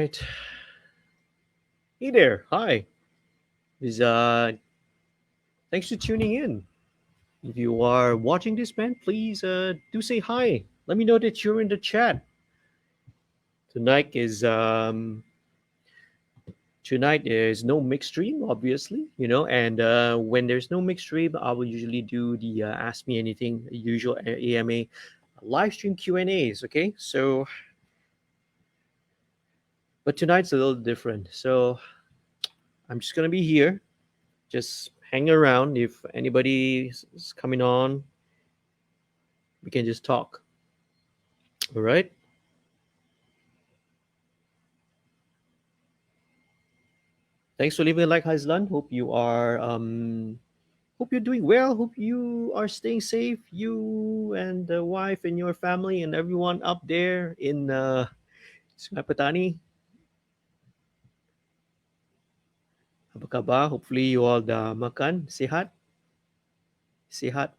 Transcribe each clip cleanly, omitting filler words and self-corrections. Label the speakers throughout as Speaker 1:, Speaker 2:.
Speaker 1: right. Hey there. Hi. Is Thanks for tuning in. If you are watching this, man, please do say hi. Let me know that you're in the chat. Tonight is Tonight there's no mixed stream, obviously, and when there's no mixed stream, I will usually do the Ask Me Anything, usual AMA live stream Q&As. Okay, so but tonight's a little different. So I'm just gonna be here, just hang around. If anybody is coming on, we can just talk. All right. Thanks for leaving a like, Haislan. Hope you're doing well. Hope you are staying safe. You and the wife and your family and everyone up there in Sungai Petani. Apa khabar? Hopefully you all dah makan, sihat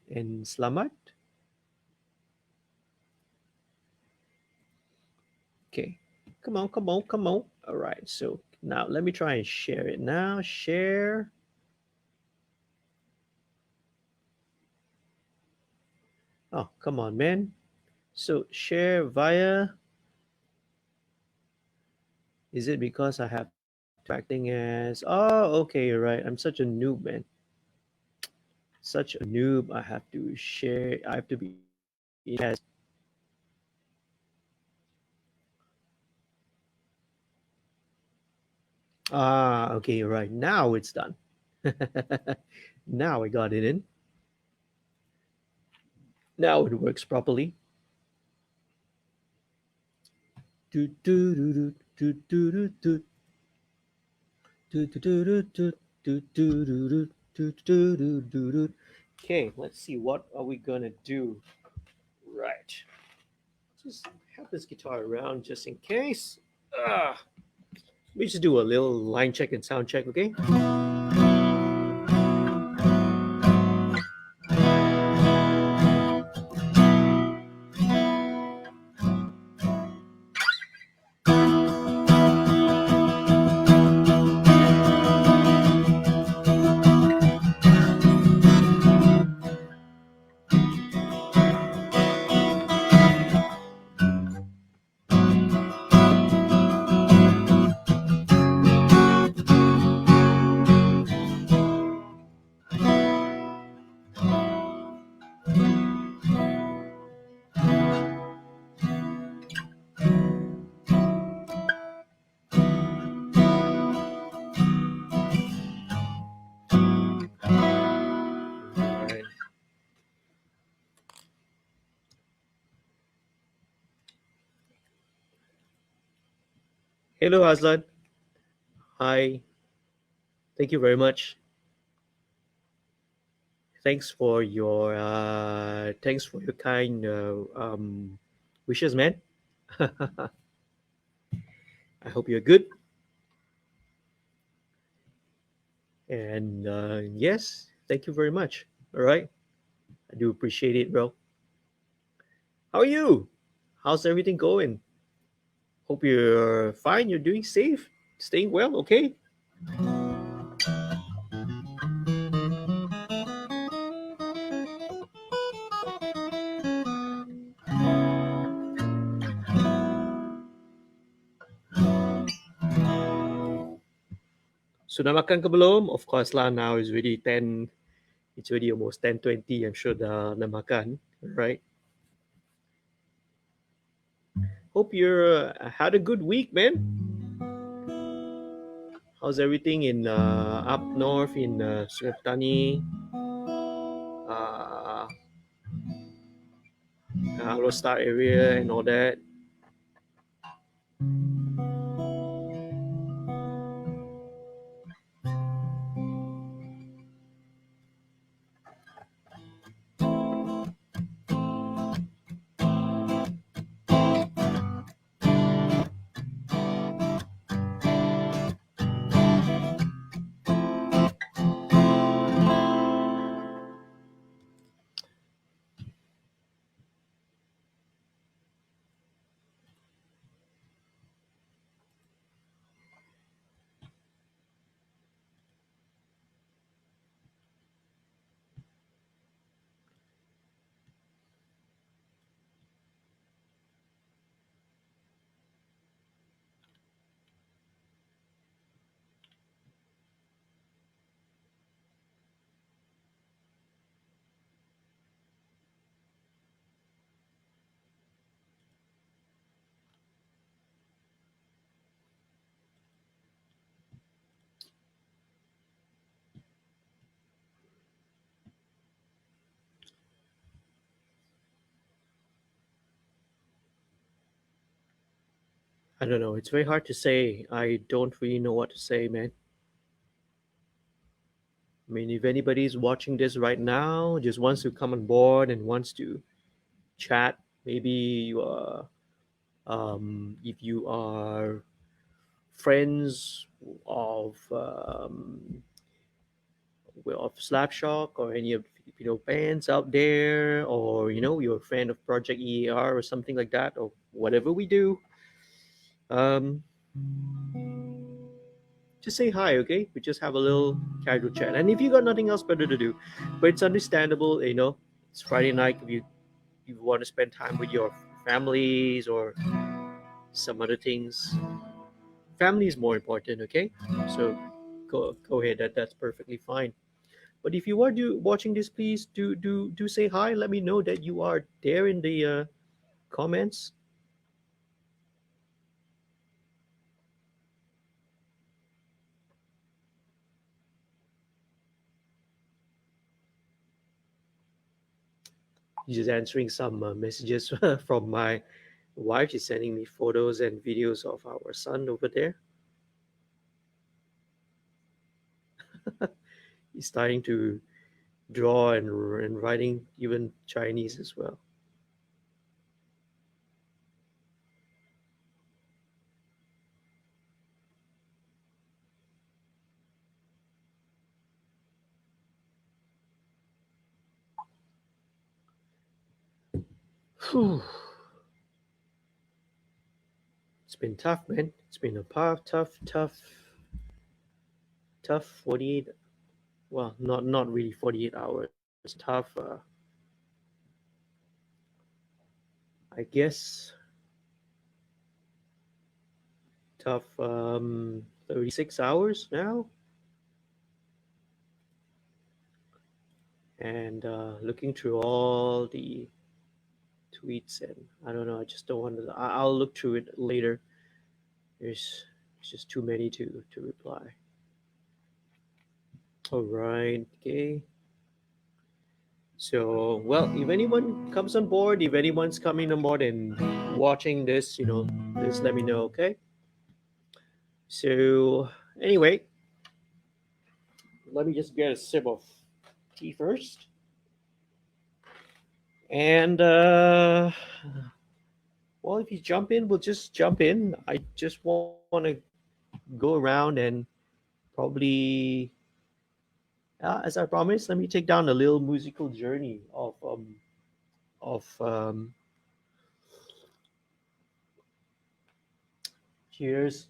Speaker 1: and selamat. Okay. Come on, come on, come on. All right. So now let me try and share it now. Share. Oh, come on, man. So share via. Is it because I have to acting as? Oh, okay, you're right. I'm such a noob, man. Such a noob. I have to share. I have to be as. Ah, okay, you're right. Now it's done. Now I got it in. Now it works properly. Do do do do do do do do do do do do do do do do do do do. Okay, let's see. What are we gonna do? Right. Just have this guitar around just in case. Ah, we just do a little line check and sound check, okay? Right. Hello, Aslan. Hi. Thank you very much. Thanks for your kind wishes, man. I hope you're good. And yes, thank you very much. All right. I do appreciate it, bro. How are you? How's everything going? Hope you're fine. You're doing safe, staying well. Okay. Sudah makan ke belum? Of course lah. Now it's already 10. It's already almost 10:20. I'm sure dah makan. Right. Hope you're had a good week, man. How's everything in up north in Sungai uh, Star area and all that? I don't know. It's very hard to say. I don't really know what to say, man. I mean, if anybody's watching this right now, just wants to come on board and wants to chat, maybe you are, if you are friends of of Slapshock or any of the Filipino bands out there, or you're a fan of Project E.A.R or something like that, or whatever we do, um, just say hi, okay? We just have a little casual chat. And if you got nothing else better to do, but it's understandable, it's Friday night. If you want to spend time with your families or some other things, family is more important, okay? So go ahead. That's perfectly fine. But if you are watching this, please do say hi. Let me know that you are there in the comments. Just answering some messages from my wife. She's sending me photos and videos of our son over there. He's starting to draw and writing even Chinese as well. Whew. It's been tough, man. It's been a tough 48. Well, not really 48 hours. Tough. I guess tough. 36 hours now, and looking through all the tweets, and I don't know. I just don't want to. I'll look through it later. There's just too many to reply. All right. Okay. So, well, if anyone comes on board, if anyone's coming on board and watching this, just let me know, okay? So, anyway, let me just get a sip of tea first. And, well, if you jump in, we'll just jump in. I just want to go around and probably, as I promised, let me take down a little musical journey of cheers.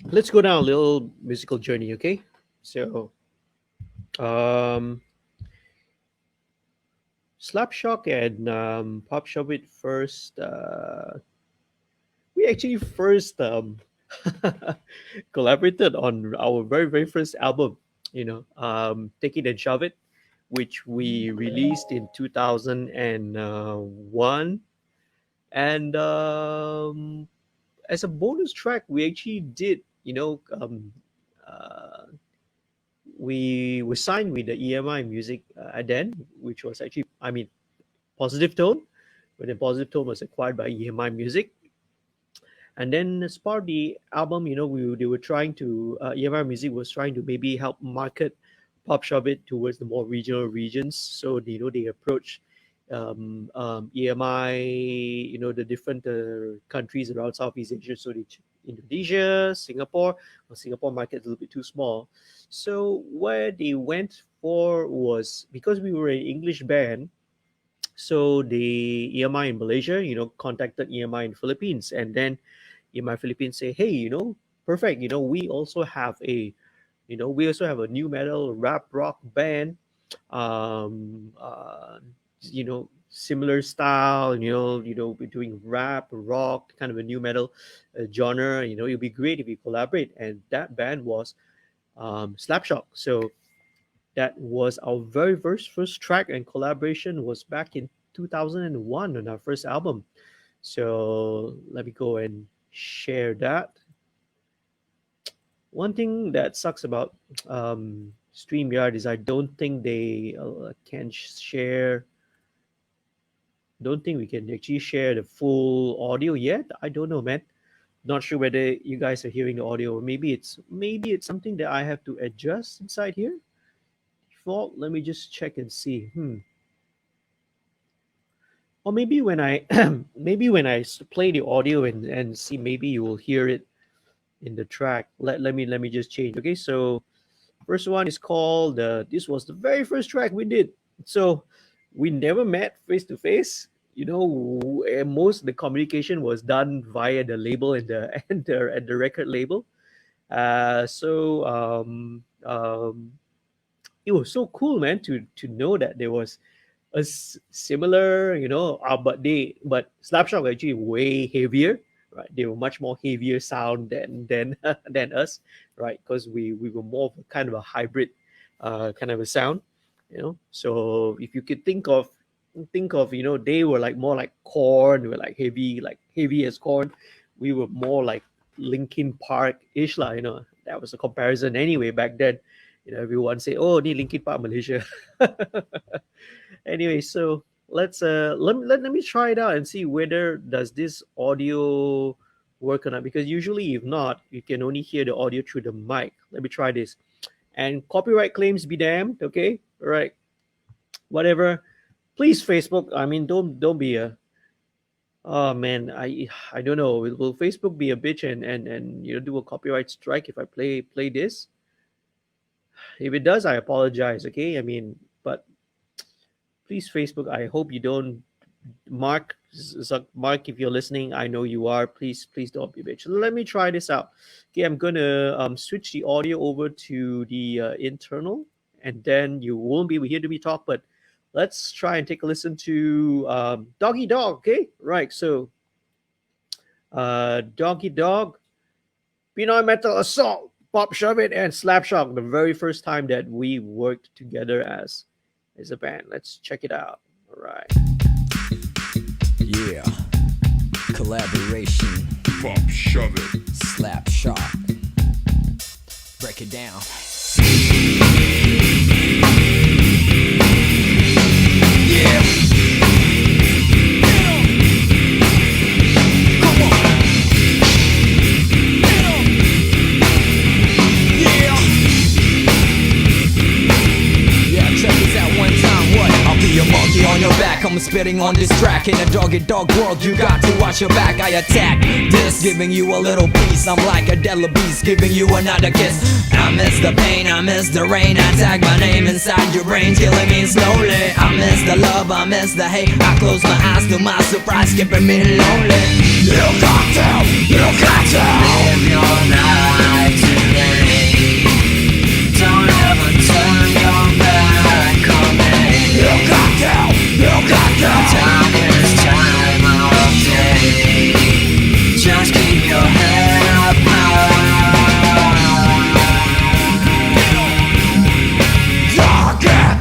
Speaker 1: Let's go down a little musical journey, okay? So, um, Slapshock and Pop Shuvit first. We actually first collaborated on our very first album. Take it and shove it, which we released in 2001, and as a bonus track, we actually did. Uh, we were signed with the EMI Music then, which was actually, I mean, Positive Tone, when the Positive Tone was acquired by EMI Music. And then as part of the album, they were trying to, EMI Music was trying to maybe help market Pop Shove towards the more regional regions. So, they approached EMI, the different countries around Southeast Asia. So, Indonesia, Singapore. Well, Singapore market is a little bit too small. So, where they went for was because we were an English band, so the EMI in Malaysia, contacted EMI in Philippines, and then EMI Philippines say, hey, perfect. We also have a new metal rap rock band, similar style. We're doing rap, rock, kind of a new metal genre. It'd be great if we collaborate. And that band was Slapshock. So that was our very first track and collaboration was back in 2001 on our first album. So let me go and share that. One thing that sucks about StreamYard is I don't think they can share Don't think we can actually share the full audio yet. I don't know, man. Not sure whether you guys are hearing the audio. Maybe it's something that I have to adjust inside here. Default. Let me just check and see. Or maybe when I maybe when I play the audio and see, maybe you will hear it in the track. Let me just change. Okay, so first one is called this was the very first track we did. So we never met face to face. Most of the communication was done via the label and the and the record label. So it was so cool, man, to know that there was a similar, but Slapshock actually way heavier, right? They were much more heavier sound than than us, right? Because we were more of a kind of a hybrid, kind of a sound, So if you could think of, they were like more like Corn, we were like heavy as Corn. We were more like Linkin Park ish, lah. That was a comparison anyway back then. Everyone say, "Oh, ni Linkin Park Malaysia." Anyway, so let me try it out and see whether does this audio work or not, because usually if not, you can only hear the audio through the mic. Let me try this. And copyright claims be damned. Okay, all right, whatever. Please, Facebook, I mean, don't be a, oh man, I don't know, will Facebook be a bitch and do a copyright strike if I play this? If it does, I apologize. Okay, I mean, but please, Facebook, I hope you don't. Mark, if you're listening, I know you are. Please don't be a bitch. Let me try this out. Okay, I'm gonna switch the audio over to the internal, and then you won't be able to hear me talk. But let's try and take a listen to Doggy Dog. Okay, right. So, Doggy Dog, Pinoy Metal Assault, Pop Shuvit, and Slapshock. The very first time that we worked together as a band. Let's check it out. All right.
Speaker 2: Yeah. Collaboration.
Speaker 3: Pop Shuvit.
Speaker 2: Slapshock. Break it down. Yeah. Come on. Yeah, check this out one time. What? I'll be a monkey on your back. I'm spitting on this track. In a dog world, you got to watch your back. I attack this, giving you a little piece. I'm like a deadly beast, giving you another kiss. I miss the pain, I miss the rain. I tag my name inside your brain, killing me slowly. I miss the love, I miss the hate. I close my eyes to my surprise, keeping me lonely. You got to live your life today. Don't ever turn your back on me. You got to. Time is time all day. Just keep your head up high. Dog it,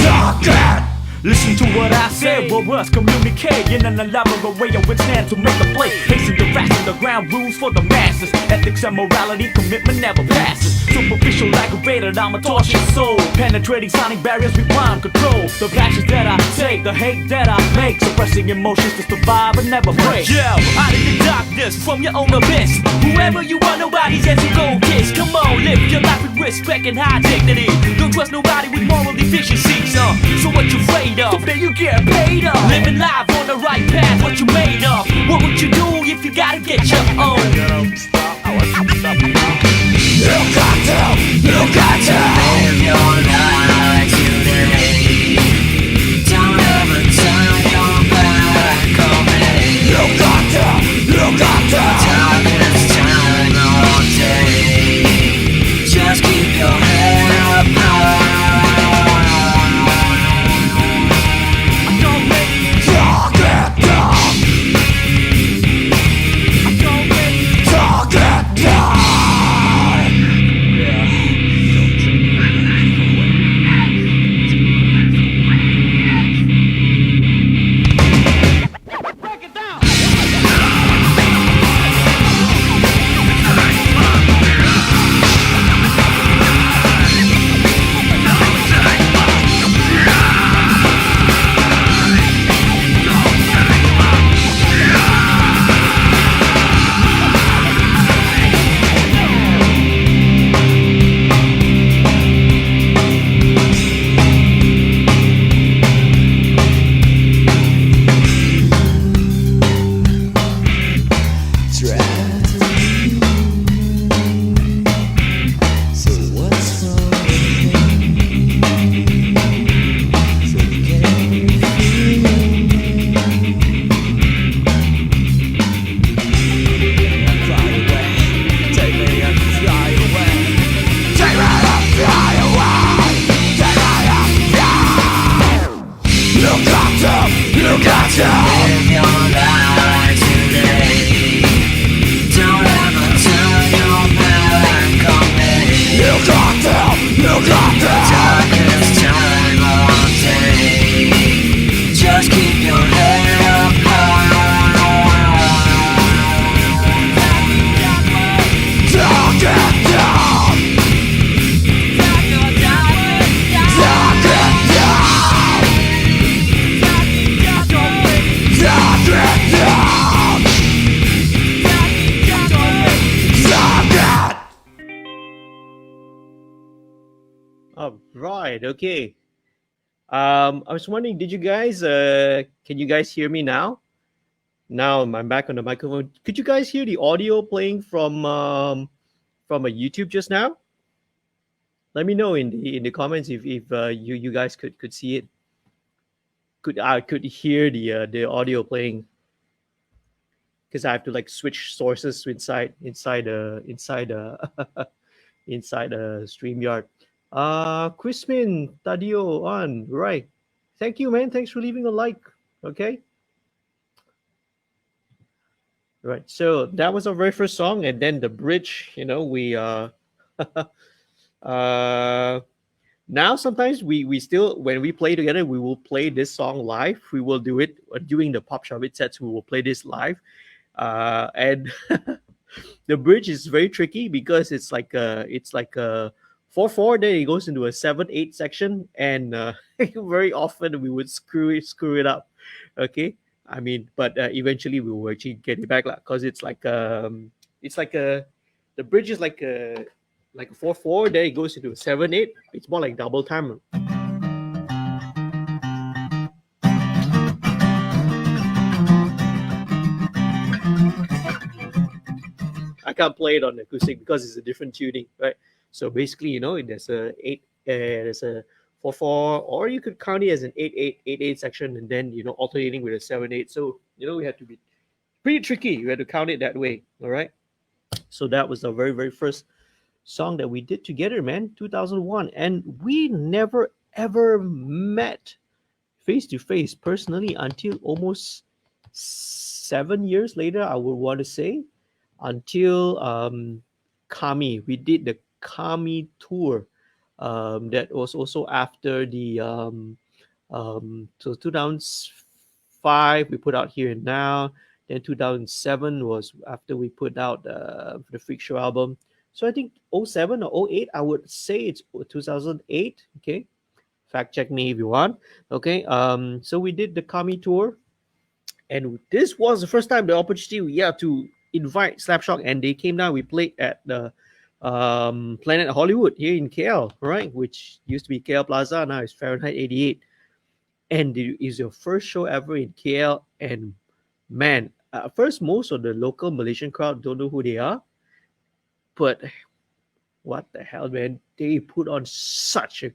Speaker 2: dog it. Listen to what I say, what words communicate in an elaborate way I withstand to make a play. Hasten the facts on the ground, rules for the masses. Ethics and morality, commitment never passes. Superficial, aggravated, I'm a tortured soul. Penetrating sonic barriers with mind control. The passions that I take, the hate that I make. Suppressing emotions to survive and never break. Yeah, out of the darkness, from your own abyss. Whoever you are, nobody's as you go kiss. Come on, live your life with respect and high dignity. Don't trust nobody with moral deficiencies. So what you afraid of? That you get paid off. Living life on the right path, what you made of. What would you do if you gotta get your own? You got to live your life today. Don't ever turn your back on me. You got to. Time is time all day. Just keep your head up high.
Speaker 1: Right. Okay. I was wondering, did you guys can you guys hear me now? Now I'm back on the microphone. Could you guys hear the audio playing from a YouTube just now? Let me know in the comments if you guys could see it. Could I could hear the audio playing because I have to like switch sources inside StreamYard. Crispin Tadio on right. Thank you, man. Thanks for leaving a like. Okay. Right. So that was our very first song, and then the bridge. We uh now sometimes we still when we play together we will play this song live. We will do it during the Pop Shuvit sets. We will play this live, and the bridge is very tricky because it's like a 4/4. Then it goes into a 7/8 section, and very often we would screw it up. Okay, I mean, but eventually we will actually get it back, lah. Cause it's like a the bridge is like a 4/4. Then it goes into a 7/8. It's more like double time. I can't play it on acoustic because it's a different tuning, right? So basically, there's a 4/4, or you could count it as an 8/8 section, and then alternating with a 7/8. So we had to be pretty tricky. We had to count it that way. All right. So that was the very very first song that we did together, man. 2001, and we never ever met face to face personally until almost 7 years later. I would want to say until Kami. We did the Kami tour. That was also after the so 2005 we put out Here and Now. Then 2007 was after we put out the Freak Show album. So I think '07 or '08, I would say it's 2008. Okay, fact check me if you want. Okay, so we did the Kami tour, and this was the first time the opportunity, yeah, to invite Slapshock, and they came down. We played at the Planet Hollywood here in KL, right, which used to be KL Plaza, now it's Fahrenheit 88, and it is your first show ever in KL. And man, first, most of the local Malaysian crowd don't know who they are, but what the hell, man, they put on such a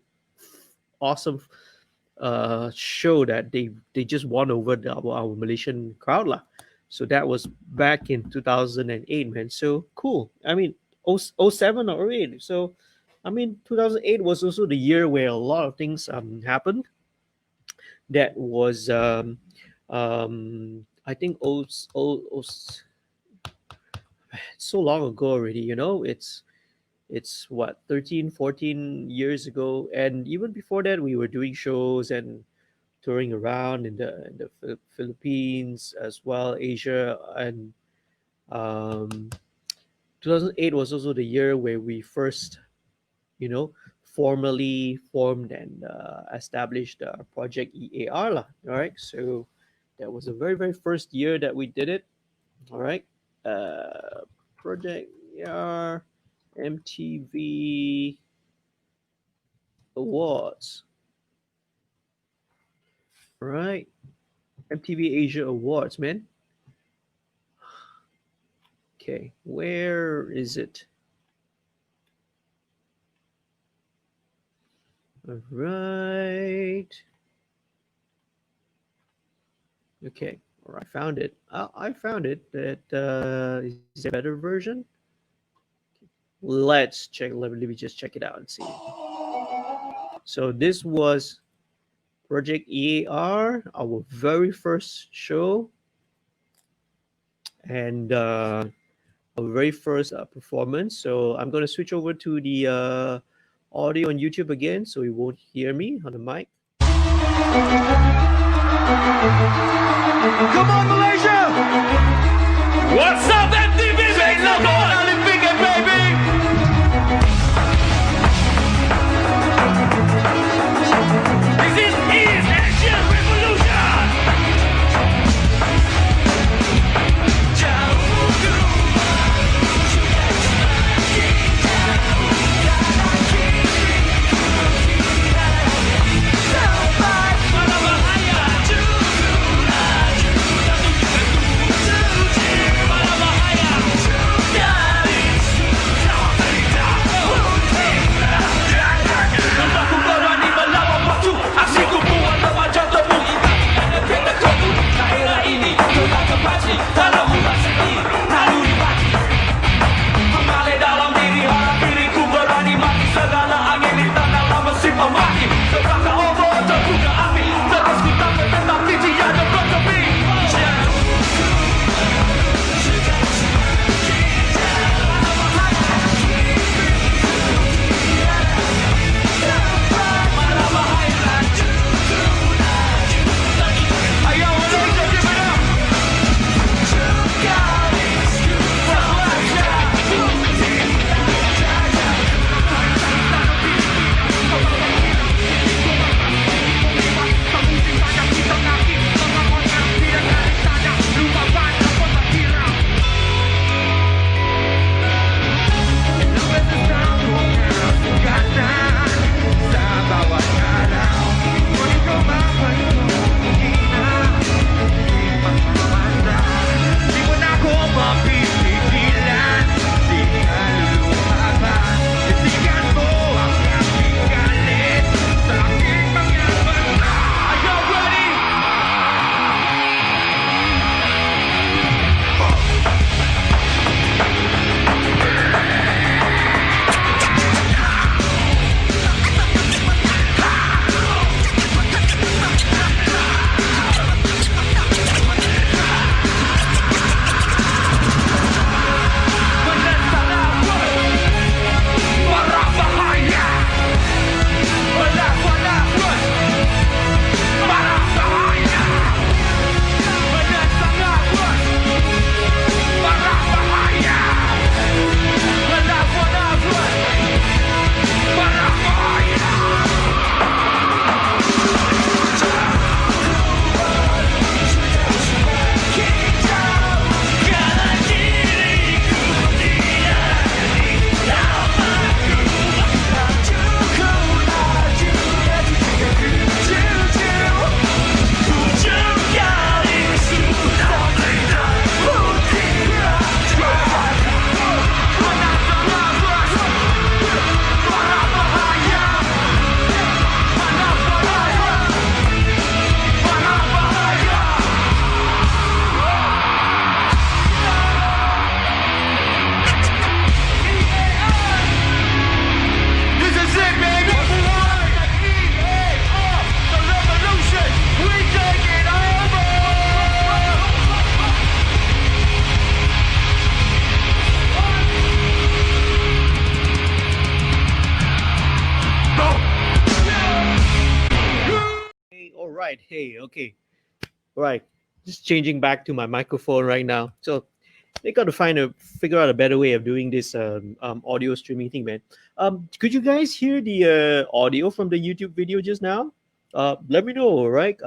Speaker 1: awesome show that they just won over our Malaysian crowd lah. So that was back in 2008, man. So cool. I mean, '07 or '08. So I mean, 2008 was also the year where a lot of things happened. That was I think so long ago already. It's what, 13, 14 years ago, and even before that we were doing shows and touring around in the Philippines as well, Asia. And um 2008 was also the year where we first you know formally formed and established project E.A.R lah. All right, so that was the very very first year that we did it. All right, project E.A.R MTV Awards. Right. MTV Asia Awards, man. Okay, where is it? All right. Okay, all right, found it. I found it. That is a better version. Let's check. Let me just check it out and see. So this was Project E.A.R, our very first show, and our very first performance. So I'm going to switch over to the audio on YouTube again, so you won't hear me on the mic.
Speaker 3: Come on, Malaysia! What's up, MTV? Make some noise! Olympic, baby! This is Action Revolution!
Speaker 1: right. Hey, okay. Right. Just changing back to my microphone right now. So they got to figure out a better way of doing this audio streaming thing, man. Could you guys hear the audio from the YouTube video just now? Let me know, right?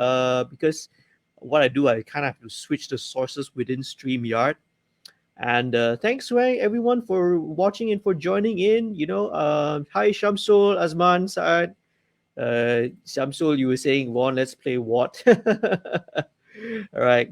Speaker 1: Because what I do, I kind of have to switch the sources within StreamYard. And thanks, right, everyone, for watching and for joining in. Hi, Shamsul, Azman, Saad. Shamsul, you were saying, Vaughn, let's play what? All right.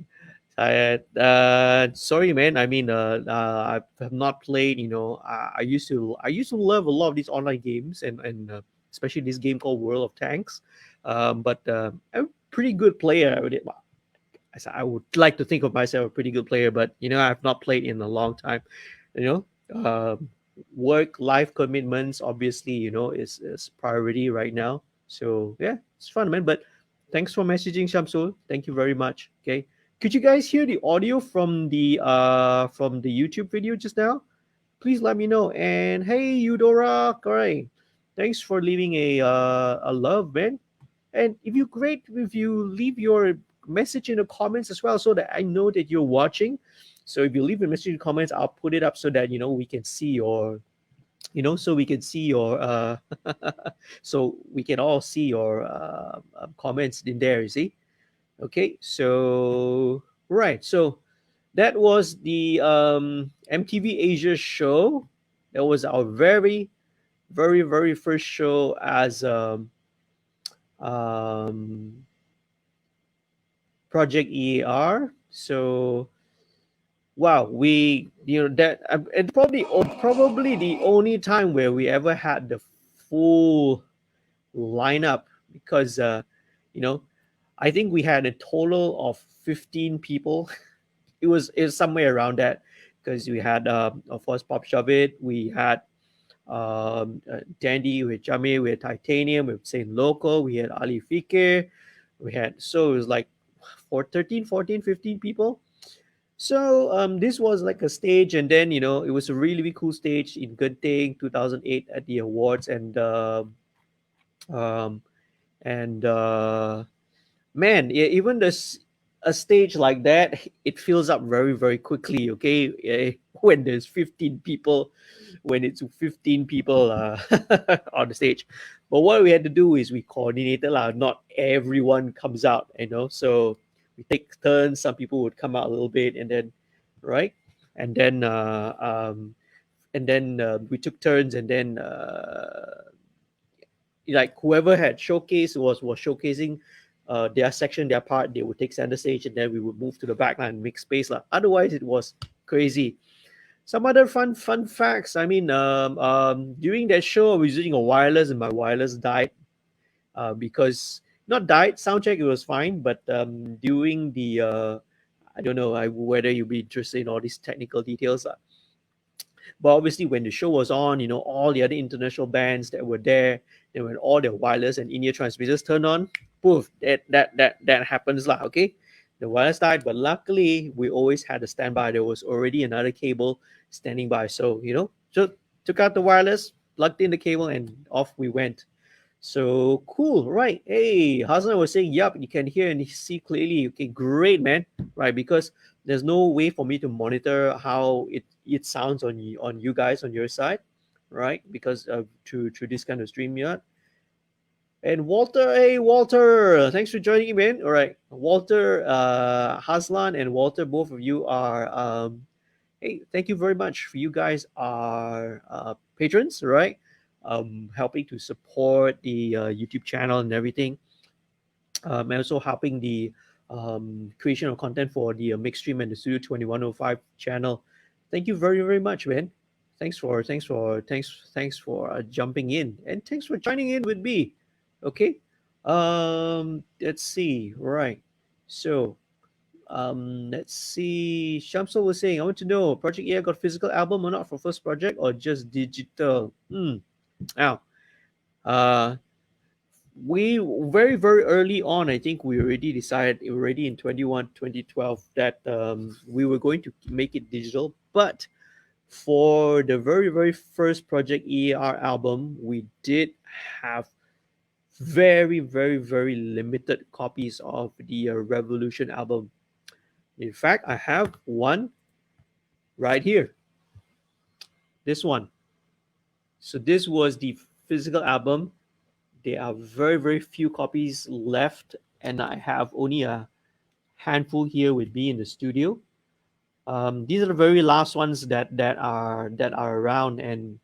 Speaker 1: Sorry, man. I mean, I have not played. I used to love a lot of these online games, and especially this game called World of Tanks. But I'm a pretty good player. I would like to think of myself a pretty good player, but I've not played in a long time. You know, work life commitments obviously is priority right now. So yeah, it's fun, man. But thanks for messaging, Shamsul. Thank you very much. Okay, could you guys hear the audio from the YouTube video just now? Please let me know. And hey, Eudora, all right, thanks for leaving a love, man. And if you leave your message in the comments as well, so that I know that you're watching. So if you leave a message in the comments, I'll put it up so that we can see your so we can see your so we can all see your comments in there. You see? Okay, so right, so that was the MTV Asia show. That was our very, very, very first show as um, Project E.A.R. So wow, we that and probably the only time where we ever had the full lineup because you know I think we had a total of 15 people. It was somewhere around that because we had of course Pop Shuvit, we had Dandy with Jamir, we had Titanium, we had Saint Loco, we had Ali Fikir, we had so it was like for 13, 14, 15 people. So this was like a stage, and then it was a really, really cool stage in Genting 2008 at the awards, um, and man, yeah, even a stage like that, it fills up very, very quickly. Okay, when there's 15 people, when it's 15 people on the stage. But what we had to do is we coordinated lah. Not everyone comes out, so we take turns. Some people would come out a little bit, and then right, and then we took turns, and then like whoever had showcase was showcasing their section, their part, they would take center stage, and then we would move to the back line and make space lah. Otherwise, it was crazy. Some other fun facts. I mean, during that show, I was using a wireless, and my wireless died because not died. Soundcheck, it was fine, but during the I don't know whether you'll be interested in all these technical details. But obviously, when the show was on, all the other international bands that were there, then when all their wireless and in-ear transmitters turned on, poof, that happens lah. Okay, the wireless died, but luckily we always had a standby. There was already another cable standing by, so just took out the wireless, plugged in the cable, and off we went. So cool, right? Hey, Hassan was saying, "Yup, you can hear and see clearly." Okay, great, man. Right, because there's no way for me to monitor how it sounds on you guys on your side, right? Because through this kind of stream yet. And Walter, hey Walter, thanks for joining me, man. All right, Walter, Haslan, and Walter, both of you are hey, thank you very much. For you guys are patrons, right? Helping to support the YouTube channel and everything. And also helping the creation of content for the MixStream and the Studio 2105 channel. Thank you very, very much, man. Thanks for jumping in, and thanks for joining in with me. Okay. Let's see. Right. So let's see. Shamsul was saying, I want to know, Project E.A.R got physical album or not for first project, or just digital? Now, uh, we very, very early on, I think we already decided already in 2012 that we were going to make it digital. But for the very, very first Project E.A.R album, we did have very, very, very limited copies of the Revolution album. In fact, I have one right here. This one. So this was the physical album. There are very, very few copies left, and I have only a handful here with me in the studio. These are the very last ones that are around, and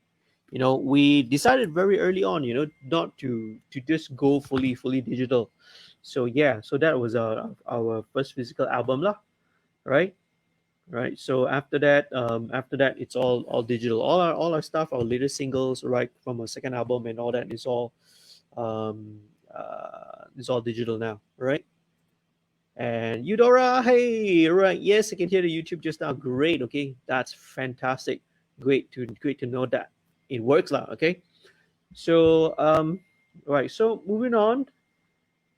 Speaker 1: we decided very early on, not to just go fully digital. So yeah, so that was our first physical album lah, right? Right. So after that, it's all digital. All our stuff, our latest singles, right, from our second album and all that um is all digital now, right? And Eudora, hey, right, yes, I can hear the YouTube just now. Great, okay, that's fantastic. Great to know that it works now. Okay, so right, so moving on.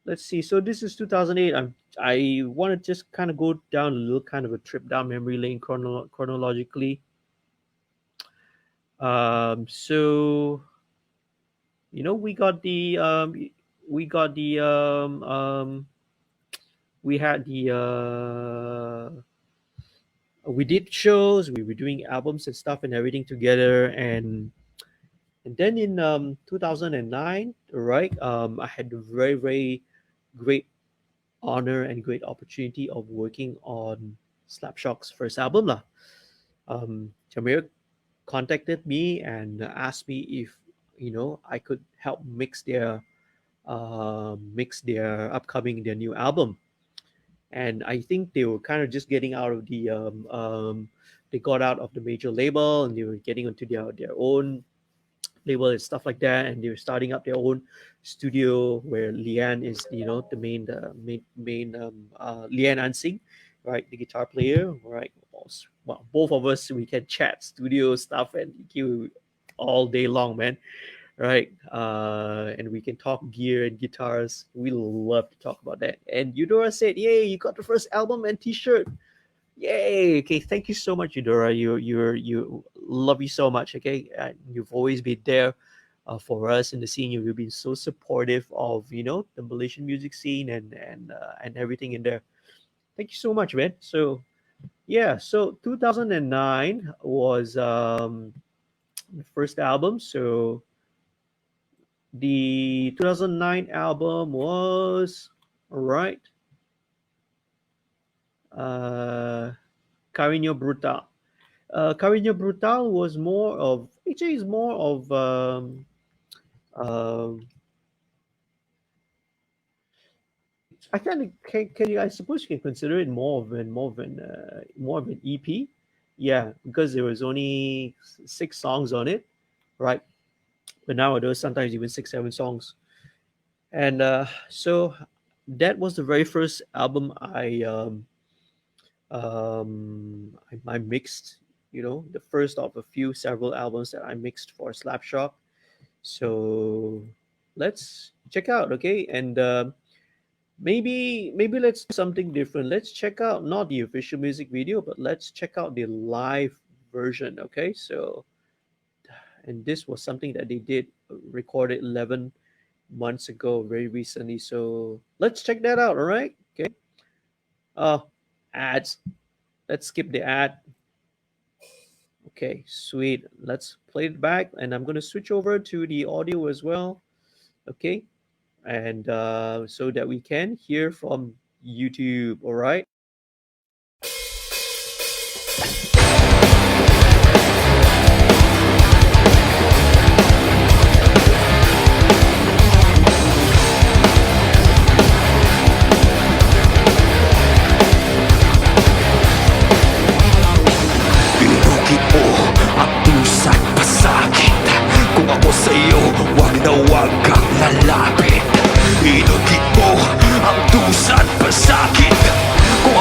Speaker 1: Let's see. So this is 2008. I want to just kind of go down a little kind of a trip down memory lane chronologically. So we got the we got the we had the we did shows. We were doing albums and stuff and everything together, and then in 2009, right, I had the very, very great honor and great opportunity of working on Slapshock's first album lah. Jamir contacted me and asked me if I could help mix their new album. And I think they were kind of just getting out of they got out of the major label, and they were getting onto their own label and stuff like that, and they were starting up their own studio where Lian is the main Lian Ansing, right, the guitar player, right. Well, both of us, we can chat studio stuff and EQ all day long, man, right. And we can talk gear and guitars. We love to talk about that. And Eudora said, yay, you got the first album and t-shirt. Yay. Okay, thank you so much, Eudora. You love you so much. Okay, you've always been there for us in the scene. You've been so supportive of the Malaysian music scene and everything in there. Thank you so much, man. So yeah, so 2009 was the first album. So the 2009 album was, all right, Cariño Brutal. Cariño Brutal was more of, actually is more of um I can you, I suppose you can consider it more of an EP. Yeah, because there was only 6 songs on it, right? But nowadays sometimes even 6 7 songs. And so that was the very first album I mixed, the first of a few several albums that I mixed for Slapshock. So let's check out, okay? And maybe let's do something different. Let's check out not the official music video, but let's check out the live version, okay? So, and this was something that they did recorded 11 months ago, very recently. So let's check that out, all right? Okay. Ads. Let's skip the ad. Okay, sweet. Let's play it back, and I'm going to switch over to the audio as well. Okay, and so that we can hear from YouTube. All right.
Speaker 2: Pinukit mo ang pusat pasakit. Kung ako sa'yo, wag na wag kang lalapit. Pinukit mo ang pusat pasakit. Kung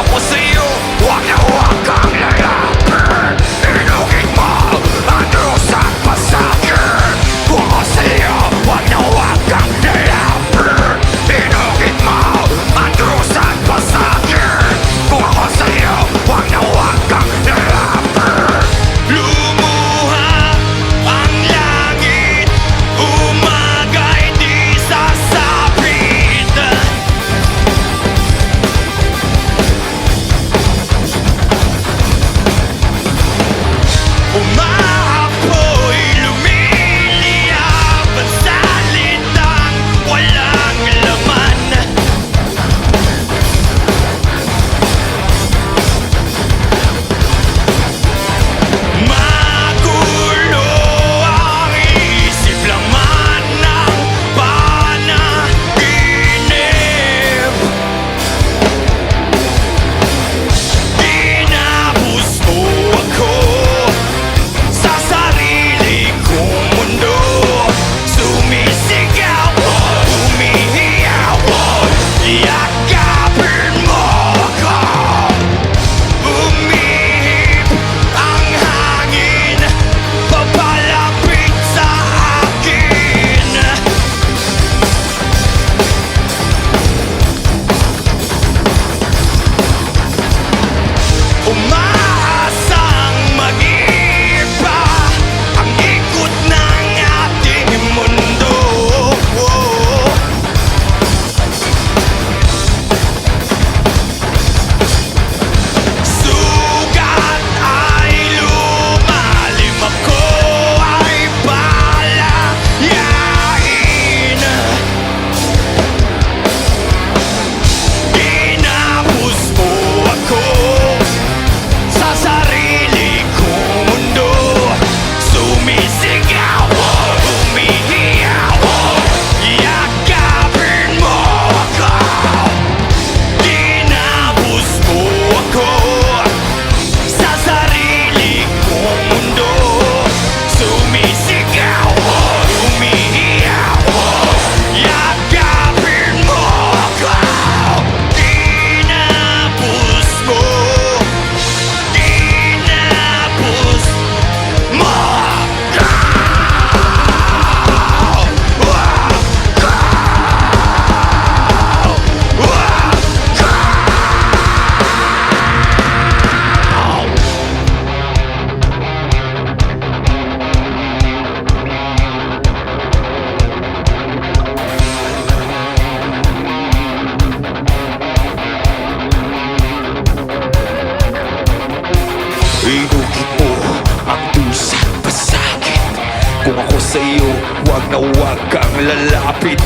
Speaker 2: sa'yo, wag kang lalapit.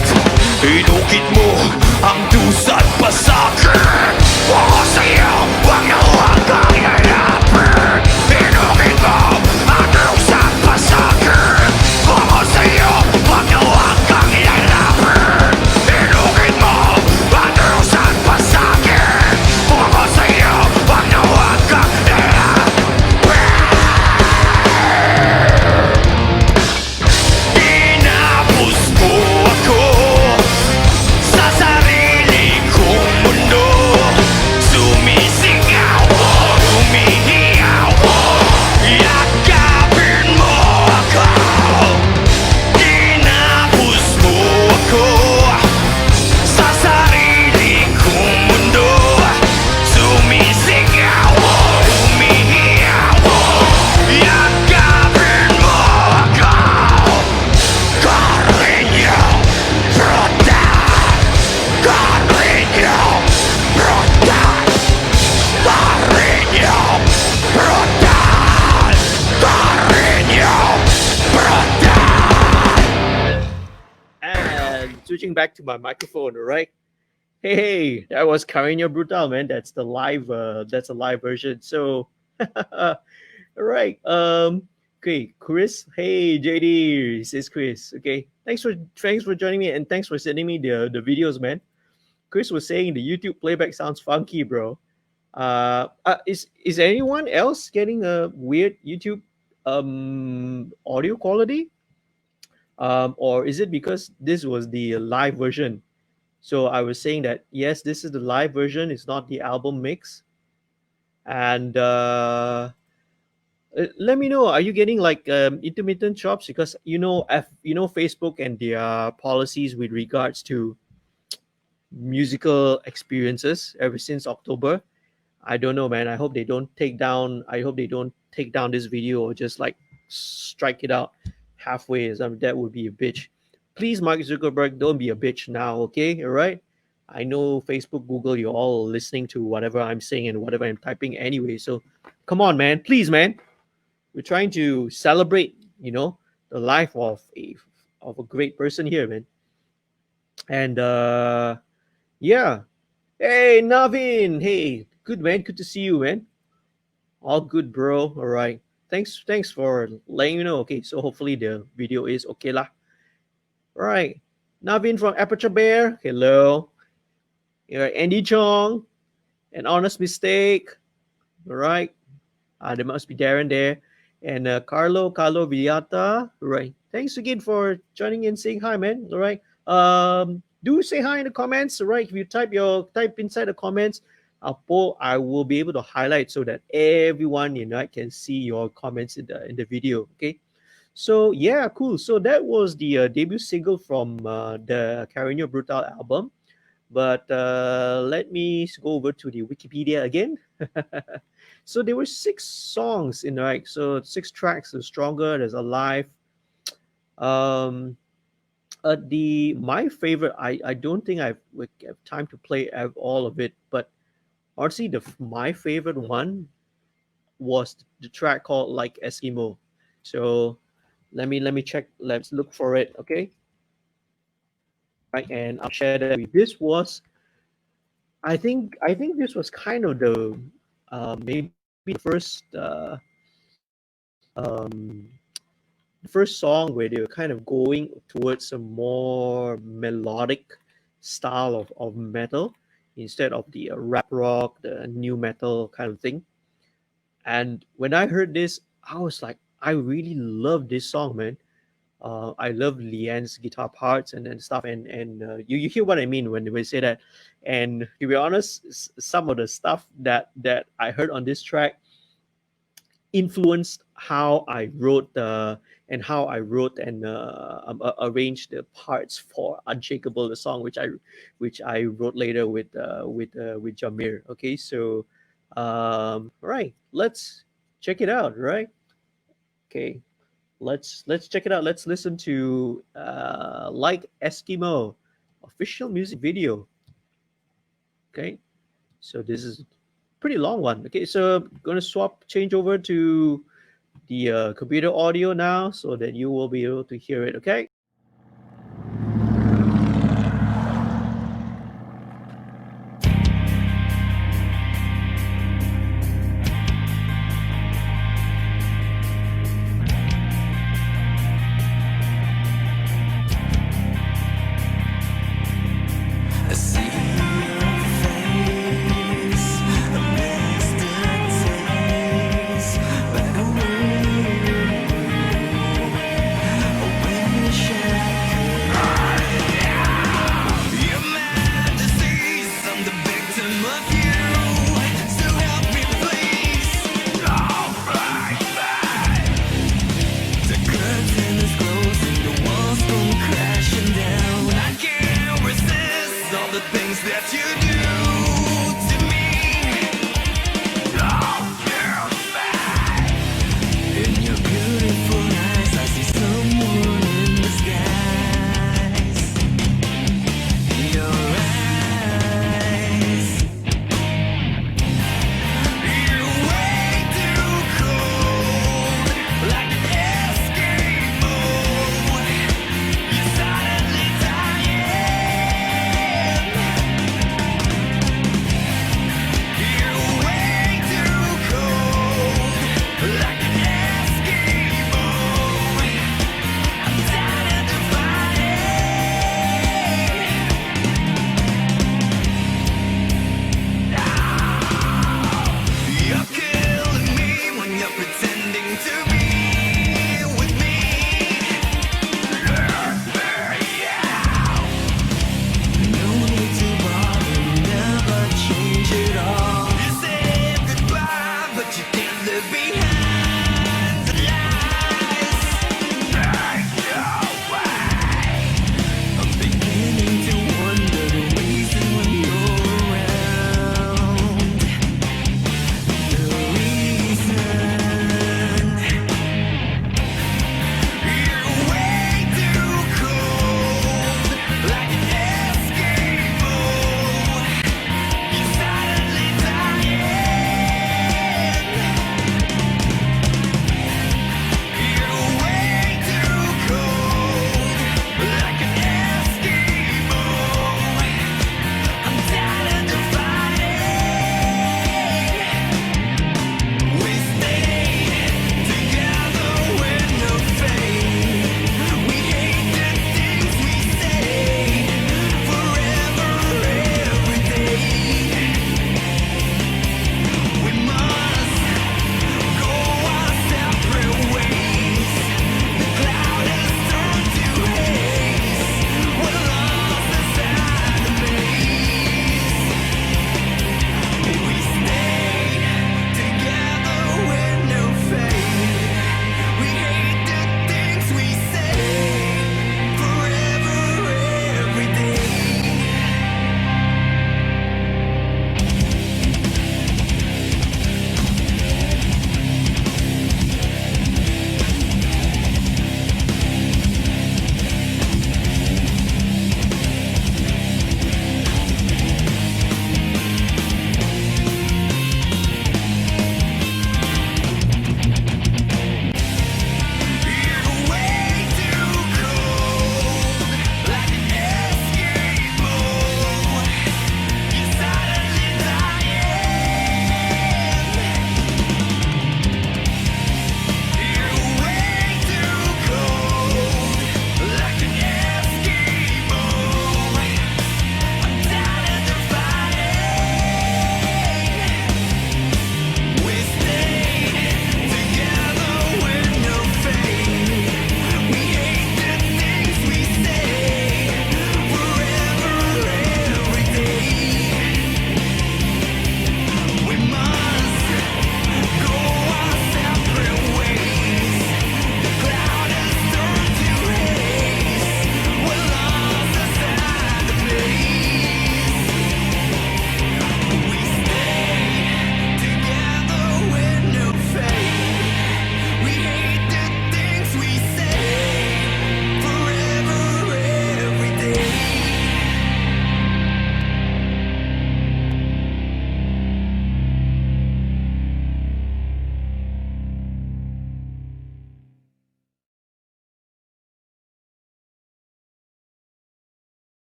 Speaker 2: Inukit mo ang dusa't pasakit. Ako sa'yo, wag kang lalapit. Inukit mo ang dusa't pasakit. Ako sa'yo, wag kang lalapit. Inukit mo ang dusa't pasakit. Ako sa'yo, wag kang tinapos mo ako sa sarili kong mundo. Sumisigaw o humihiyaw o yakapin mo ako. Tinapos mo ako sa sarili kong mundo. Sumisigaw o humihiyaw o yakapin mo ako. Carlinho Brutal, Carlinho Brutal, Carlinho Brutal, Carlinho Brutal.
Speaker 1: And switching back to my microphone, all right? Hey, that was Carino Brutal, man. That's the live. That's a live version. So, all right. Okay, Chris. Hey, JD. This is Chris. Okay, thanks for joining me, and thanks for sending me the videos, man. Chris was saying the YouTube playback sounds funky, bro. Is anyone else getting a weird YouTube audio quality? Or is it because this was the live version? So I was saying that yes, this is the live version. It's not the album mix. And let me know. Are you getting like intermittent chops? Because Facebook and their policies with regards to musical experiences ever since October. I don't know, man. I hope they don't take down. I hope they don't take down this video or just like strike it out halfway. That would be a bitch. Please, Mark Zuckerberg, don't be a bitch now, okay? All right. I know Facebook, Google, you're all listening to whatever I'm saying and whatever I'm typing anyway. So, come on, man. Please, man. We're trying to celebrate, the life of a great person here, man. And yeah. Hey, Navin. Hey, good man. Good to see you, man. All good, bro. All right. Thanks for letting me know. Okay, so hopefully the video is okay lah. All right. Navin from Aperture Bear. Hello. Andy Chong. An honest mistake. All right. There must be Darren there. And Carlo Villata. All right. Thanks again for joining in, saying hi, man. All right. Do say hi in the comments. All right. If you type inside the comments, I will be able to highlight so that everyone can see your comments in the video. Okay. So yeah, cool. So that was the debut single from the Carino Brutal album. But let me go over to the Wikipedia again. So there were 6 songs in right. So 6 tracks. There's Stronger. There's Alive. Um, the my favorite. I don't think I would have time to play all of it, but honestly, my favorite one was the track called Like Eskimo. So let me check. Let's look for it. Okay. Right, and I'll share that with you. This was, I think this was kind of the maybe the first song where they were kind of going towards a more melodic style of metal instead of the rap rock, the new metal kind of thing. And when I heard this, I was like, I really love this song, man. I love Leanne's guitar parts and stuff, and you hear what I mean when we say that. And to be honest, some of the stuff that I heard on this track influenced how I wrote and arranged the parts for Unshakable, the song which I wrote later with Jamir. Okay, so right, let's check it out. Right, okay, let's check it out. Let's listen to Like Eskimo official music video. Okay, so this is pretty long one. Okay, so I'm gonna change over to the computer audio now so that you will be able to hear it, okay?
Speaker 2: Back away. When you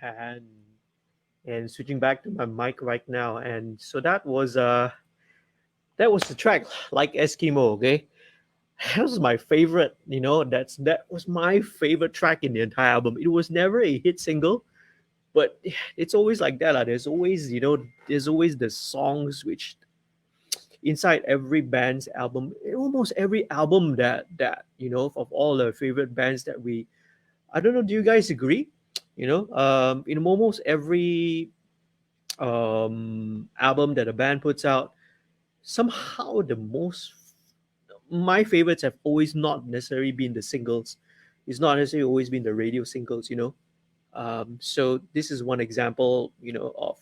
Speaker 1: and switching back to my mic right now. And so that was the track, like Eskimo. Okay, that was my favorite. That was my favorite track in the entire album. It was never a hit single, but it's always like that. There's always the songs which inside every band's album, almost every album that of all the favorite bands that we, I don't know, do you guys agree? In almost every album that a band puts out, somehow the most my favorites have always not necessarily been the singles. It's not necessarily always been the radio singles. So this is one example, of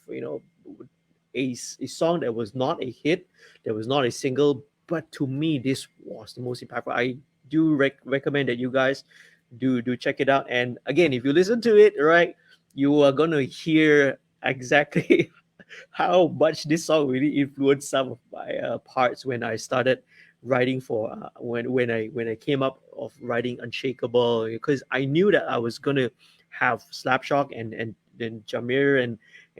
Speaker 1: a song that was not a hit, that was not a single, but to me this was the most impactful. I do recommend that you guys do check it out. And again, if you listen to it, right, you are gonna hear exactly how much this song really influenced some of my parts when I started writing for when I came up of writing Unshakable, because I knew that I was gonna have Slapshock and then Jamir and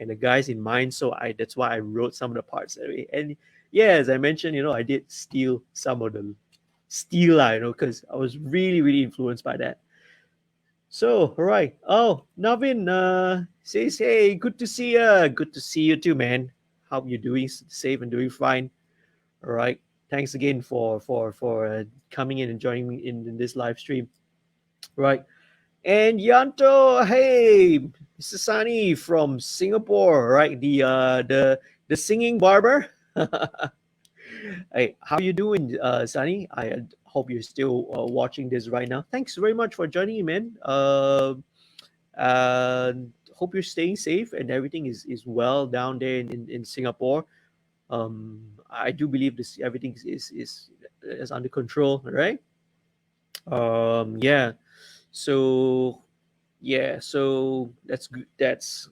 Speaker 1: the guys in mind. So I that's why I wrote some of the parts that way. And yeah, as I mentioned, I did steal some of the steal, because I was really really influenced by that. So, all right. Oh, Navin says, hey, good to see you. Good to see you too, man. Hope you're doing safe and doing fine. All right. Thanks again for coming in and joining me in this live stream. Right. And Yanto, hey, Mr. Sani from Singapore, right? The singing barber. Hey, how you doing, Sunny? I hope you're still watching this right now. Thanks very much for joining me, man. Hope you're staying safe and everything is well down there in Singapore. I do believe this everything is under control, right? Yeah. So yeah, so that's good. That's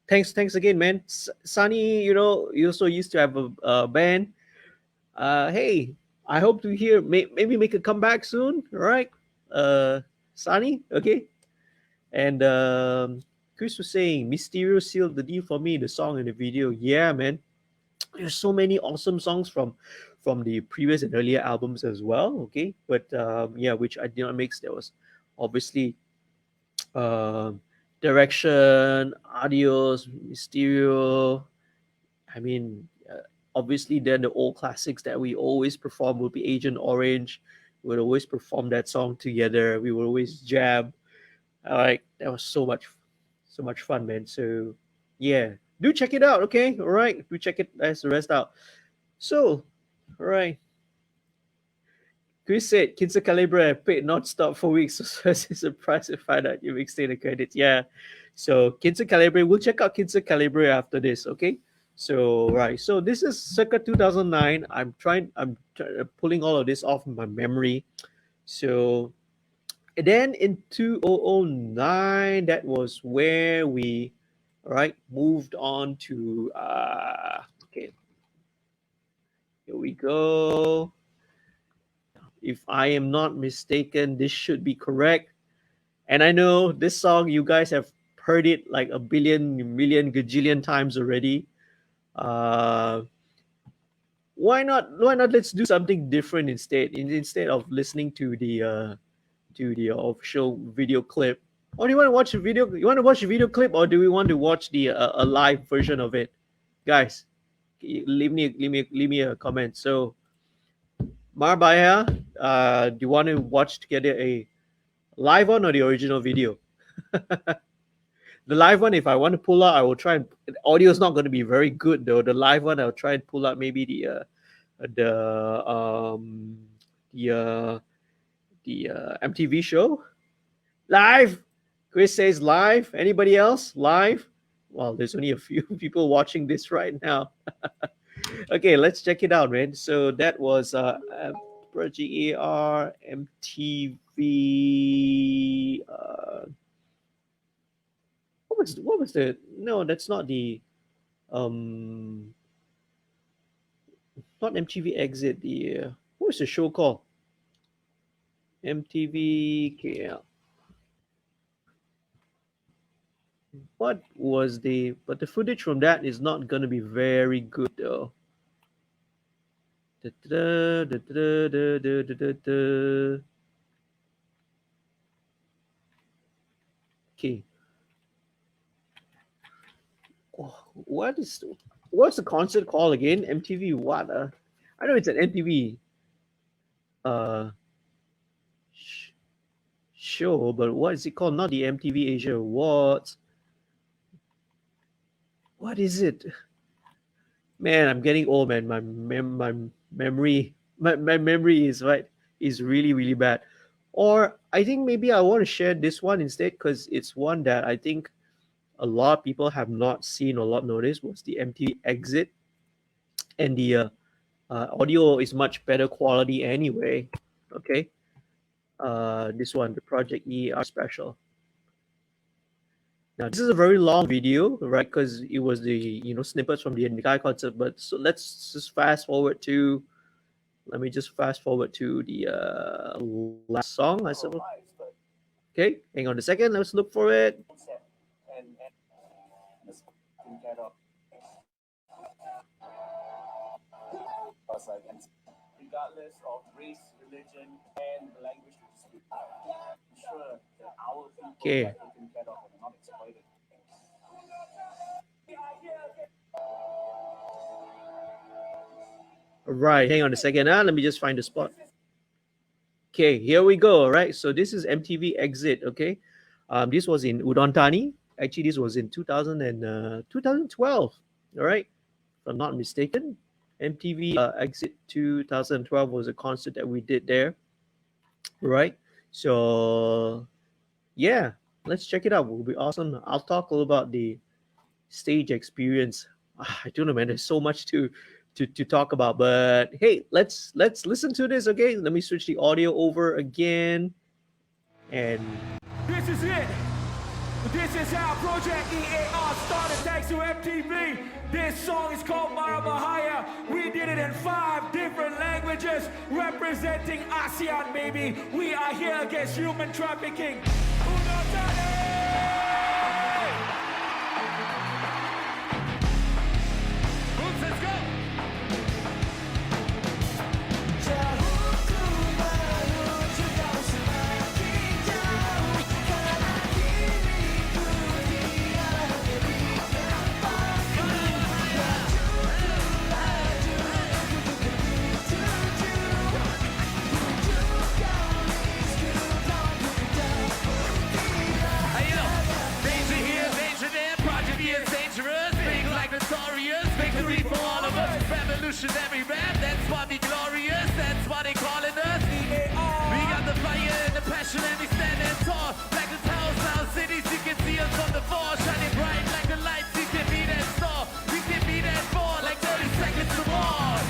Speaker 1: thanks again, man. Sunny, you also used to have a band. Hey, I hope to hear maybe make a comeback soon. All right, uh, Sunny. Okay, and Chris was saying Mysterio sealed the deal for me. The song and the video. Yeah, man. There's so many awesome songs from the previous and earlier albums as well. Okay, but yeah, which I did not mix. There was obviously um, Direction, Adios, Mysterio. I mean, obviously, then the old classics that we always perform would be Agent Orange. We would always perform that song together. We would always jam. Like that was so much fun, man. So yeah, do check it out. Okay, all right, do check it as the rest out. So, all right. Chris said, Kinsa Calibre paid non-stop for weeks, so it's surprised to find out you extend the credits. Yeah. So Kinsa Calibre, we'll check out Kinsa Calibre after this, okay? So right. So this is circa 2009. Pulling all of this off my memory. So and then in 2009, that was where we moved on to okay, here we go. If I am not mistaken, this should be correct. And I know this song, you guys have heard it like a billion, million, gajillion times already. Uh, why not? Let's do something different instead. Instead of listening to the official video clip. Or do you want to watch the video? You want to watch the video clip, or do we want to watch the a live version of it, guys? Leave me a comment. So Marbaya, do you want to watch together a live one or the original video? The live one, if I want to pull out, I will try and the audio is not going to be very good though. The live one, I'll try and pull out maybe the the uh, the MTV show live. Chris says live. Anybody else live? Well, there's only a few people watching this right now. Okay, let's check it out, man. So that was Project E.A.R. MTV. What was the no? That's not the um not MTV Exit. The what was the show called? MTV KL. What was the? But the footage from that is not gonna be very good though. Da-da-da, da-da-da, da-da-da-da. Okay, what is what's the concert called again? MTV what? I know it's an MTV uh sh- show, but what is it called? Not the MTV Asia Awards. What is it? Man, I'm getting old, man. My memory my memory is right is really bad. Or I think maybe I want to share this one instead because it's one that I think a lot of people have not seen or not noticed was the MTV Exit, and the audio is much better quality anyway. Okay, this one, the Project E.A.R special. Now this is a very long video, right? Because it was the snippets from the entire concert. But so let's just fast forward to. Let me just fast forward to the last song, I suppose. Okay, hang on a second. Let's look for it. Okay. All right, hang on a second. Let me just find the spot. Okay, here we go. All right, so this is MTV Exit. Okay, this was in Udon Thani. Actually, this was in 2012. All right, if I'm not mistaken. MTV Exit 2012 was a concert that we did there. Right. So yeah, let's check it out. It will be awesome. I'll talk a little about the stage experience. I don't know, man. There's so much to talk about. But hey, let's listen to this. Okay, let me switch the audio over again. And
Speaker 3: This is it. This is how Project E.A.R started thanks to MTV. This song is called Marabahaya. We did it in 5 different languages, representing ASEAN, baby. We are here against human trafficking. Let's go. Revolutionary rap, that's why we glorious, that's why they calling us E.A.R. We got the fire and the passion and we standing tall like the towers, now cities, you can see us from the fall, shining bright like the lights, you can be that star, we can be that ball like 30 seconds to war.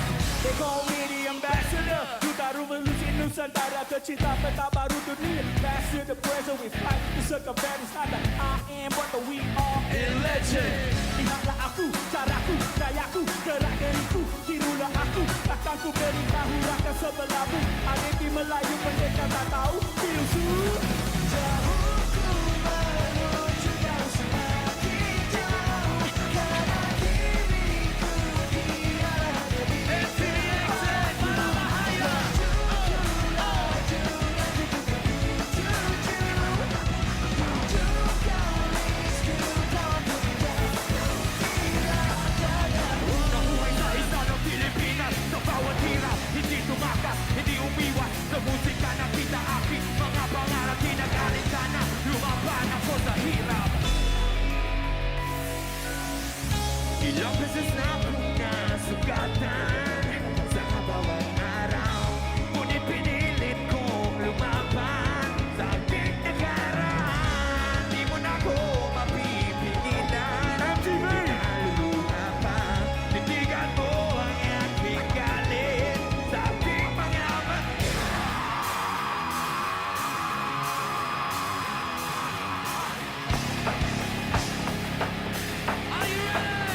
Speaker 3: They call me the ambassador, Duta Revolusi Nusantara, tercinta peta baru dunia. Master the present, we fight to circumvent it's not that I am what the we are in legend. Lihatlah aku, caraku, gayaku, gerak diriku, tirulah aku, takkan ku beritahu rakan sebelahmu. Ada di Melayu pendekar tak tahu, filsu. Jauh ku menuju yang semakin jauh, karena diriku diarah diri. MTV Exit, Marabahaya. Hindi tumakas, hindi umiwas sa musika na kita aking mga pangarap kinagaling sana, lumaban ako sa hirap. Ilang beses na akong nasugatan sa bawat araw, ngunit pinilit kong lumaban sa aking nakaraan. Di mo na ako mapipigilan, MTV! Nalulunga pa, tindigan mo ang aking galit sa aking mga Are you ready?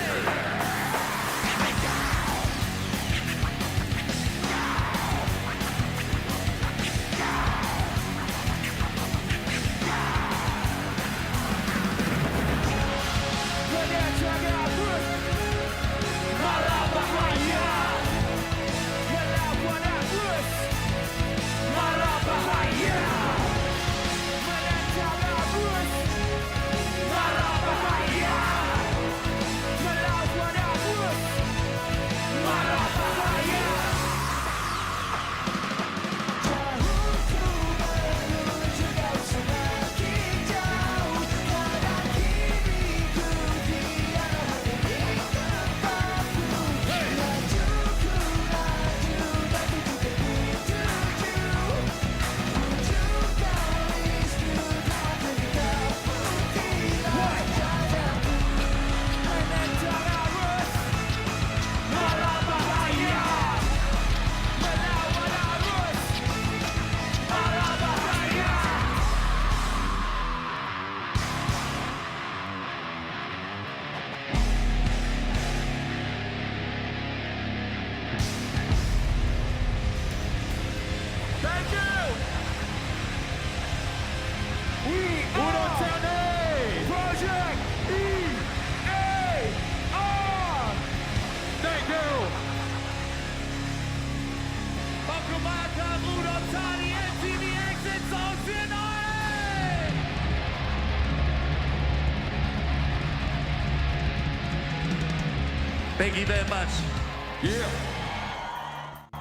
Speaker 3: Thank you very much.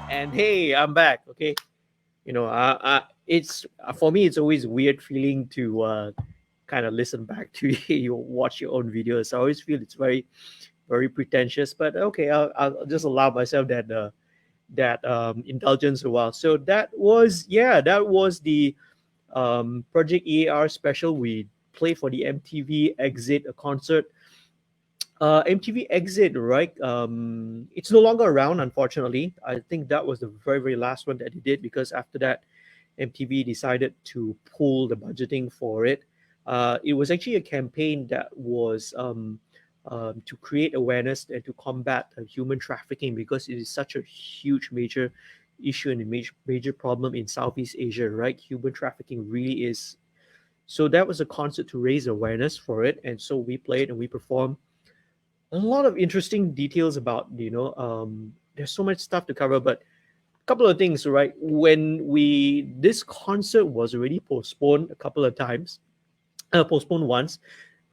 Speaker 1: And hey, I'm back. Okay, it's for me. It's always weird feeling to kind of listen back to you watch your own videos. I always feel it's very, very pretentious. But okay, I'll just allow myself that indulgence a while. So that was the Project E.A.R special. We played for the MTV Exit a concert. MTV Exit, right? It's no longer around, unfortunately. I think that was the very, very last one that he did because after that, MTV decided to pull the budgeting for it. It was actually a campaign that was to create awareness and to combat human trafficking because it is such a huge, major issue and a major problem in Southeast Asia, right? Human trafficking really is. So that was a concert to raise awareness for it, and so we played and we performed a lot of interesting details about there's so much stuff to cover, but a couple of things, right? When we this concert was already postponed a couple of times, postponed once.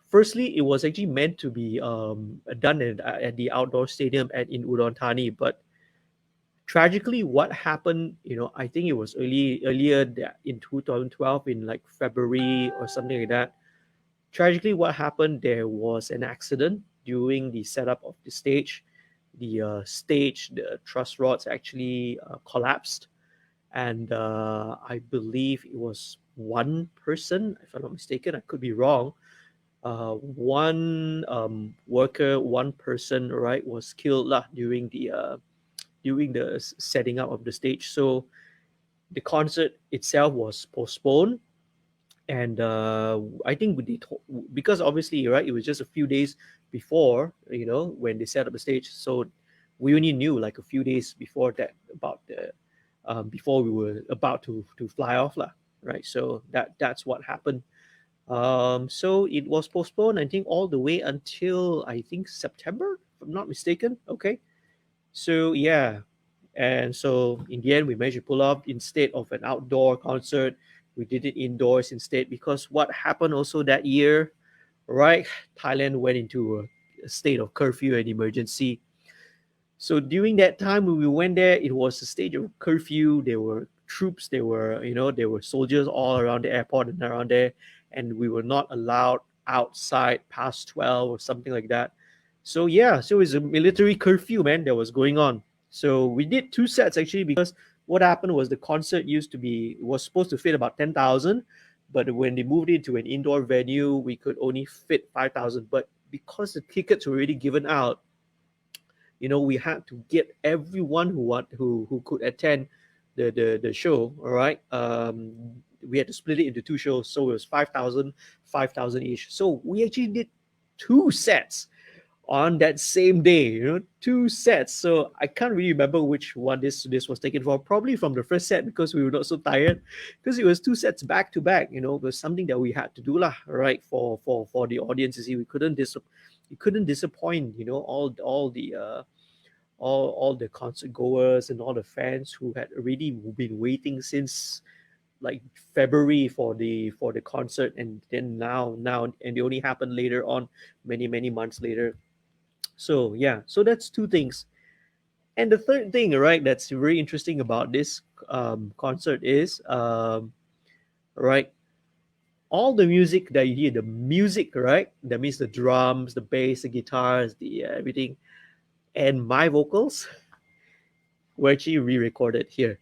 Speaker 1: Firstly, it was actually meant to be done at the outdoor stadium in Udon Thani, but tragically, what happened, I think it was earlier that in 2012 in like February or something like that. Tragically, what happened, there was an accident during the setup of the stage. The truss rods actually collapsed, and I believe it was one person, if I'm not mistaken. I could be wrong. One worker, one person, right, was killed lah during the setting up of the stage. So the concert itself was postponed, and I think because obviously, right, it was just a few days before, when they set up the stage. So we only knew like a few days before that about the before we were about to fly off lah, right? So that's what happened. So it was postponed, I think, all the way until I think September, if I'm not mistaken. Okay, so yeah, and so in the end, we managed to pull off instead of an outdoor concert. We did it indoors instead because what happened also that year, right? Thailand went into a state of curfew and emergency. So during that time when we went there, it was a stage of curfew. There were troops, there were soldiers all around the airport and around there, and we were not allowed outside past 12 or something like that. So yeah, so it was a military curfew, man, that was going on. So we did two sets actually because what happened was the concert was supposed to fit about 10,000, but when they moved it to an indoor venue, we could only fit 5,000. But because the tickets were already given out, we had to get everyone who could attend the show. All right, we had to split it into two shows, so it was 5,000, 5,000 each. So we actually did two sets on that same day, two sets. So I can't really remember which one this was taken from. Probably from the first set because we were not so tired, because it was two sets back to back. It was something that we had to do lah, right? For the audience. You see, we couldn't disappoint, all the all the concert goers and all the fans who had already been waiting since like February for the concert, and then now and it only happened later on, many months later. So yeah, so that's two things. And the third thing, right, that's very interesting about this concert is right, all the music that you hear, the music, right, that means the drums, the bass, the guitars, the everything, and my vocals were actually re-recorded here.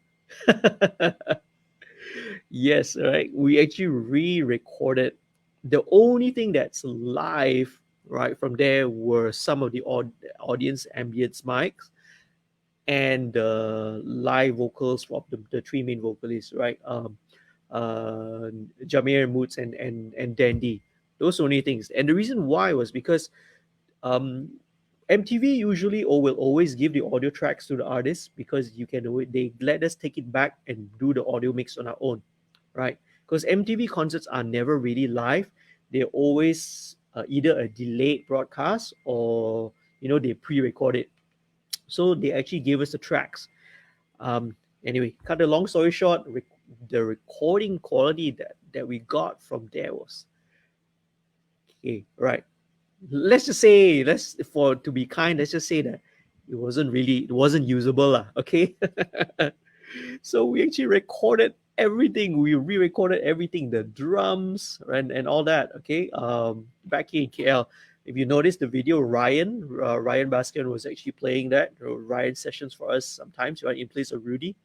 Speaker 1: Yes, right. We actually re-recorded. The only thing that's live, right, from there were some of the audience ambience mics and the live vocals from the three main vocalists, right? Jamir, Moots, and Dandy. Those only things. And the reason why was because um, MTV usually or will always give the audio tracks to the artists because they let us take it back and do the audio mix on our own, right? Because MTV concerts are never really live. They're always either a delayed broadcast or they pre-record it. So they actually gave us the tracks. Um, anyway, cut the long story short, the recording quality that we got from there was okay, right? let's just say, let's for to be kind, let's just say that it wasn't usable lah. Okay. So we actually recorded everything. We re-recorded everything, the drums and all that. Okay, back here in KL. If you notice the video, Ryan Baskin was actually playing that Ryan sessions for us sometimes, right, in place of Rudy.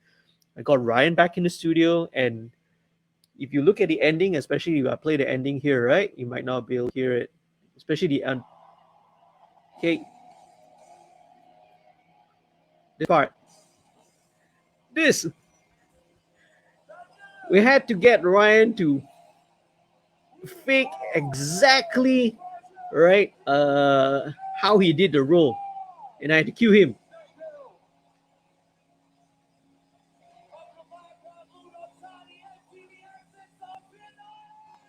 Speaker 1: I got Ryan back in the studio, and if you look at the ending, especially if I play the ending here, right, you might not be able to hear it, especially the end. Okay, this part, this we had to get Ryan to fake exactly right how he did the role, and I had to cue him.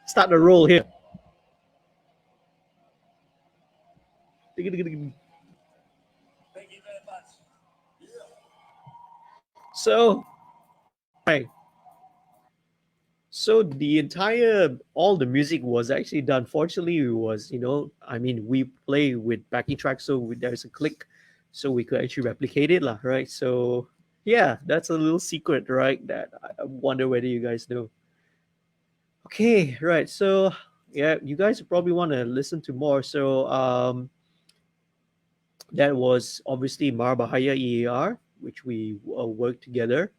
Speaker 1: Start the roll here. So, right. So the entire all the music was actually done. Fortunately, it was I mean we play with backing tracks, so there's a click, so we could actually replicate it, lah. Right. So yeah, that's a little secret, right? That I wonder whether you guys know. Okay, right. So yeah, you guys probably want to listen to more. So that was obviously Mar Bahaya E.A.R, which we worked together.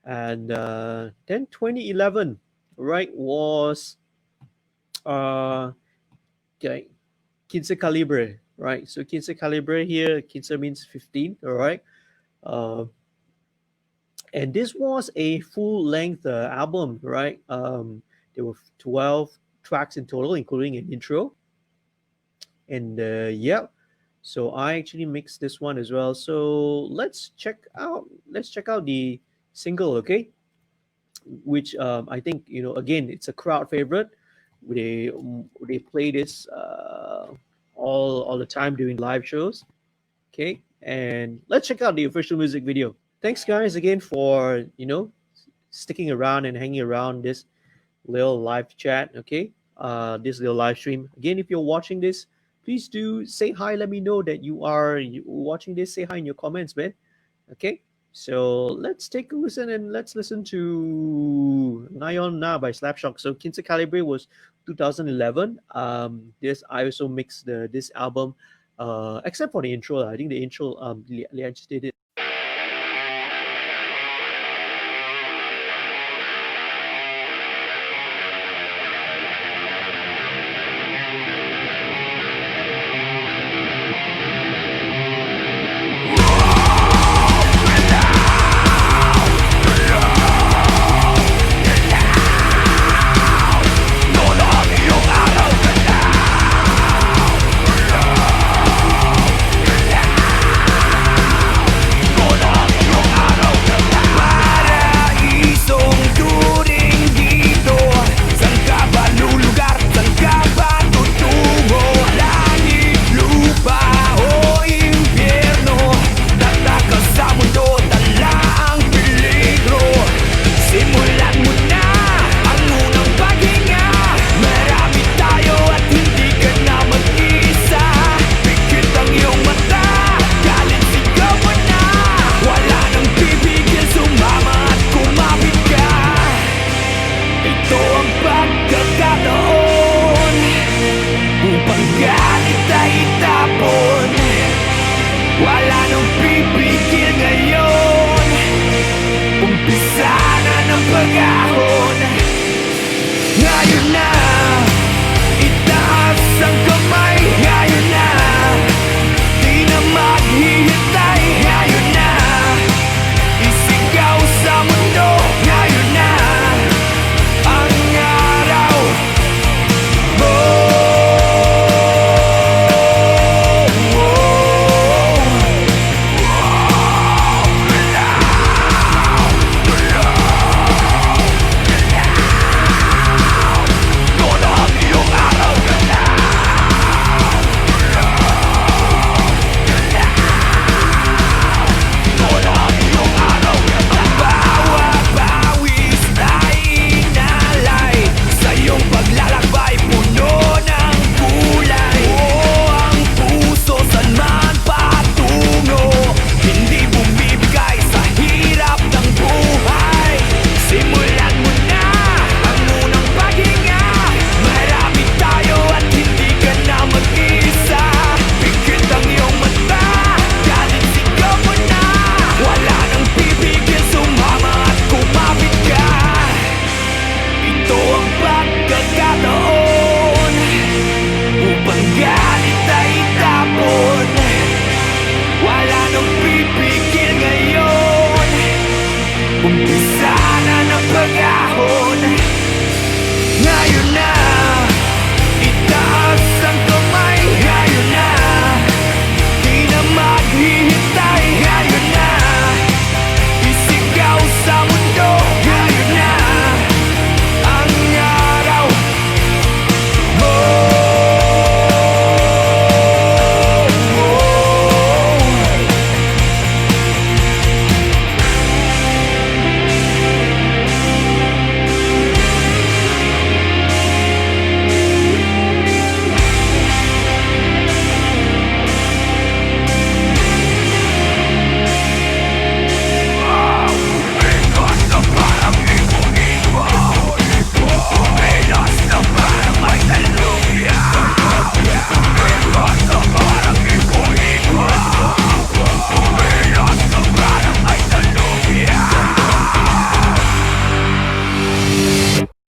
Speaker 1: And then 2011, right, was uh, okay, Quince Calibre, right? So Quince Calibre here, Quince means 15, all right? Uh, and this was a full length album, right? There were 12 tracks in total, including an intro. And yeah, so I actually mixed this one as well. So let's check out the single, okay? Which I think again it's a crowd favorite. They play this all the time during live shows. Okay, and let's check out the official music video. Thanks guys again for sticking around and hanging around this little live chat. Okay, this little live stream. Again, if you're watching this, please do say hi. Let me know that you are watching this. Say hi in your comments, man. Okay, so let's take a listen and let's listen to Nayon Na by Slapshock. So Quince Calibre was 2011. This I also mixed this album, except for the intro. I think the intro Lian just did it.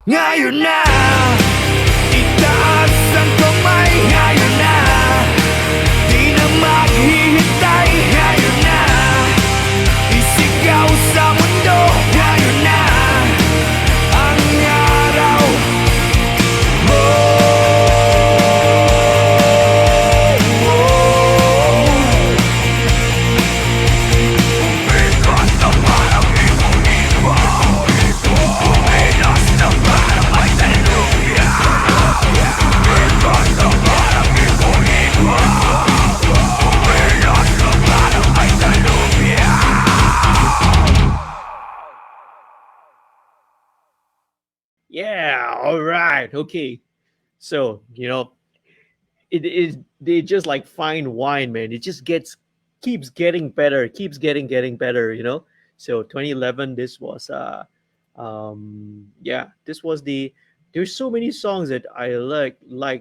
Speaker 2: Ngayon na, itaas ang kamay. Ngayon na, di na maghihintay. Ngayon na, isigaw sa mundo. Ngayon na, ang araw. Oh,
Speaker 1: Yeah, all right. Okay. So, it is they just like fine wine, man. It just keeps getting better, keeps getting better. So 2011, this was yeah, this was there's so many songs that I like.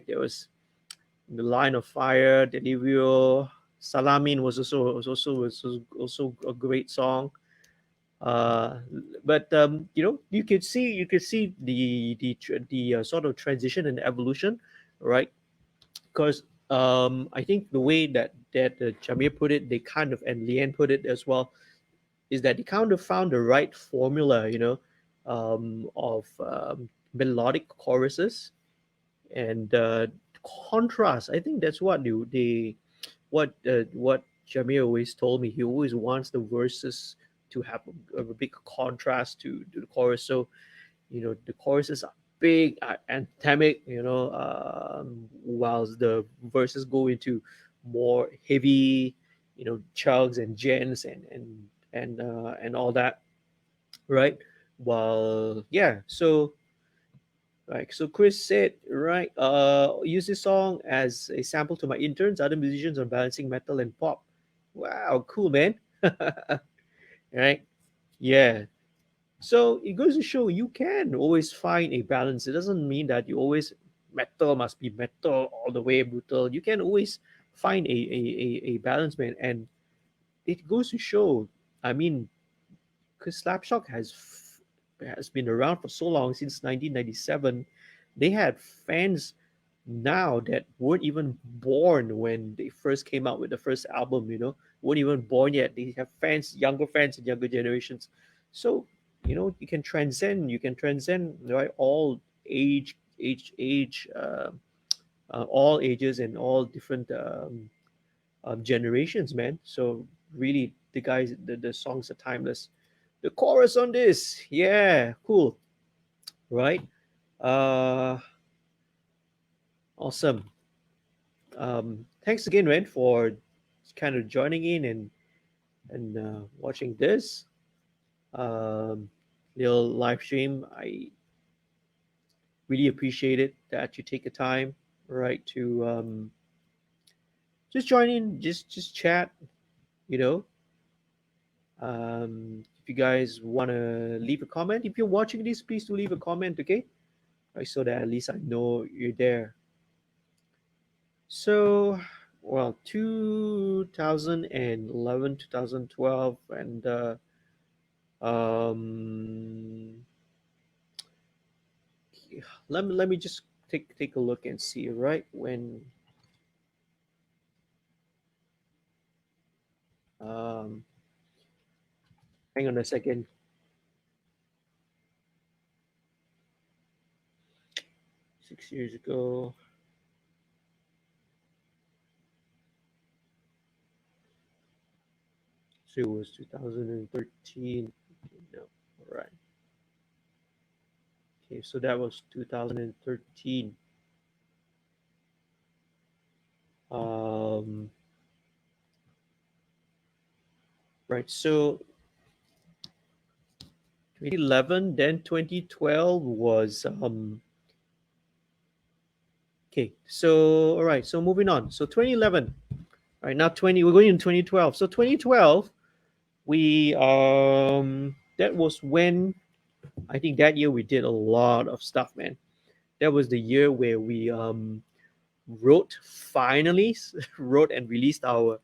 Speaker 1: There was The Line of Fire, Delivio, Salamin was also a great song. uh but you could see the sort of transition and evolution, right? Because I think the way that Jamir put it, they kind of, and Leanne put it as well, is that they kind of found the right formula, of melodic choruses and contrast. I think that's what Jamir always told me. He always wants the verses to have a big contrast to the chorus. So the choruses are big, anthemic, whilst the verses go into more heavy, chugs and gens and all that, right? Well, yeah. So right. So Chris said, right, use this song as a sample to my interns, other musicians on balancing metal and pop. Wow, cool, man. Right? Yeah. So it goes to show you can always find a balance. It doesn't mean that you always metal must be metal all the way brutal. You can always find a balance, man. And it goes to show, I mean, because Slapshock has been around for so long, since 1997. They had fans now that weren't even born when they first came out with the first album, weren't even born yet. They have fans, younger fans and younger generations. So, you can transcend, right, all all ages and all different generations, man. So really, the songs are timeless. The chorus on this, yeah, cool, right? Uh, awesome. Thanks again, man, for kind of joining in and watching this um, little live stream. I really appreciate it that you take the time, right, to just join in, just chat. You know, if you guys want to leave a comment, if you're watching this, please do leave a comment, okay? Right, so that at least I know you're there. So, well, 2011, 2012, and um, let me just take a look and see, right? Um, Hang on a second. 6 years ago. So it was 2013. No, all right. Okay, so that was 2013. Um, right. So 2011, then 2012 was okay. So all right. So moving on. So 2011. All right, not 20. We're going in 2012. So 2012, we that was when I think that year we did a lot of stuff, man. That was the year where we finally wrote and released our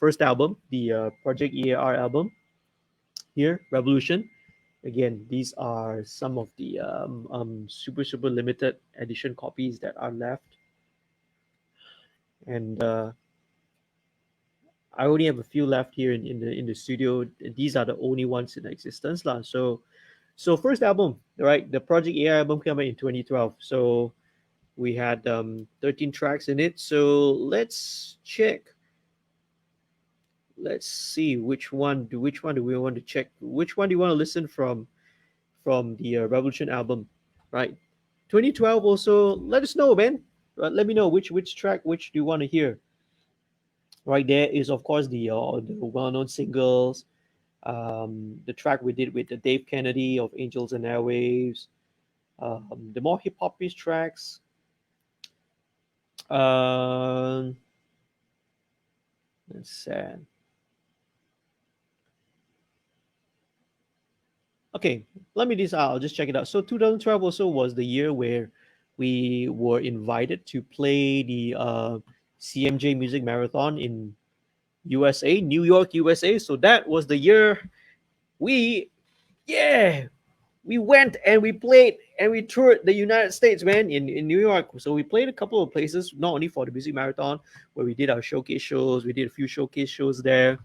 Speaker 1: first album, the Project E.A.R album here, Revolution. Again, these are some of the super limited edition copies that are left, and I only have a few left here in the studio. These are the only ones in existence, lah. So first album, right? The Project E.A.R album came out in 2012. So we had 13 tracks in it. So let's check. Let's see which one do we want to check? Which one do you want to listen from the Revolution album, right? 2012 also. Let us know, man. Let me know which track which do you want to hear. Right there is of course the well-known singles, the track we did with the Dave Kennedy of Angels and Airwaves, the more hip hop tracks. Um, that's sad. Okay, let me this out. I'll just check it out. So 2012 also was the year where we were invited to play the CMJ Music Marathon in USA, New York, USA. So that was the year we, yeah, we went and we played and we toured the United States, man, in New York. So we played a couple of places, not only for the music marathon, where we did our showcase shows. We did a few showcase shows there,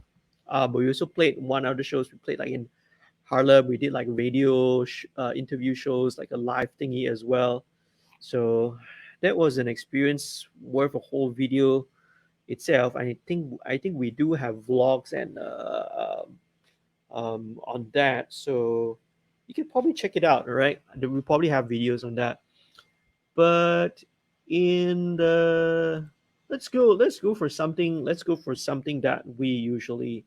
Speaker 1: but we also played one other shows. We played like in Harlem. We did like radio interview shows, like a live thingy as well. So that was an experience worth a whole video itself. I think we do have vlogs and on that, so you can probably check it out. All right, we probably have videos on that. But in the let's go for something. Let's go for something that we usually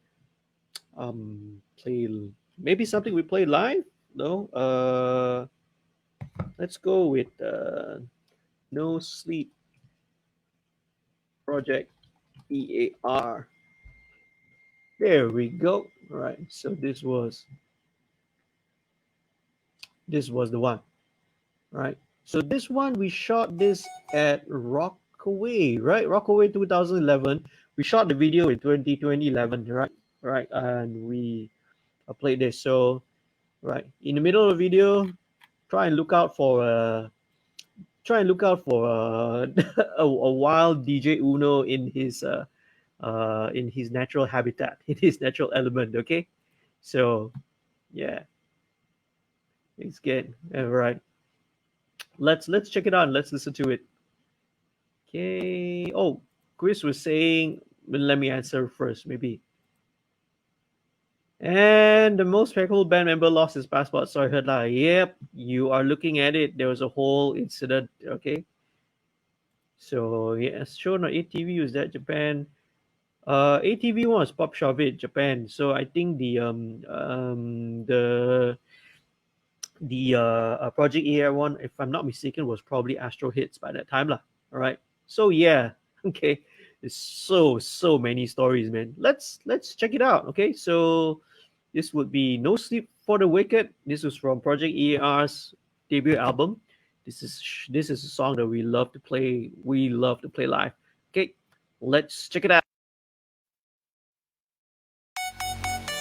Speaker 1: play. Maybe something we play live. No, let's go with No Sleep Project E.A.R. There we go. All right, so this was the one. Right. So this one we shot this at Rockaway, right? Rockaway 2011. We shot the video in 2011, right? Right, and we played this. So, right in the middle of the video, try and look out for a wild DJ Uno in his natural habitat, in his natural element. Okay, so yeah, it's good. All right. Let's check it out and let's listen to it. Okay. Oh, Chris was saying, well, let me answer first, maybe. And the most spectacular band member lost his passport. So I heard like, yep, you are looking at it. There was a whole incident. Okay. So yes, shown on ATV was that Japan. ATV was Pop Shuvit, Japan. So I think the Project E.A.R one, if I'm not mistaken, was probably Astro Hits by that time lah. All right. So yeah, okay. There's so many stories, man. Let's check it out. Okay. So this would be No Sleep for the Wicked. This was from Project E.A.R's debut album. This is a song that we love to play. We love to play live. Okay. Let's check it out.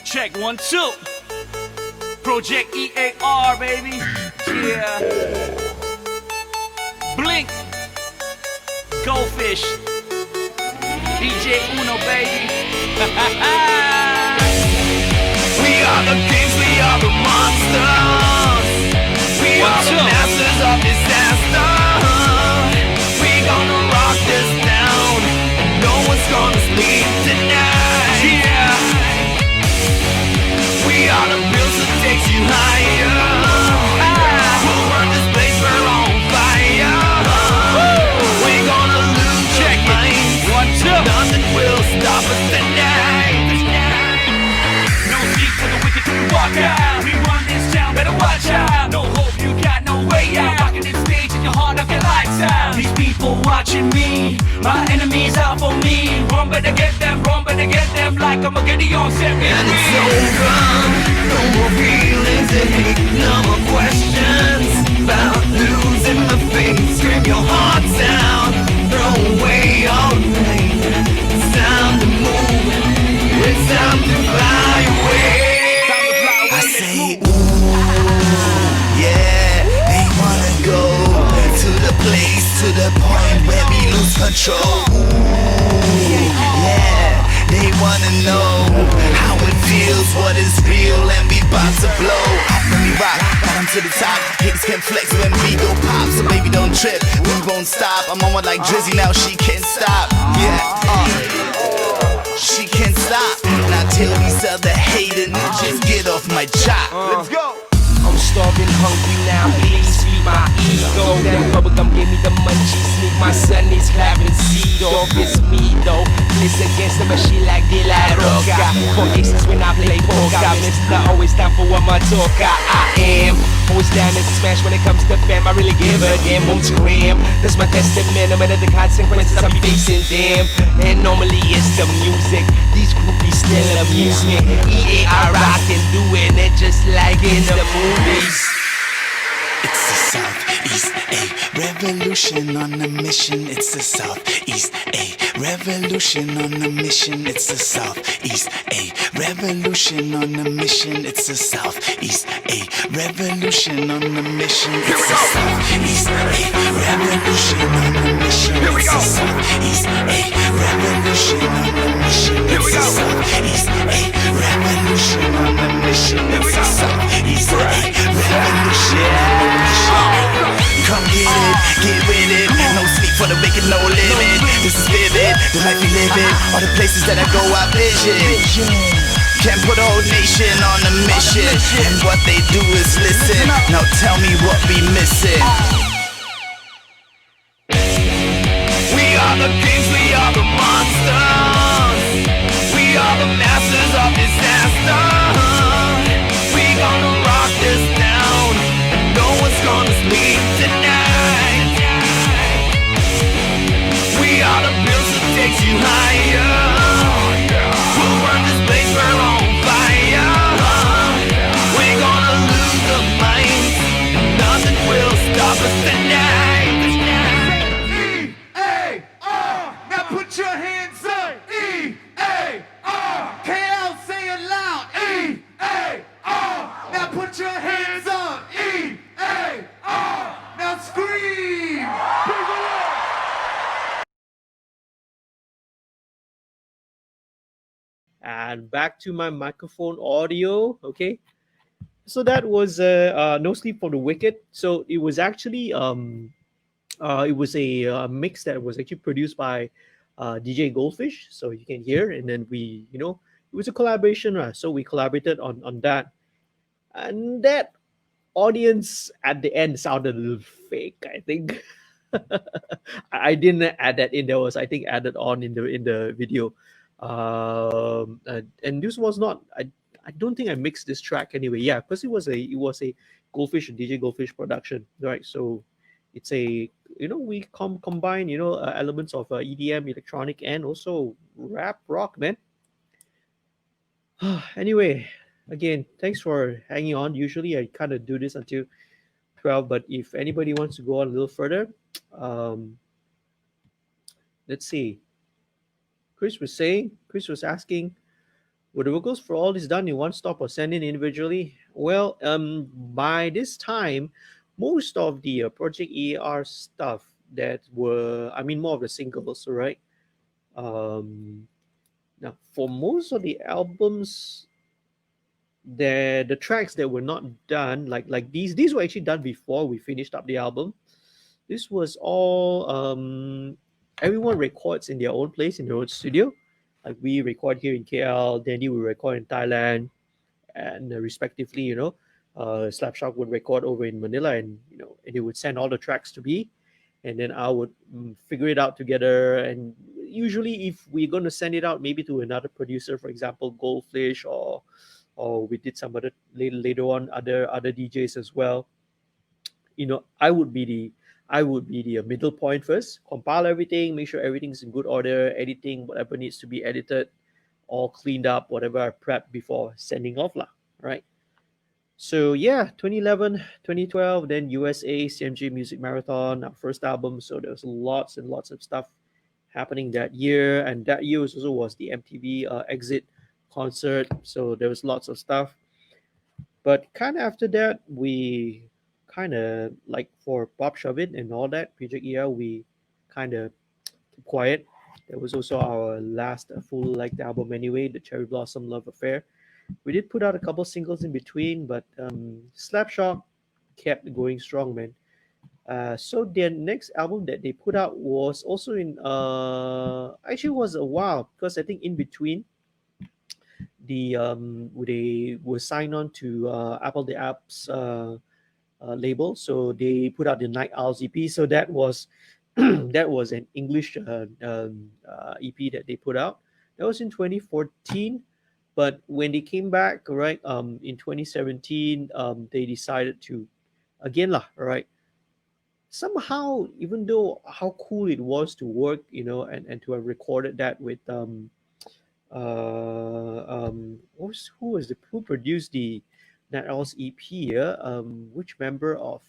Speaker 3: Check 1, 2. Project E.A.R, baby. Yeah. Blink. Goldfish. DJ Uno, baby. We are the kings, we are the monsters. We are the masters of disaster. We gonna rock this down. No one's gonna sleep tonight. Yeah. We are the bills that takes you higher. We'll run this place, we're on fire. We're gonna lose check minds. 1, 2. Nothing will stop us tonight. No sleep for the wicked till we walk out. We run this town, better watch out. No hope, you got no way out. Rocking this stage and your heart up your lights out. These people watching me, my enemies out for me. Run, better get them, like I'm a Gideon set me
Speaker 2: And it's over. No more feelings to hate. No more questions about losing my faith. Scream your hearts out. Throw away all pain. It's time to move. It's time to fly away. I say, ooh.
Speaker 4: control. Yeah, they wanna know how it feels, what is real, and we bout to blow. When we rock, bottom to the top, haters can flex when we go pop. So baby don't trip, we won't stop. I'm on one like Drizzy now, she can't stop. Yeah, she can't stop. Now tell these other hater niggas get off my job. Let's go.
Speaker 5: I'm starving, hungry now, please feed my ego. That bubblegum gave me the munchies, sneak my son is clapping seed off. It's me though, bliss against the machine like De La Roca. For aces when I play poker, Mr. Always down for what my talker. I am always down to smash when it comes to fam. I really give a damn, won't scream. That's my testament, no matter the consequences I'm facing, damn. And normally it's the music, these groupies still amuse me. E.A.R. rockin', doing it just like in the movies.
Speaker 4: It's the Southeast, a revolution on a mission. It's the Southeast, a revolution on a mission. It's the Southeast, a revolution on a mission. It's the Southeast, a revolution on a mission. It's the Southeast, a revolution on a mission. It's the Southeast, a revolution on a mission. It's the Southeast, a revolution on a mission. It's the Southeast, a revolution on a mission. Come get with it. No sleep for the wicked, no limit. This is vivid, the life we live in. All the places that I go, I vision. Can't put a whole nation on a mission, and what they do is listen. Now tell me what we missing. We are the kings, we are the monsters. We are the masters of disaster. We gonna rock this down, and no one's gonna sleep tonight. We are the bills that takes you higher. We'll run this place, we're on fire. We're gonna lose the minds, and nothing will stop us tonight.
Speaker 3: E.A.R. Now put your hands up. E.A.R. KL, say it loud. E.A.R. Now put your hands up. E.A.R. Now scream.
Speaker 1: And back to my microphone audio. Okay, so that was No Sleep for the Wicked. So it was actually it was a mix that was actually produced by DJ Goldfish, so you can hear. And then we, it was a collaboration, so we collaborated on that. And that audience at the end sounded a little fake, I think. I didn't add that in. There was, I think, added on in the video. And this was not. I don't think I mixed this track anyway. Yeah, because it was a Goldfish and DJ Goldfish production, right? So it's a, we combine, elements of EDM, electronic, and also rap rock, man. Anyway, again, thanks for hanging on. Usually I kind of do this until 12, but if anybody wants to go on a little further, um, let's see. Chris was asking, were the vocals for all this done in one stop or sent in individually? Well, by this time, most of the Project E.A.R stuff that were, I mean, more of the singles, right? Um, Now, for most of the albums, the tracks that were not done, like these were actually done before we finished up the album. This was all everyone records in their own place, in their own studio. Like we record here in KL, Danny will record in Thailand, and respectively, Slapshock would record over in Manila, and and he would send all the tracks to me, and then I would figure it out together. And usually, if we're going to send it out, maybe to another producer, for example, Goldfish, or we did some other later on other DJs as well. I would be the middle point first, compile everything, make sure everything's in good order, editing whatever needs to be edited, all cleaned up, whatever I prepped before sending off lah, right? So yeah, 2011, 2012, then USA CMG Music Marathon, our first album. So there was lots and lots of stuff happening that year, and that year was the MTV Exit concert. So there was lots of stuff. But kind of after that, we kind of like for Pop Shuvit and all that, Project E.A.R, we kind of Keep Quiet. That was also our last full length album anyway, the Cherry Blossom Love Affair. We did put out a couple singles in between, but Slapshock kept going strong, man. So their next album that they put out was also in actually was a while, because I think in between they were signed on to Apple the Apps label, so they put out the Night Owls EP. So that was that was an English EP that they put out. That was in 2014. But when they came back, right, in 2017, they decided to again lah, right. Somehow, even though how cool it was to work, and to have recorded that with who produced the Night Owls EP? Yeah, which member of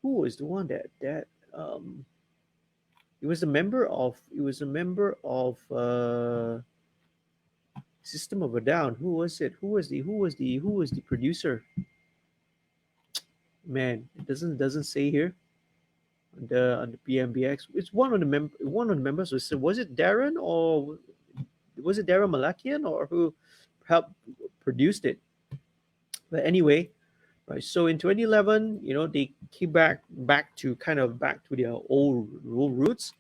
Speaker 1: who was the one that it was a member of System of a Down. Who was it? Who was the producer? Man, it doesn't say here on the PMBX. It's one of the members. Was it Darren, or was it Darren Malakian, or who helped produced it? But anyway, right. So in 2011, they came back to their old roots,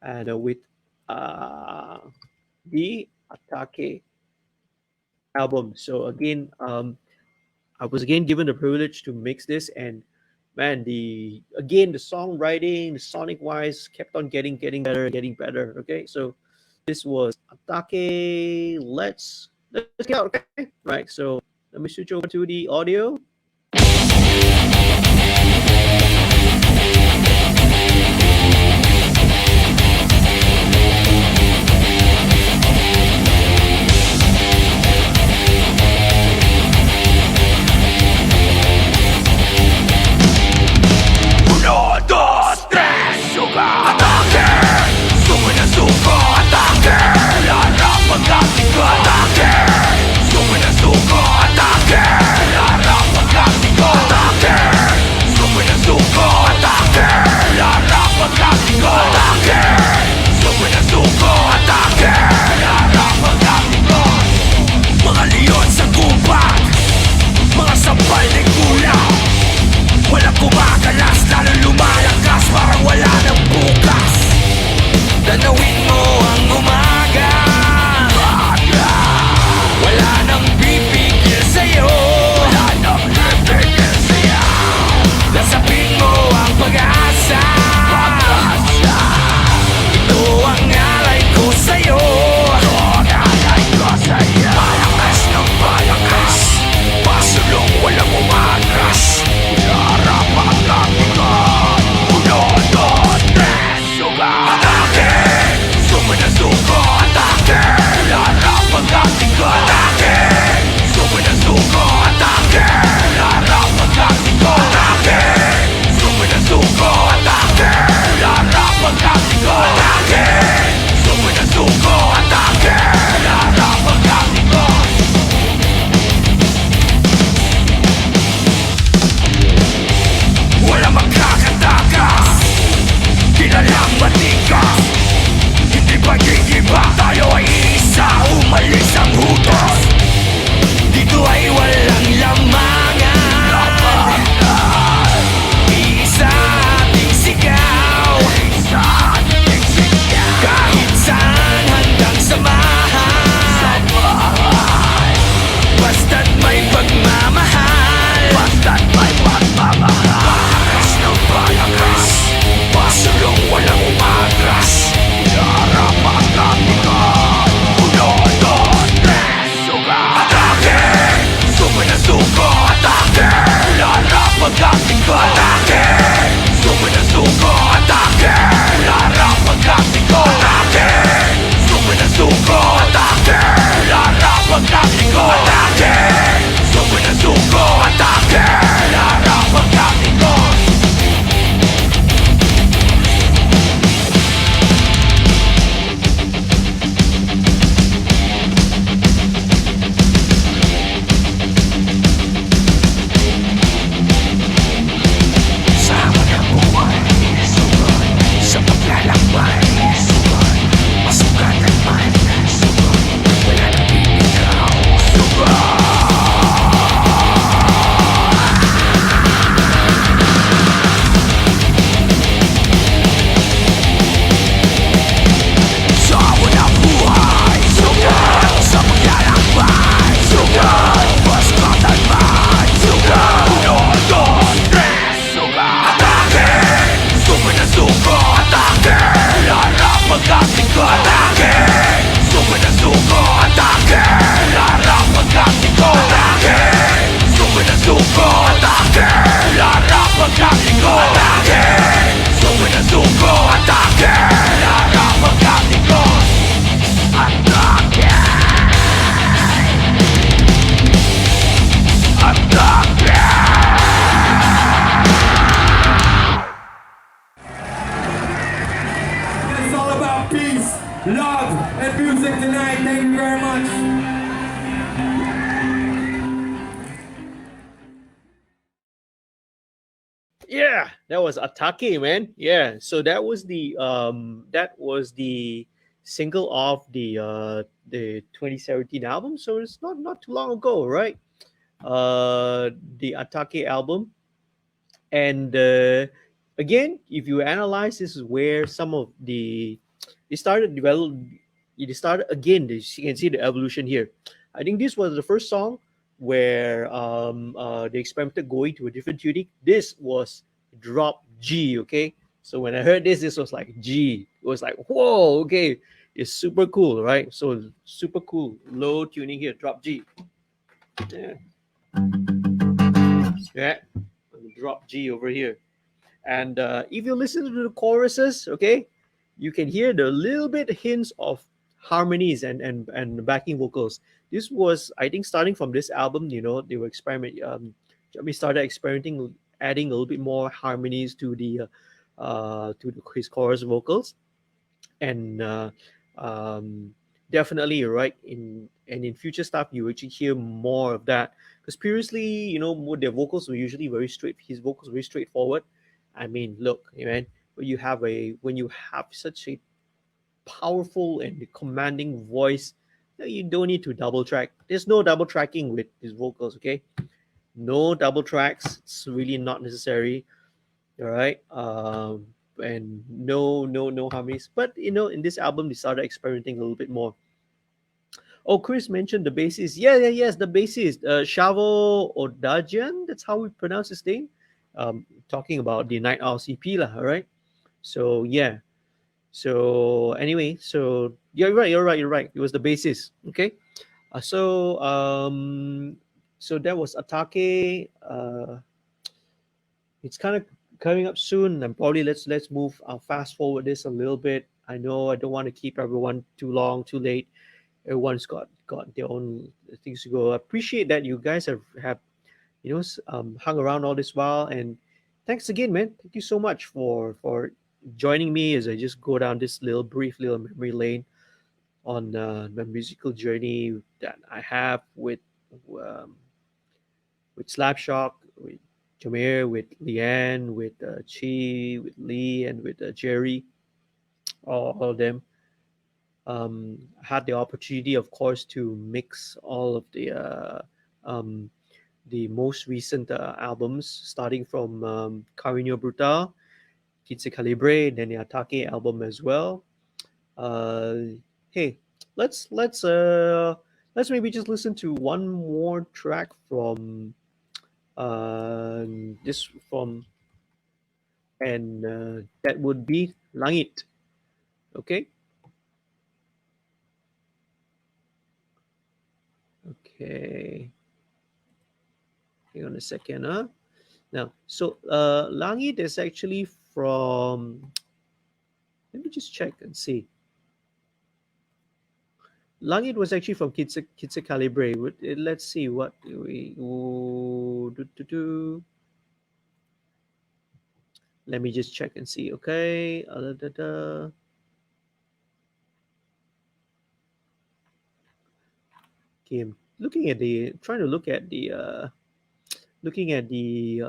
Speaker 1: and with uh, the Atake album. So again, I was again given the privilege to mix this, and man, the songwriting, the sonic wise, kept on getting better, getting better. Okay, so this was Atake. Let's get out. Okay, right. So let me switch over to the audio.
Speaker 5: Uno, dos, tres, suka atake. Sungguh dan suka atake. Lara pengganti ke atake. Sungguh dan suka atake. Lara pengganti love, and music tonight. Thank you very much.
Speaker 1: Yeah, that was Atake, man. Yeah, so that was the single of the 2017 album. So it's not too long ago, right? The Atake album. And again, if you analyze, this is where some of the it started develop. It started again. You can see the evolution here. I think this was the first song where they experimented going to a different tuning. This was drop G. Okay, so when I heard this, this was like G. It was like whoa. Okay, it's super cool, right? So super cool. Low tuning here, drop G. Yeah, yeah. Drop G over here. And if you listen to the choruses, okay, you can hear the little bit hints of harmonies and backing vocals. This was, I think, starting from this album. They were experiment. We started experimenting, adding a little bit more harmonies his chorus vocals, and definitely you're right. In future stuff, you actually hear more of that because previously, their vocals were usually very straight. His vocals were very straightforward. I mean, look, man, when you have such a powerful and commanding voice, you don't need to double track. There's no double tracking with his vocals. Okay, no double tracks. It's really not necessary. All right. And no harmonies. But in this album, they started experimenting a little bit more. Oh, Chris mentioned the bassist. Yes, the bassist, Shavo Odajian. That's how we pronounce his name. Talking about the Night Owl CP lah. All right. So yeah. So anyway, so you're right. You're right. It was the bassist. Okay. So that was Atake. It's kind of coming up soon, and probably let's move. I'll fast forward this a little bit. I know I don't want to keep everyone too long, too late. Everyone's got their own things to go. I appreciate that you guys have hung around all this while, and thanks again, man. Thank you so much for joining me as I just go down this brief little memory lane on the musical journey that I have um, with Slapshock, with Jamir, with Leanne, with Chi, with Lee, and with Jerry, all of them. Had the opportunity, of course, to mix all of um, the most recent albums, starting from Carino Brutal, Kitse Calibre, then the Atake album as well. Uh, hey, let's maybe just listen to one more track from uh, this from and that would be Langit. Okay, okay. Hang on a second, huh? Now, so Langit is actually from. Let me just check and see. Langit was actually from Kitse Calibre. Let's see what we. Ooh, Let me just check and see. Okay. Okay, I'm looking at the trying to look at the looking at the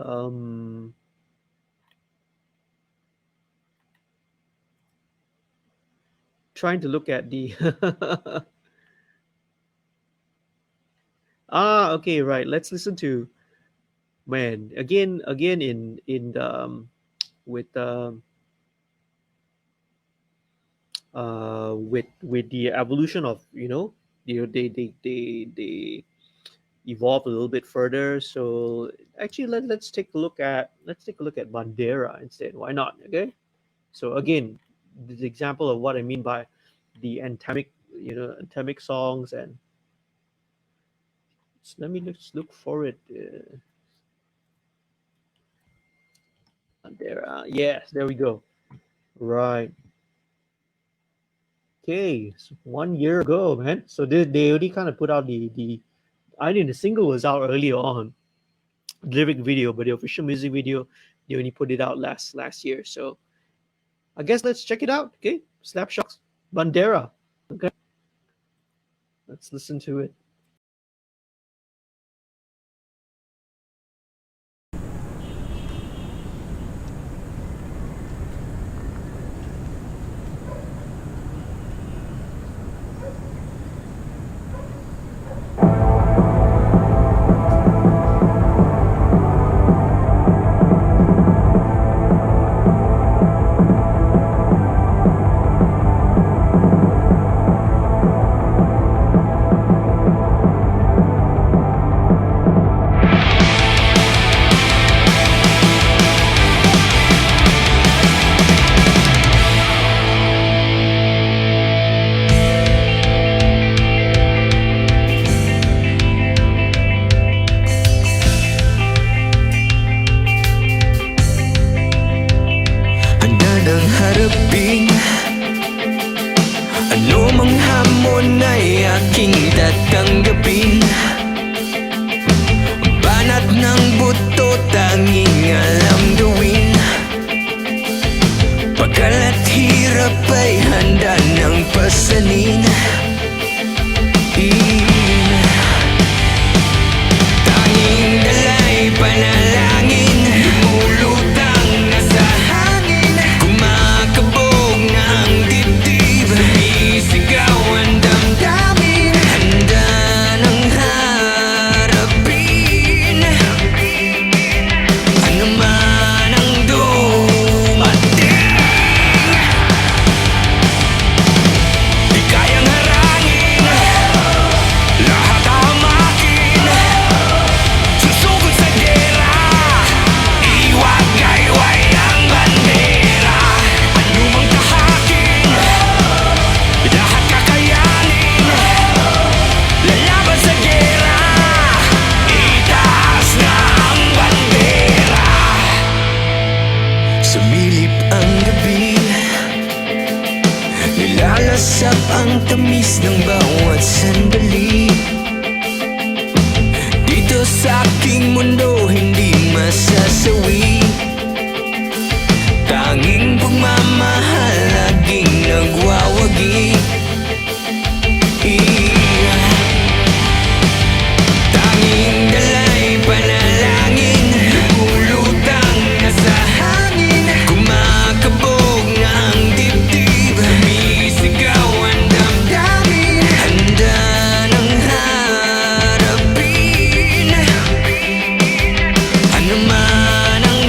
Speaker 1: trying to look at the okay, right. Let's listen to man again in the with with the evolution of they evolve a little bit further. So actually let's take a look at Bandera instead. Why not? Okay. So again, the example of what I mean by the anthemic songs. And let me just look for it. There, yes, there we go. Right. Okay, so 1 year ago, man. So they already kind of put out the. I think the single was out earlier on, lyric video, but the official music video they only put it out last year. So I guess let's check it out. Okay, Slapshocks Bandera. Okay, let's listen to it.
Speaker 2: Handa ng harapin ano mang hamon ay aking tatanggapin. Banat ng buto tanging alam gawin. Pagkalat hirap ay handa ng pasanin. Tanging dalay panalangin. Lumulutang na sa hangin. Kumakabog na ang dibdib. Sumisigaw ang damdamin. Handa ng harapin ano man ang dumating. Di kayang harangin lahat hamakin. Susugod sa gera, iwagayway ang bandera. Anumang tahakin, lahat kakayanin. Lalaban sa gera, itaas na ang bandera. Sumilip ang gabi, nilalasap ang tamis ng bawat sandali. Dito sa aking mundo hindi masasawi. Tanging pagmamahal laging nagwawagi. Tanging dalay panalangin. Lumulutang na sa hangin. Kumakabog na ang dibdib. Sumisigaw ang damdamin. Handa ng harapin ano man ang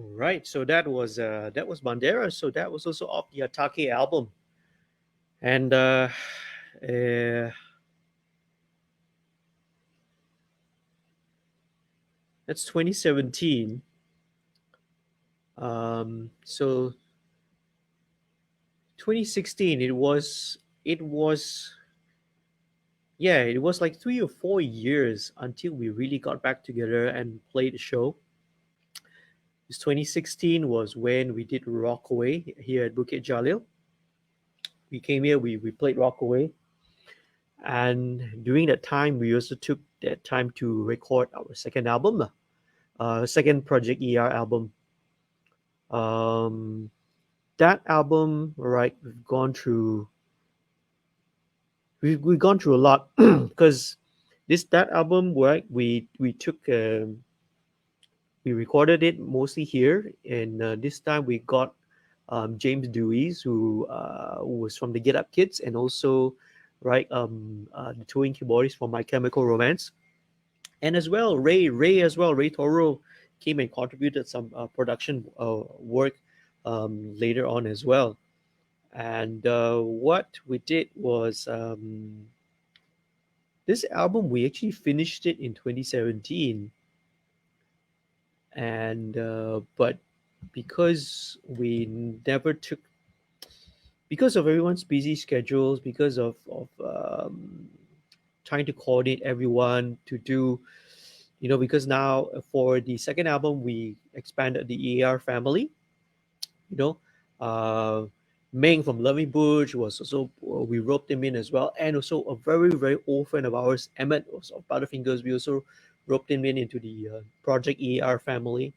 Speaker 1: Right. So that was Bandera. So that was also off the Atake album, and uh, that's 2017. So 2016. It was yeah, it was like 3 or 4 years until we really got back together and played the show. This 2016 was when we did Rockaway here at Bukit Jalil. We came here, we played Rockaway, and during that time, we also took that time to record our second album, second Project E.R album. Um, that album, right? We've gone through a lot because this that album, right? We recorded it mostly here, and this time we got James Dewey's, who was from the Get Up Kids, and also right the touring keyboardist from My Chemical Romance, and as well Ray Toro came and contributed some production work later on as well. And what we did was this album we actually finished it in 2017, and but because we never took because of everyone's busy schedules, because of trying to coordinate everyone to do, because now for the second album we expanded the E.A.R family. you know uh Meng from Loving Butch was also, we roped him in as well, and also a very very old friend of ours, Emmett, was of Butterfingers. We also roped him in into the Project E.A.R family.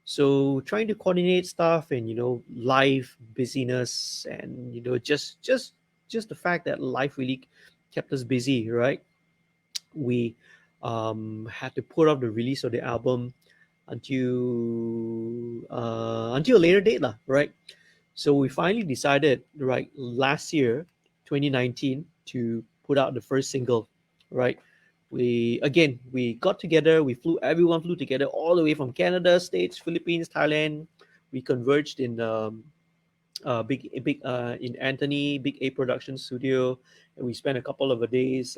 Speaker 1: So trying to coordinate stuff and life busyness, and just the fact that life really kept us busy, right? We had to put off the release of the album until a later date lah, right? So we finally decided, right, last year, 2019, to put out the first single, right? We got together, everyone flew together all the way from Canada, States, Philippines, Thailand. We converged in big in Anthony Big A production studio, and we spent a couple of days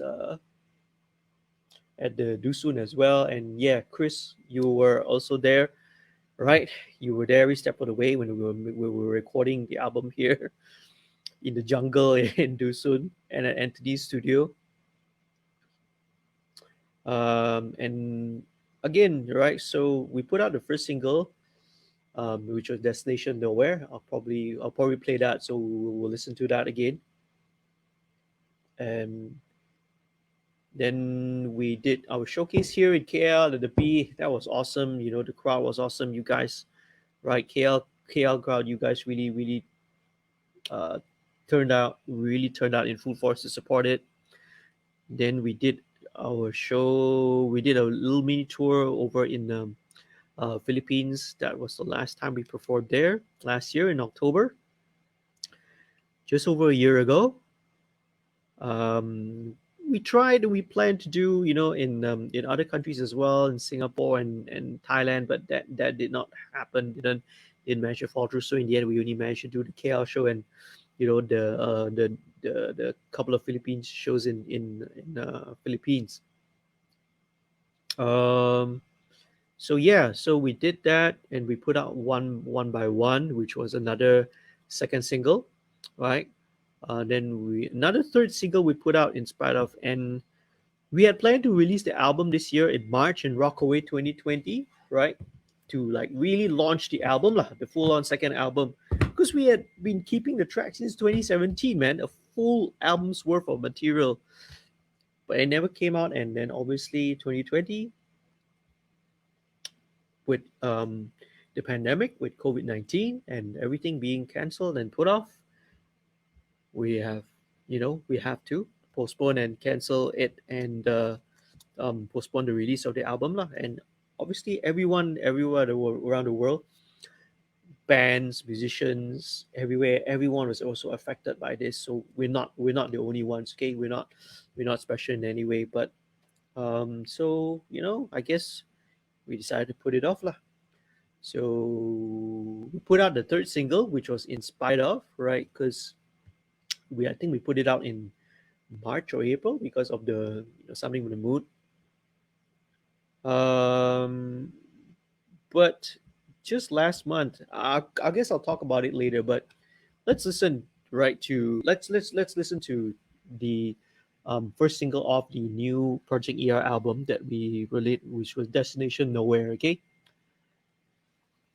Speaker 1: at the Dusun as well. And yeah, Chris, you were also there, right? You were there every step of the way when we were recording the album here in the jungle in Dusun and at Anthony's studio. And again, right? So we put out the first single, which was Destination Nowhere. I'll probably play that, so we'll listen to that again. And then we did our showcase here in KL at the B. That was awesome. The crowd was awesome. You guys, right? KL crowd. You guys really uh, turned out in full force to support it. Then we did our show. We did a little mini tour over in Philippines. That was the last time we performed there, last year in October, just over a year ago. Um, we planned to do, in other countries as well, in Singapore and Thailand, but that did not happen. Didn't manage to fall through. So in the end, we only managed to do the KL show and the couple of Philippines shows in Philippines. Um, so yeah, so we did that, and we put out one by one, which was another second single, right? Then we another third single we put out in spite of, and we had planned to release the album this year in March in Rockaway 2020, right? To like really launch the album lah, the full on second album, because we had been keeping the track since 2017, man, a full album's worth of material, but it never came out. And then obviously 2020, with the pandemic, with COVID-19 and everything being cancelled and put off, we have we have to postpone and cancel it, and postpone the release of the album lah. And obviously everyone everywhere around the world, bands, musicians, everywhere, everyone was also affected by this. So we're not the only ones. Okay, we're not special in any way. But so I guess we decided to put it off lah. So we put out the third single, which was In Spite of, right? Because I think we put it out in March or April because of the something with the mood. Um, but just last month, I guess I'll talk about it later. But let's listen right to let's listen to the first single of the new Project E.R album that we released, which was Destination Nowhere. Okay,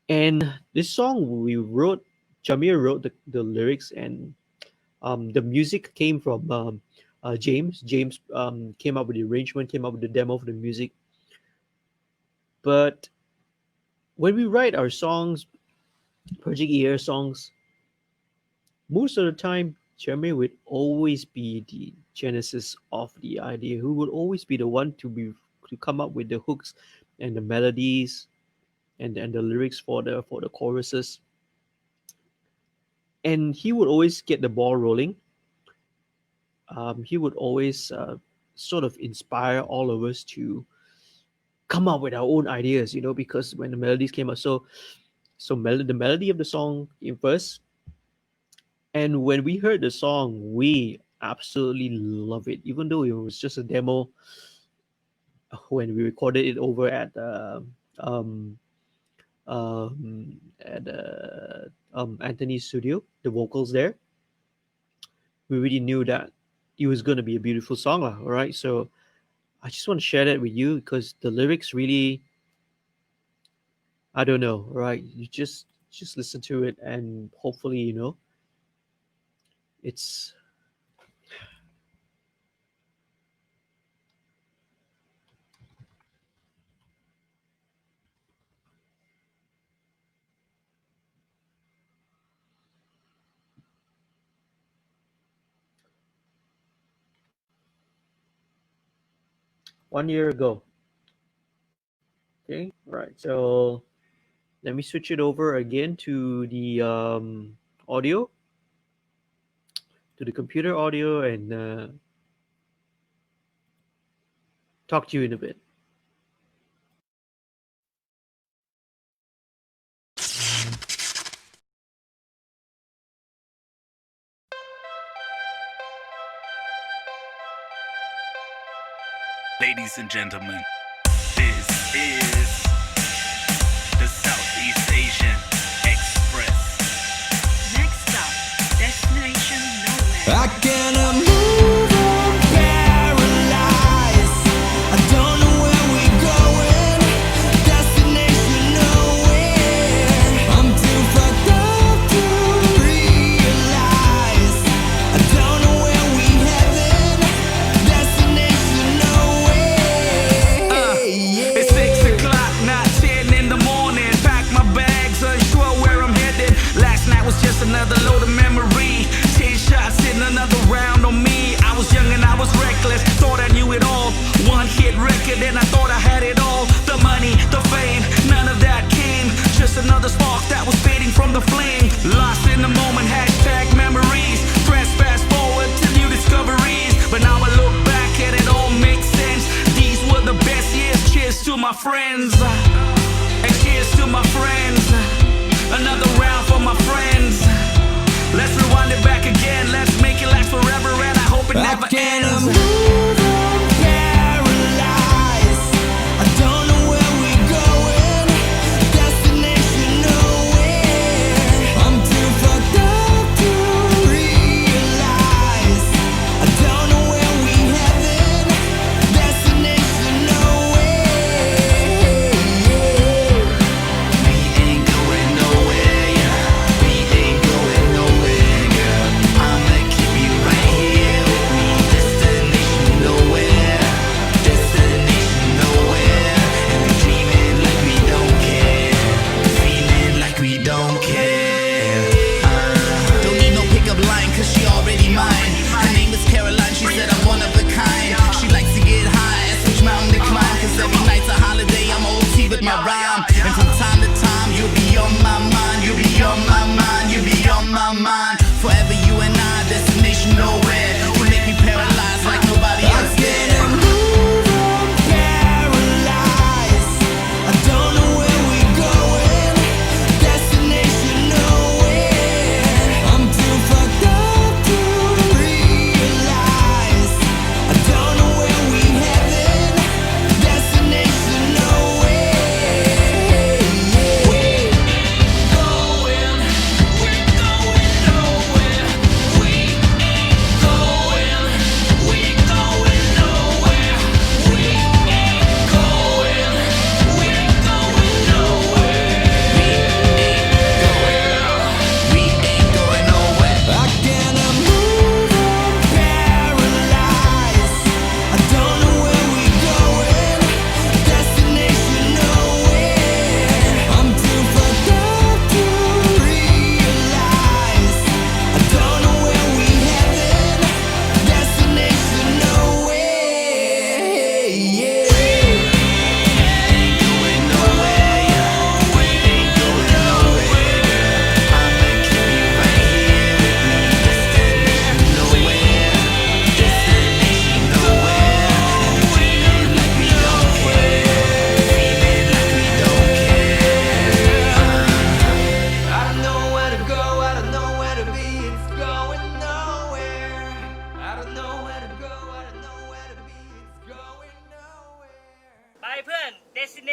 Speaker 1: and this song we wrote, Jamir wrote the lyrics, and the music came from James. James came up with the arrangement, came up with the demo for the music. But when we write our songs, Project Ear songs, most of the time, Jeremy would always be the genesis of the idea. Who would always be the one to come up with the hooks and the melodies and the lyrics for the choruses. And he would always get the ball rolling. He would always sort of inspire all of us to come up with our own ideas, because when the melodies came out, the melody of the song came first, and when we heard the song, we absolutely love it, even though it was just a demo. When we recorded it over um, at Anthony's studio, the vocals there, we really knew that it was going to be a beautiful song, lah. All right, so I just want to share that with you because the lyrics really, I don't know, right? You just listen to it and hopefully, it's 1 year ago. Okay, right. So let me switch it over again to the audio, to the computer audio, and talk to you in a bit.
Speaker 4: Ladies and gentlemen, this is the Southeast Asian Express.
Speaker 6: Next stop, Destination Nowhere.
Speaker 2: I cannot move, I'm paralyzed. I don't know where we're going. Destination nowhere. I'm too fucked up to realize. I don't know where we heading. Destination nowhere.
Speaker 5: It's 6 o'clock, not 10 in the morning. Pack my bags, unsure where I'm headed. Last night was just another load of memory. 10 shots hitting another round on me. I was young and I was reckless, thought I knew it all. One hit record and I thought I had it all. The money, the fame, none of that came. Just another spark that was fading from the flame. Lost in the moment, hashtag memories. Press fast forward to new discoveries. But now I look back and it all makes sense. These were the best years. Cheers to my friends. And cheers to my friends. Another round for my friends. Let's rewind it back again. Let's make it last forever, and I hope it never
Speaker 2: I cannot
Speaker 5: ends.
Speaker 2: move, I'm paralyzed. I don't know where we're going. Destination nowhere. I'm too fucked up to realize. I don't know where we heading. Destination nowhere.
Speaker 4: We ain't going nowhere, yeah. We ain't going nowhere, girl. I'ma keep you right here with me. Destination nowhere. Destination nowhere. And we dreaming like we don't care. Feeling like we don't care. Don't need no pickup line, cause she already mine. Her name is Caroline, she said I'm one of a kind. She likes to get high, ask which mountain to climb. Cause every night's a holiday, I'm OT with my rhyme. And from time to time, you'll be on my mind. You'll be on my mind, you'll be on my mind. Forever you and I, destination nowhere. You make me paralyzed like nobody
Speaker 2: I
Speaker 4: else
Speaker 2: cannot
Speaker 4: can.
Speaker 2: move, I'm paralyzed. I don't know where we're going.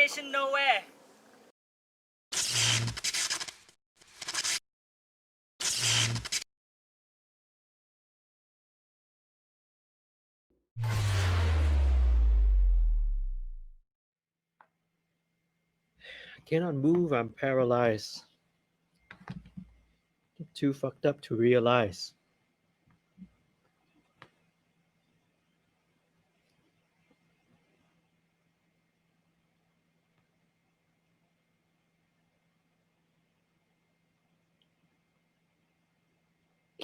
Speaker 6: Destination nowhere.
Speaker 1: I cannot move, I'm paralyzed. Too fucked up to realize.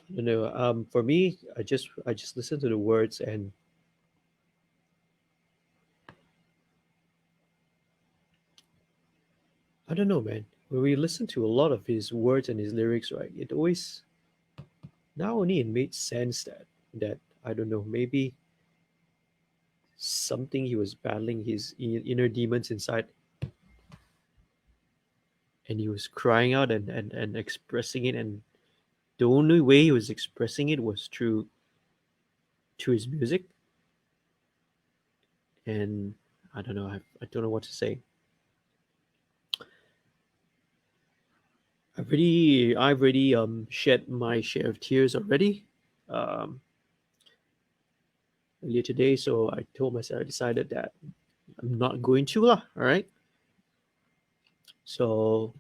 Speaker 1: You know, for me, I just listen to the words, and I don't know, man. When we listen to a lot of his words and his lyrics, right, it always now only it made sense that I don't know, maybe something he was battling his inner demons inside, and he was crying out and expressing it, and the only way he was expressing it was through his music. And I don't know, I don't know what to say. I've already shed my share of tears already, um, earlier today. So I told myself, I decided that I'm not going to lah. All right. So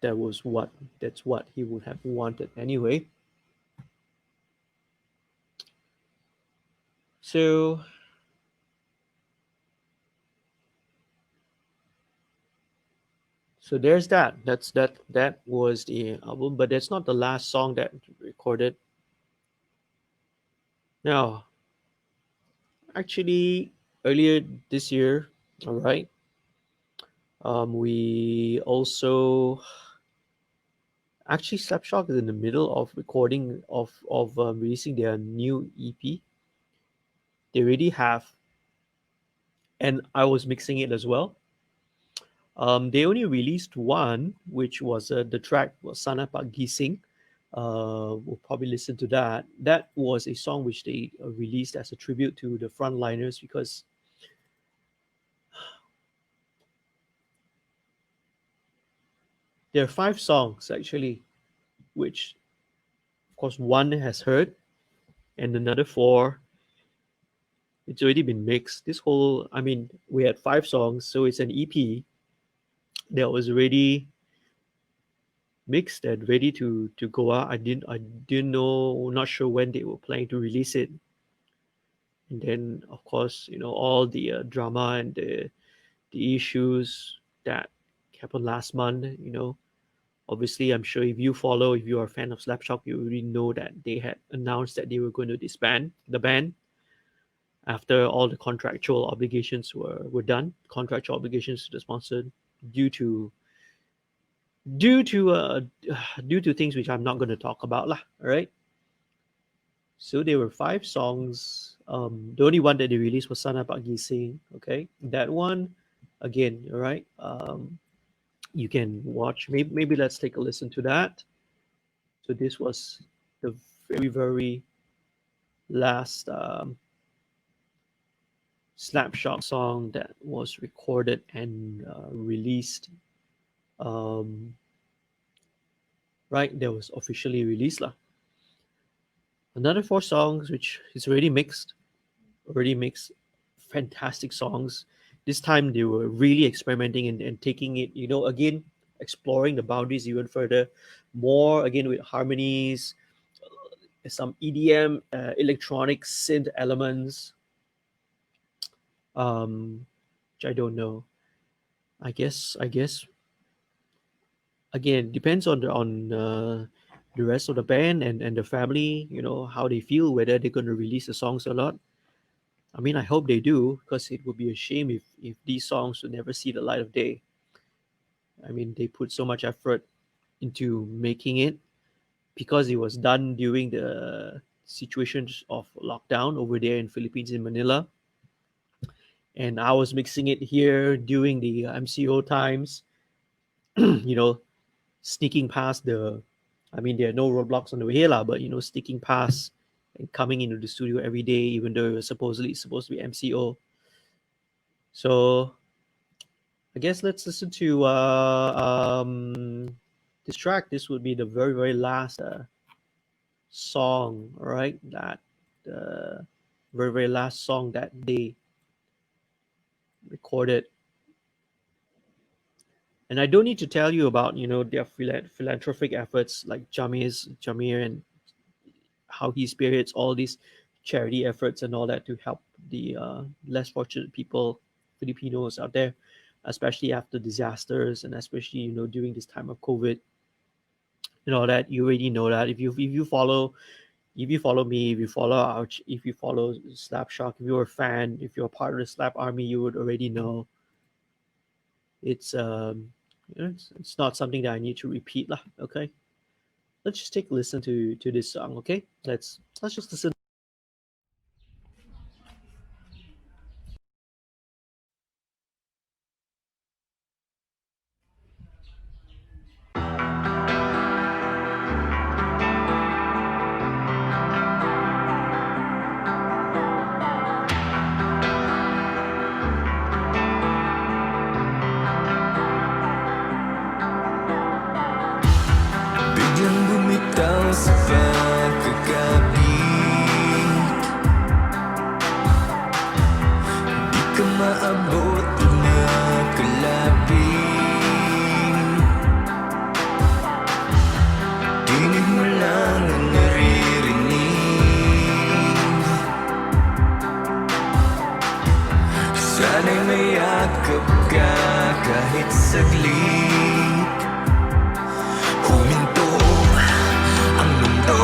Speaker 1: that was what that's what he would have wanted anyway. So there's that. That was the album, but that's not the last song that recorded. Now, actually, earlier this year, all right, we also actually Slapshock is in the middle of recording of releasing their new EP. They already have, and I was mixing it as well. They only released one, which was the track was Sana Pak Gising. We'll probably listen to that. That was a song which they released as a tribute to the frontliners, because there are 5 songs actually, which of course one has heard, and another 4 it's already been mixed. This whole, I mean, we had 5 songs, so it's an EP that was already mixed and ready to go out. I didn't know, not sure when they were planning to release it. And then of course, all the drama and the issues that happened last month. Obviously, I'm sure if you follow, if you are a fan of Slapshot, you already know that they had announced that they were going to disband the band after all the contractual obligations were done, contractual obligations to the sponsor, due to due to uh due to things which I'm not going to talk about lah. All right. So there were 5 songs. The only one that they released was Sana Pagi Sing. Okay, that one, again, all right. You can watch. Maybe let's take a listen to that. So this was the very last Slapshot song that was recorded and released. Um, right, that was officially released lah. Another 4 songs which is already mixed, fantastic songs. This time they were really experimenting and taking it, again, exploring the boundaries even further, more again with harmonies, some EDM, electronic synth elements, which I don't know. I guess again, depends on the rest of the band and the family, how they feel, whether they're going to release the songs or not. I mean, I hope they do, because it would be a shame if these songs would never see the light of day. I mean, they put so much effort into making it, because it was done during the situations of lockdown over there in Philippines, in Manila, and I was mixing it here during the MCO times. you know, Sneaking past the, I mean, there are no roadblocks on the way here, lah, but sneaking past and coming into the studio every day, even though it was supposed to be MCO. So I guess let's listen to this track. This would be the very very last song, all right? That very very last song that they recorded. And I don't need to tell you about their philanthropic efforts like Jamir and how he spearheads all these charity efforts and all that to help the less fortunate people, Filipinos out there, especially after disasters and especially during this time of COVID and all that. You already know that if you follow me, if you follow if you follow Slapshock, if you're a fan, if you're a part of the Slap Army, you would already know it's it's not something that I need to repeat lah. Okay, let's just take a listen to this song. Okay, let's just listen.
Speaker 2: Biglang bumitaw sa pagkakapit, di ka maabot o makalapit. Tinig mo lang ang naririnig, sana'y mayakap ka kahit saglit. Huminto ang mundo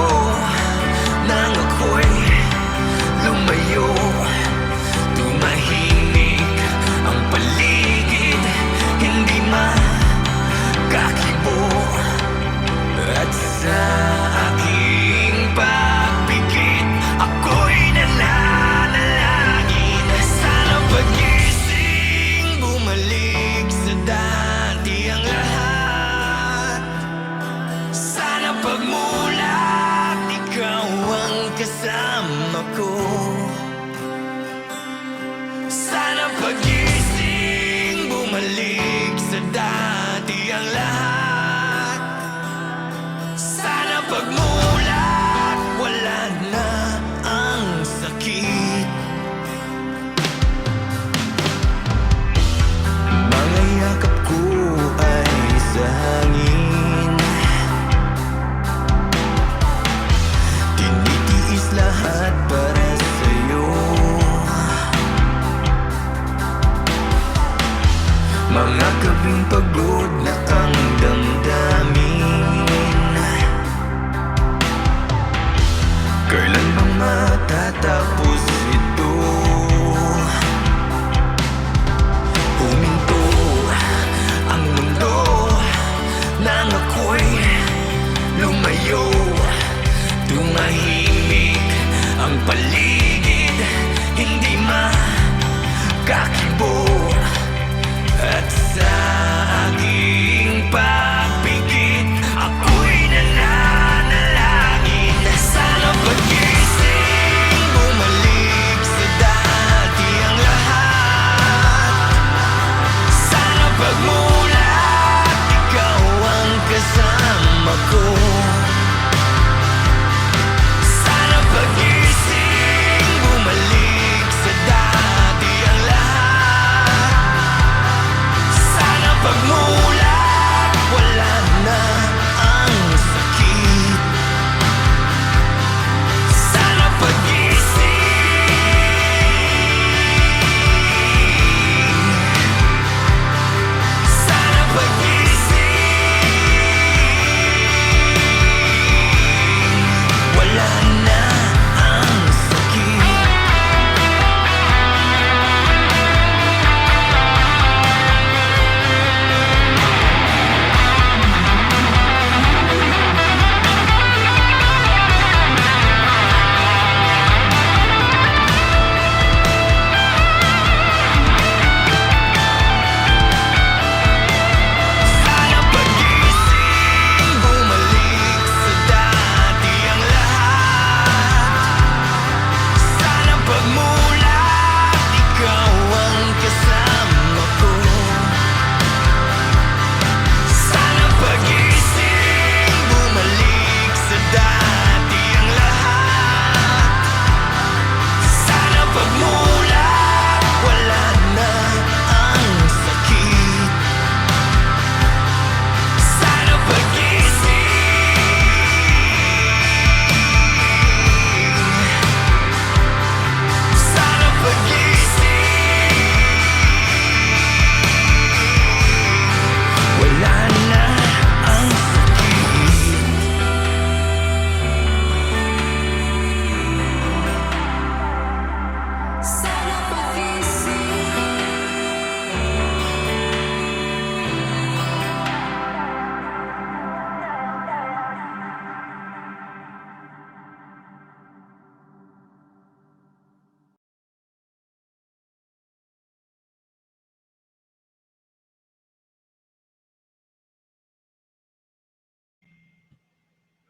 Speaker 2: nang ako'y lumayo. Tumahimik ang paligid, hindi makakibo. At sa aking pagbigit, ako'y nananalangin. Sana pagising, bumalik sa dati ang lahat. Sana pagmulat, ikaw ang kasama ko. Sana pagising, bumalik sa dati ang lahat. Sana pagmulat, wala na ang sakit. Mga yakap ko ay sa hangin, tinitiis lahat para sa'yo. Mga gabing pagod na ang damdamin,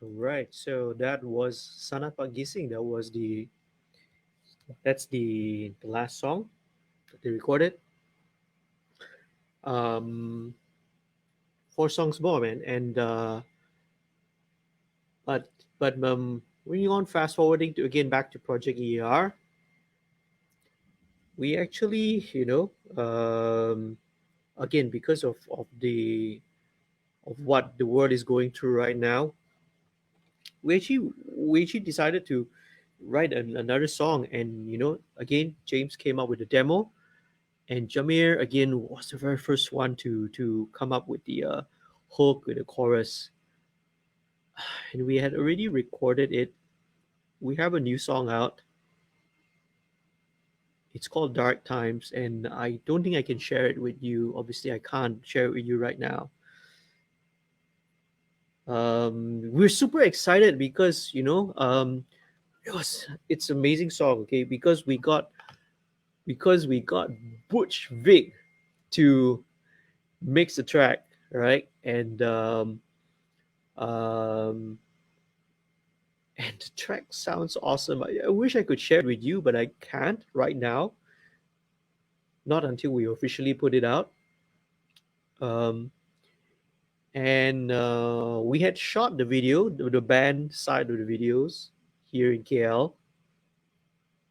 Speaker 1: Right. So that was Sana Pagising. That's the last song that they recorded. Um, four songs more, man. And but moving on, fast forwarding to again back to Project E.A.R. We actually, again because of what the world is going through right now, we actually decided to write another song, and again James came up with the demo, and Jamir again was the very first one to come up with the hook with the chorus, and we had already recorded it. We have a new song out. It's called Dark Times, and I don't think I can share it with you. Obviously, I can't share it with you right now. We're super excited because it's an amazing song. Okay, because we got Butch Vig to mix the track, right? Um, and the track sounds awesome. I wish I could share it with you, but I can't right now. Not until we officially put it out. Um, and we had shot the video, the band side of the videos here in KL.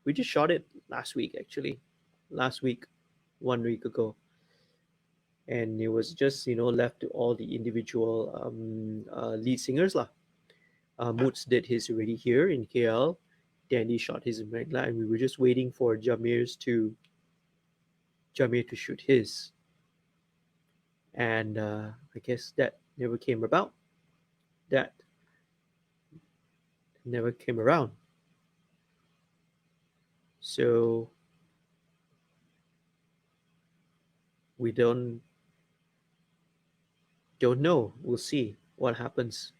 Speaker 1: We just shot it last week, actually, last week, 1 week ago, and it was just left to all the individual lead singers lah. Moods did his already here in KL. Danny shot his in Megla, and we were just waiting for Jamir to shoot his, and I guess that never came about. That never came around. So we don't know. We'll see what happens.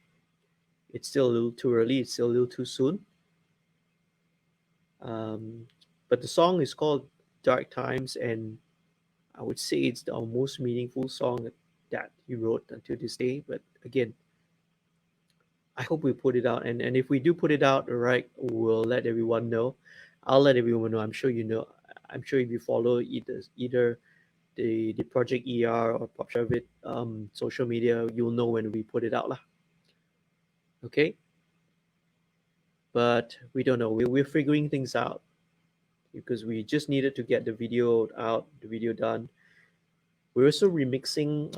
Speaker 1: It's still a little too early. It's still a little too soon. Um, but the song is called Dark Times, and I would say it's the most meaningful song that he wrote until this day. But again, I hope we put it out, and if we do put it out, right, we'll let everyone know. I'll let everyone know. I'm sure you know. I'm sure if you follow either the Project E.A.R or Pop Shuvit social media, you'll know when we put it out lah. Okay, but we don't know. We're figuring things out because we just needed to get the video out, the video done. We're also remixing.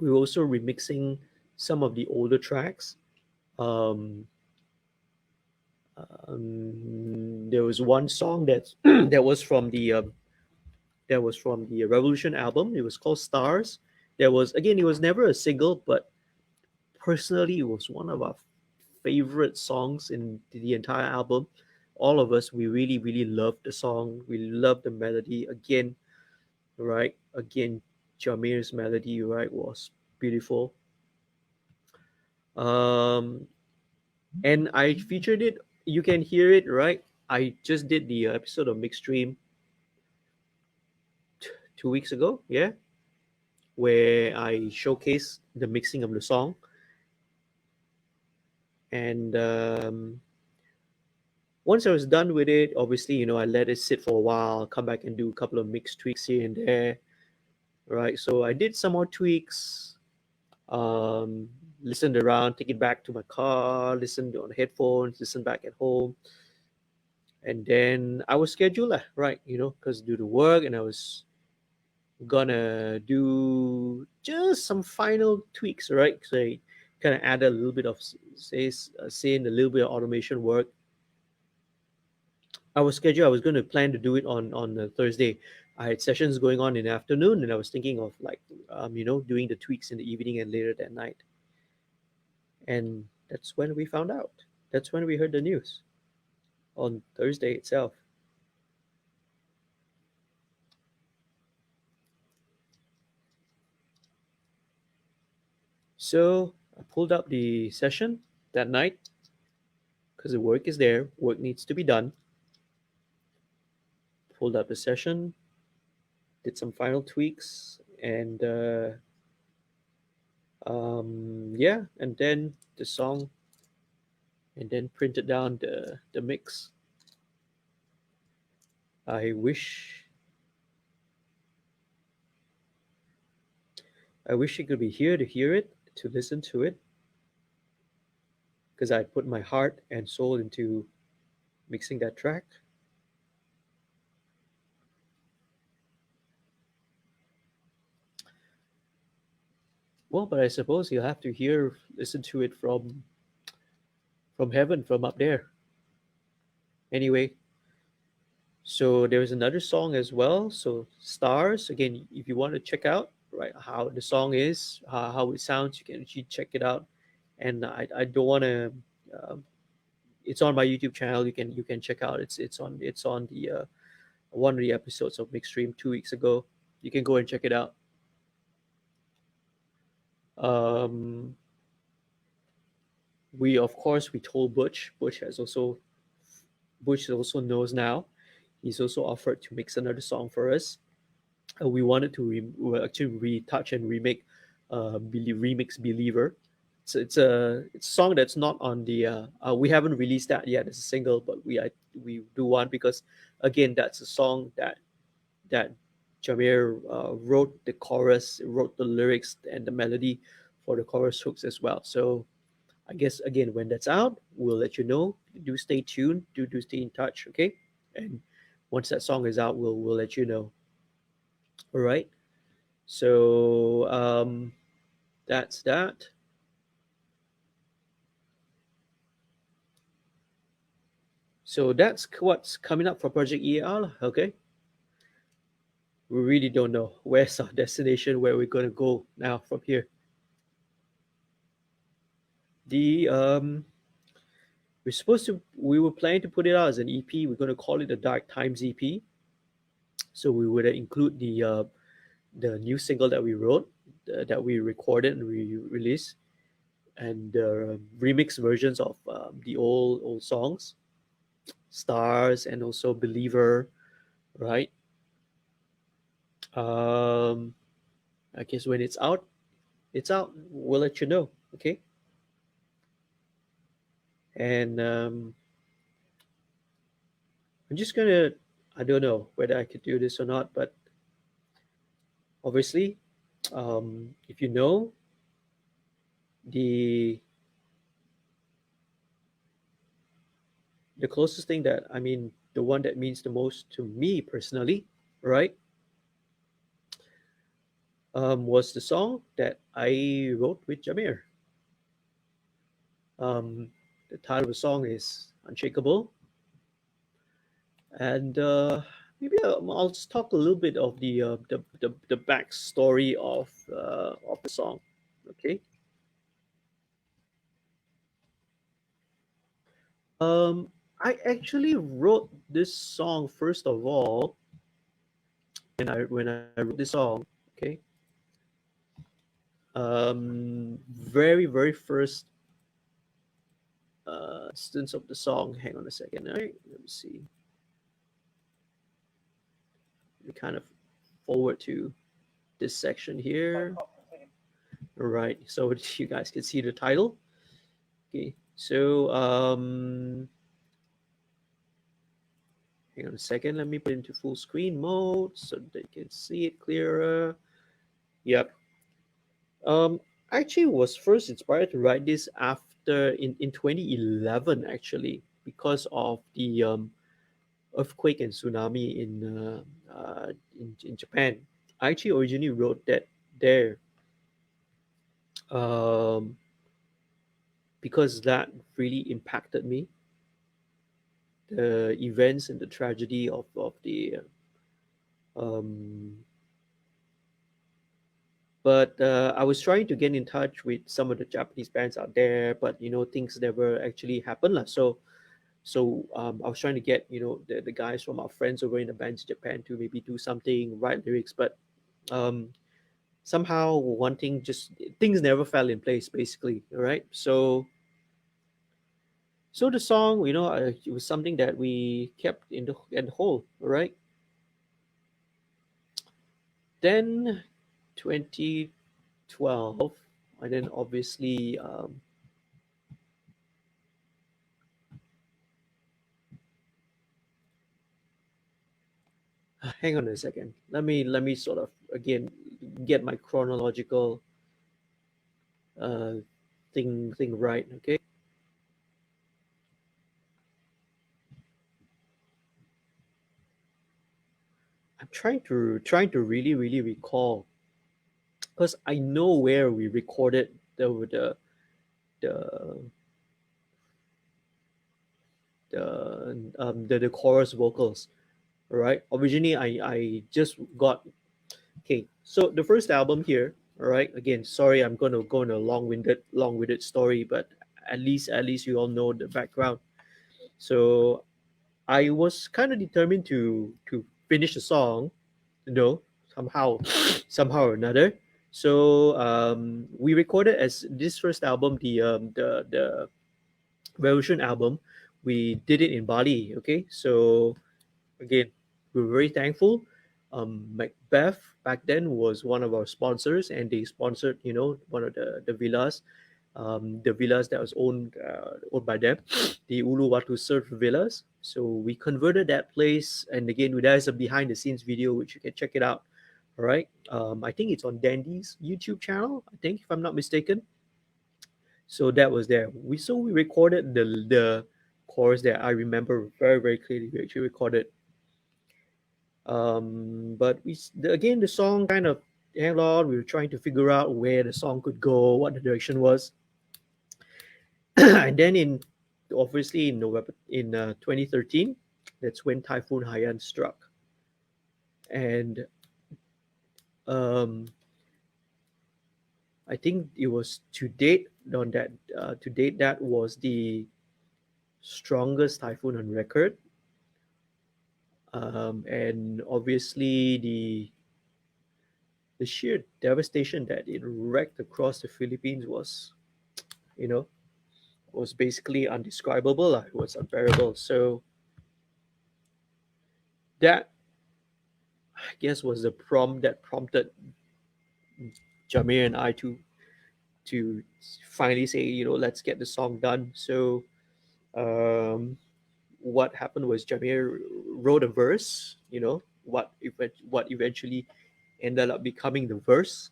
Speaker 1: We're also remixing some of the older tracks. Um, there was one song that that was from the Revolution album. It was called Stars. There was again, it was never a single, but personally, it was one of our favorite songs in the entire album. All of us, we really, really loved the song. We loved the melody. Again, right? Again, Jamir's melody, right, was beautiful. Um, and I featured it. You can hear it, right? I just did the episode of MixStream 2 weeks ago, yeah, where I showcased the mixing of the song. And once I was done with it, obviously, I let it sit for a while, come back and do a couple of mix tweaks here and there, right? So I did some more tweaks, um, listened around, take it back to my car, listened on headphones, listened back at home. And then I was scheduled, right, because do the work, and I was gonna do just some final tweaks, right? So I kind of add a little bit of saying a little bit of automation work. I was scheduled. I was going to plan to do it on a Thursday. I had sessions going on in the afternoon, and I was thinking of doing the tweaks in the evening and later that night. And that's when we found out. That's when we heard the news on Thursday itself. So I pulled up the session that night because the work is there. Work needs to be done. Pulled up the session, did some final tweaks, and Yeah, and then the song, and then printed down the mix. I wish I wish you could be here to hear it, to listen to it, because I put my heart and soul into mixing that track. Well, but I suppose you'll have to listen to it from heaven, from up there. Anyway, so there's another song as well. So Stars, again, if you want to check out right how the song is, how it sounds, you can actually check it out. And I don't want to. Um, it's on my YouTube channel. You can check out. It's on the one of the episodes of MixStream 2 weeks ago. You can go and check it out. Um, we of course we told Butch. Butch also knows now. He's also offered to mix another song for us. We wanted to actually retouch and remake remix Believer. It's a song that's not on the we haven't released that yet as a single, but we do want, because again that's a song that Jamir wrote the chorus, wrote the lyrics and the melody for the chorus hooks as well. So I guess again when that's out, we'll let you know. Do stay tuned. Do stay in touch, okay? And once that song is out, we'll let you know. All right. So that's that. So that's what's coming up for Project E.A.R. Okay. We really don't know where's our destination, where we're gonna go now from here. The we were planning to put it out as an EP. We're gonna call it the Dark Times EP. So we would include the new single that we wrote, that we recorded and we released, and remix versions of the old songs, Stars and also Believer, right? Um, I guess when it's out, it's out. We'll let you know, okay? And I'm just gonna, I don't know whether I could do this or not, but obviously, if you know the the closest thing that I mean, the one that means the most to me personally, right? Was the song that I wrote with Jamir. Um, the title of the song is Unshakable, and maybe I'll just talk a little bit of the backstory of the song. Okay. Um, I actually wrote this song first of all when I wrote this song. Okay. Very first instance of the song. Hang on a second. All right. Let me see. We kind of forward to this section here. All right. So you guys can see the title. Okay. So hang on a second. Let me put it into full screen mode so they can see it clearer. Yep. Um, actually was first inspired to write this after in 2011 actually, because of the earthquake and tsunami in Japan. I actually originally wrote that there, um, because that really impacted me. The events and the tragedy of the um, but I was trying to get in touch with some of the Japanese bands out there, but things never actually happened lah. So I was trying to get the guys from our friends over in the bands in Japan to maybe do something, write lyrics, but um, somehow wanting just things never fell in place basically. All right, so the song, it was something that we kept in the whole. All right, then 2012, and then obviously, hang on a second. Let me sort of again get my chronological uh, thing right. Okay, I'm trying to really recall because I know where we recorded the the chorus vocals. Right. Originally, I just got okay. So the first album here. All right. Again, sorry, I'm gonna go on a long-winded story, but at least you all know the background. So I was kind of determined to finish the song, you know, somehow somehow or another. So we recorded as this first album, the Revolution album. We did it in Bali. Okay, so again, we were very thankful. Macbeth back then was one of our sponsors, and they sponsored, one of the villas that was owned by them, the Uluwatu Surf Villas. So we converted that place, and again, there's a behind the scenes video which you can check it out. All right, I think it's on Dandy's YouTube channel. I think, if I'm not mistaken. So that was there. We recorded the chorus there. I remember very clearly. We actually recorded, but again, the song kind of hang on. We were trying to figure out where the song could go, what the direction was. And then obviously in November in 2013, that's when Typhoon Haiyan struck, and um, I think it was to date that was the strongest typhoon on record, and obviously the sheer devastation that it wreaked across the Philippines you know was basically undescribable. It was unbearable. So that, I guess, was the prompt that prompted Jamir and I to finally say, let's get the song done. So um, what happened was Jamir wrote a verse. What eventually ended up becoming the verse.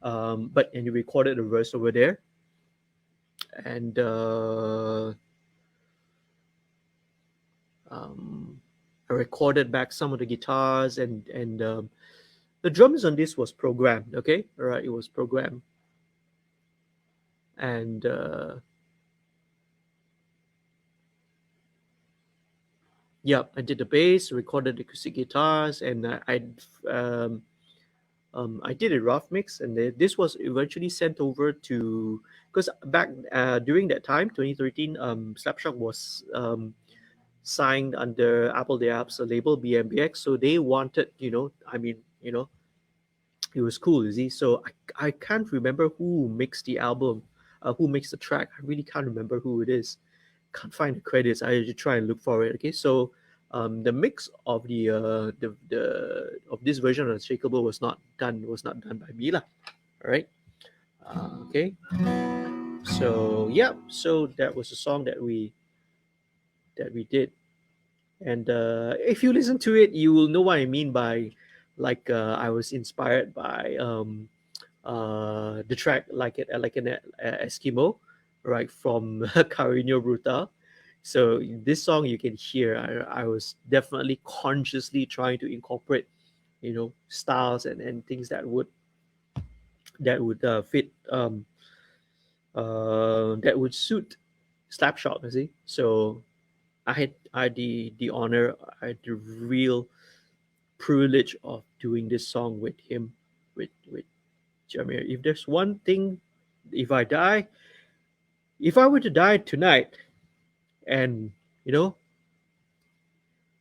Speaker 1: But and he recorded the verse over there, and um, I recorded back some of the guitars, and the drums on this was programmed. Okay, all right, it was programmed, and yeah, I did the bass, recorded the acoustic guitars, and um, I did a rough mix, and this was eventually sent over to, because back during that time, 2013, Slapshock was signed under Apple the Apps label BMBX, so they wanted, it was cool, you see. So I can't remember who mixed the album, who mixed the track. I really can't remember who it is. Can't find the credits. I usually try and look for it. Okay, so the mix of the of this version of Unshakable was not done by me lah. All right. Okay. So yeah, so that was a song that we did, and if you listen to it, you will know what I mean by, like, I was inspired by the track like an Eskimo, right, from Carino Brutal. So this song you can hear, I was definitely consciously trying to incorporate, styles and things that would fit, that would suit Slapshot, you see. So I had the honor, I had the real privilege of doing this song with him, with Jamir. If there's one thing, if I die, if I were to die tonight, and you know,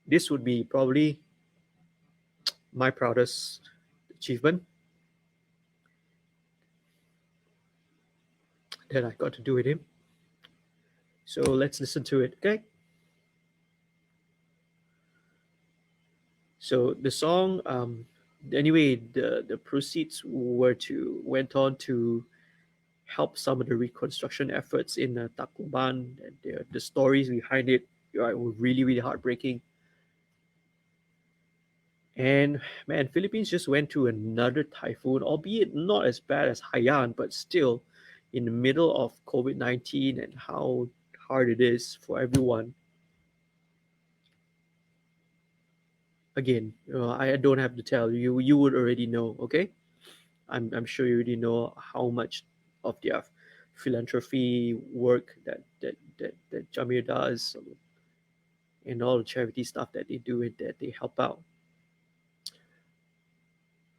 Speaker 1: this would be probably my proudest achievement that I got to do with him. So let's listen to it, okay? So the song, Anyway, the proceeds went on to help some of the reconstruction efforts in Tacloban, and the stories behind it, right, were really really heartbreaking. And man, Philippines just went through another typhoon, albeit not as bad as Haiyan, but still in the middle of COVID-19 and how hard it is for everyone. Again, I don't have to tell you, you would already know, okay? I'm sure you already know how much of their philanthropy work that Jamir does, and all the charity stuff that they do and that they help out.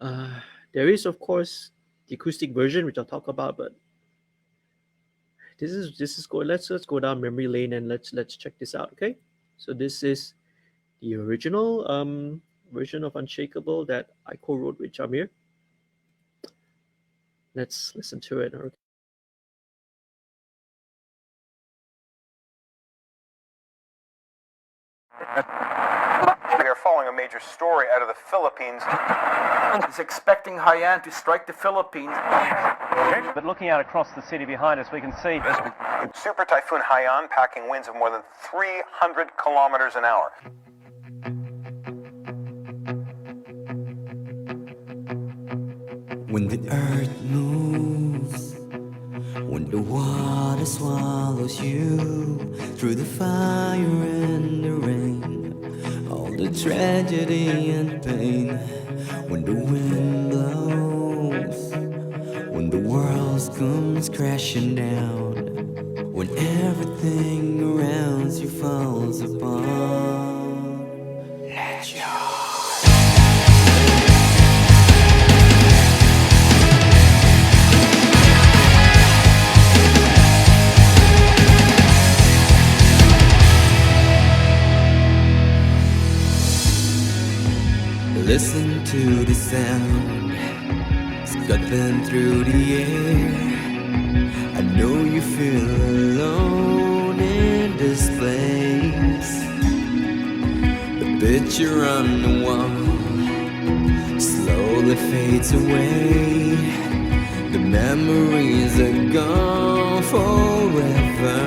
Speaker 1: Uh, there is, of course, the acoustic version, which I'll talk about, but this is go. Let's go down memory lane and let's check this out. Okay, so this is the original version of Unshakable that I co-wrote with Jamir. Let's listen to it. Okay.
Speaker 7: We are following a major story out of the Philippines.
Speaker 8: Is expecting Haiyan to strike the Philippines.
Speaker 9: But looking out across the city behind us, we can see
Speaker 7: Super Typhoon Haiyan packing winds of more than 300 kilometers an hour.
Speaker 2: When the earth moves, when the water swallows you, through the fire and the rain, all the tragedy and pain, when the wind blows, when the world comes crashing down, when everything around you falls apart, let your listen to the sound scuttling through the air. I know you feel alone in this place. The picture on the wall slowly fades away. The memories are gone forever.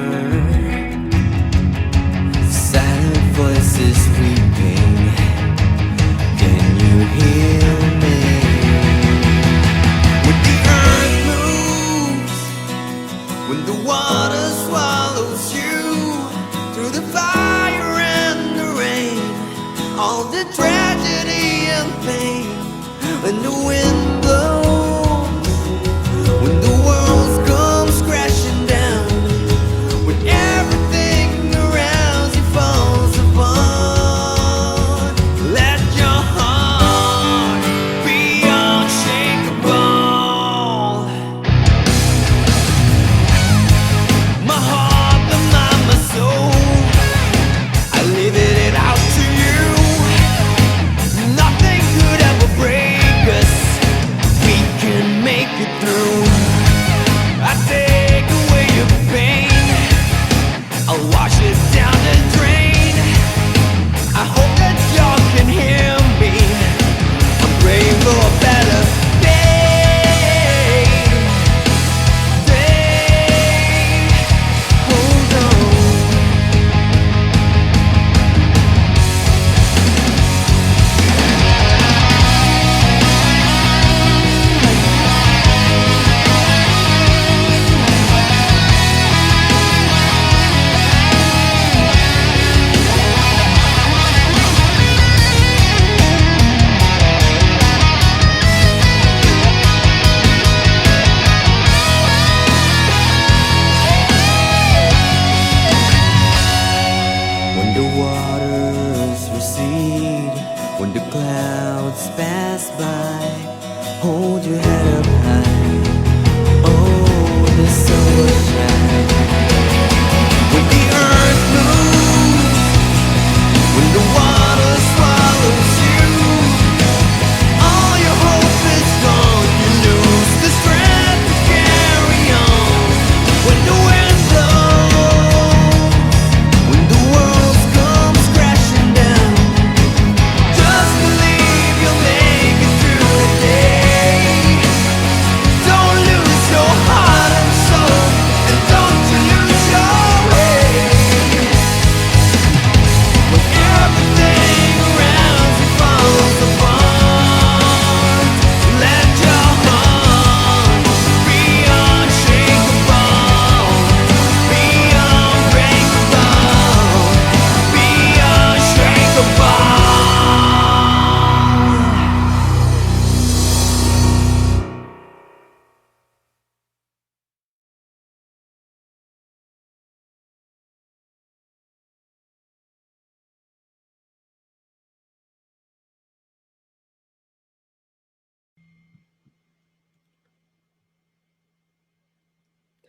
Speaker 2: Silent voices weeping. Can you hear me? When the earth moves, when the water swallows you, through the fire and the rain, all the tragedy and pain, when the wind blows, when the world comes crashing down, when everything around you falls apart, let your heart be unshakable. My heart, my mind, my soul, I leave it out to you. Nothing could ever break us.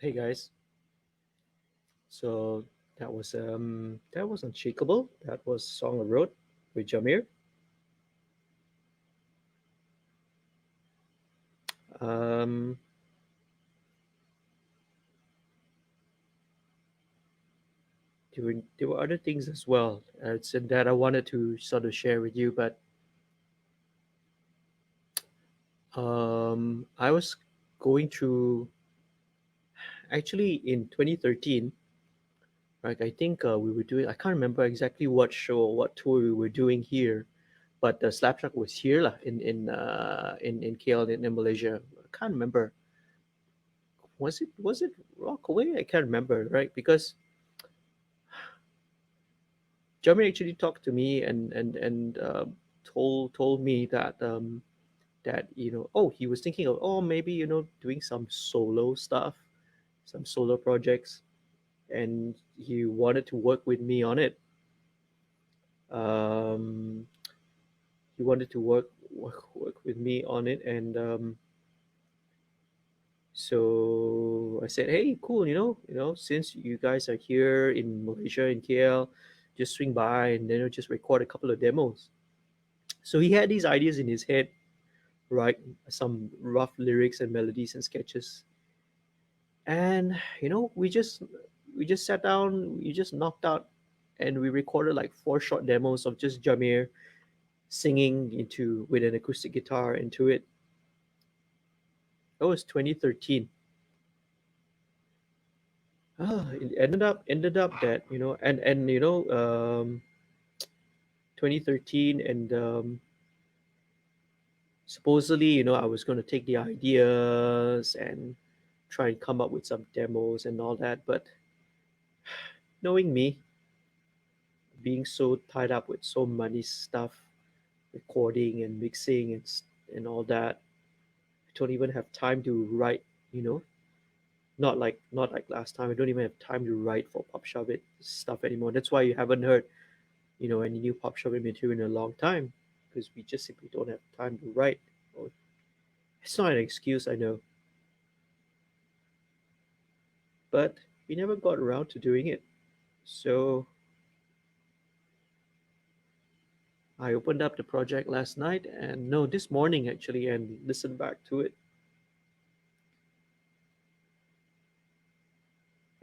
Speaker 1: Hey guys, so that was Unshakable. That was Song I Wrote with Jamir. Um, there were other things as well. It's that I wanted to sort of share with you, but I was going through actually in 2013. Right, I think we were doing. I can't remember exactly what show or what tour we were doing here, but the Slapshock was here lah, in KL in Malaysia. I can't remember. Was it Rockaway? I can't remember, right? Because Jeremy actually talked to me and told me that he was thinking of maybe doing some solo stuff, some solo projects, and he wanted to work with me on it. Um, he wanted to work with me on it, and so I said, hey, cool, since you guys are here in Malaysia in KL, just swing by and then just record a couple of demos. So he had these ideas in his head, right? Some rough lyrics and melodies and sketches, and we just sat down, we just knocked out, and we recorded like four short demos of just Jamir singing into with an acoustic guitar into it. That was 2013. It ended up that and 2013, and supposedly I was going to take the ideas and try and come up with some demos and all that, but knowing me, being so tied up with so many stuff, recording and mixing and all that, I don't even have time to write. You know, not like last time. I don't even have time to write for Pop Shuvit stuff anymore. That's why you haven't heard any new Pop Shuvit material in a long time, because we just simply don't have time to write. Or it's not an excuse, I know, but we never got around to doing it. So I opened up the project last night, and no, this morning actually, and listened back to it.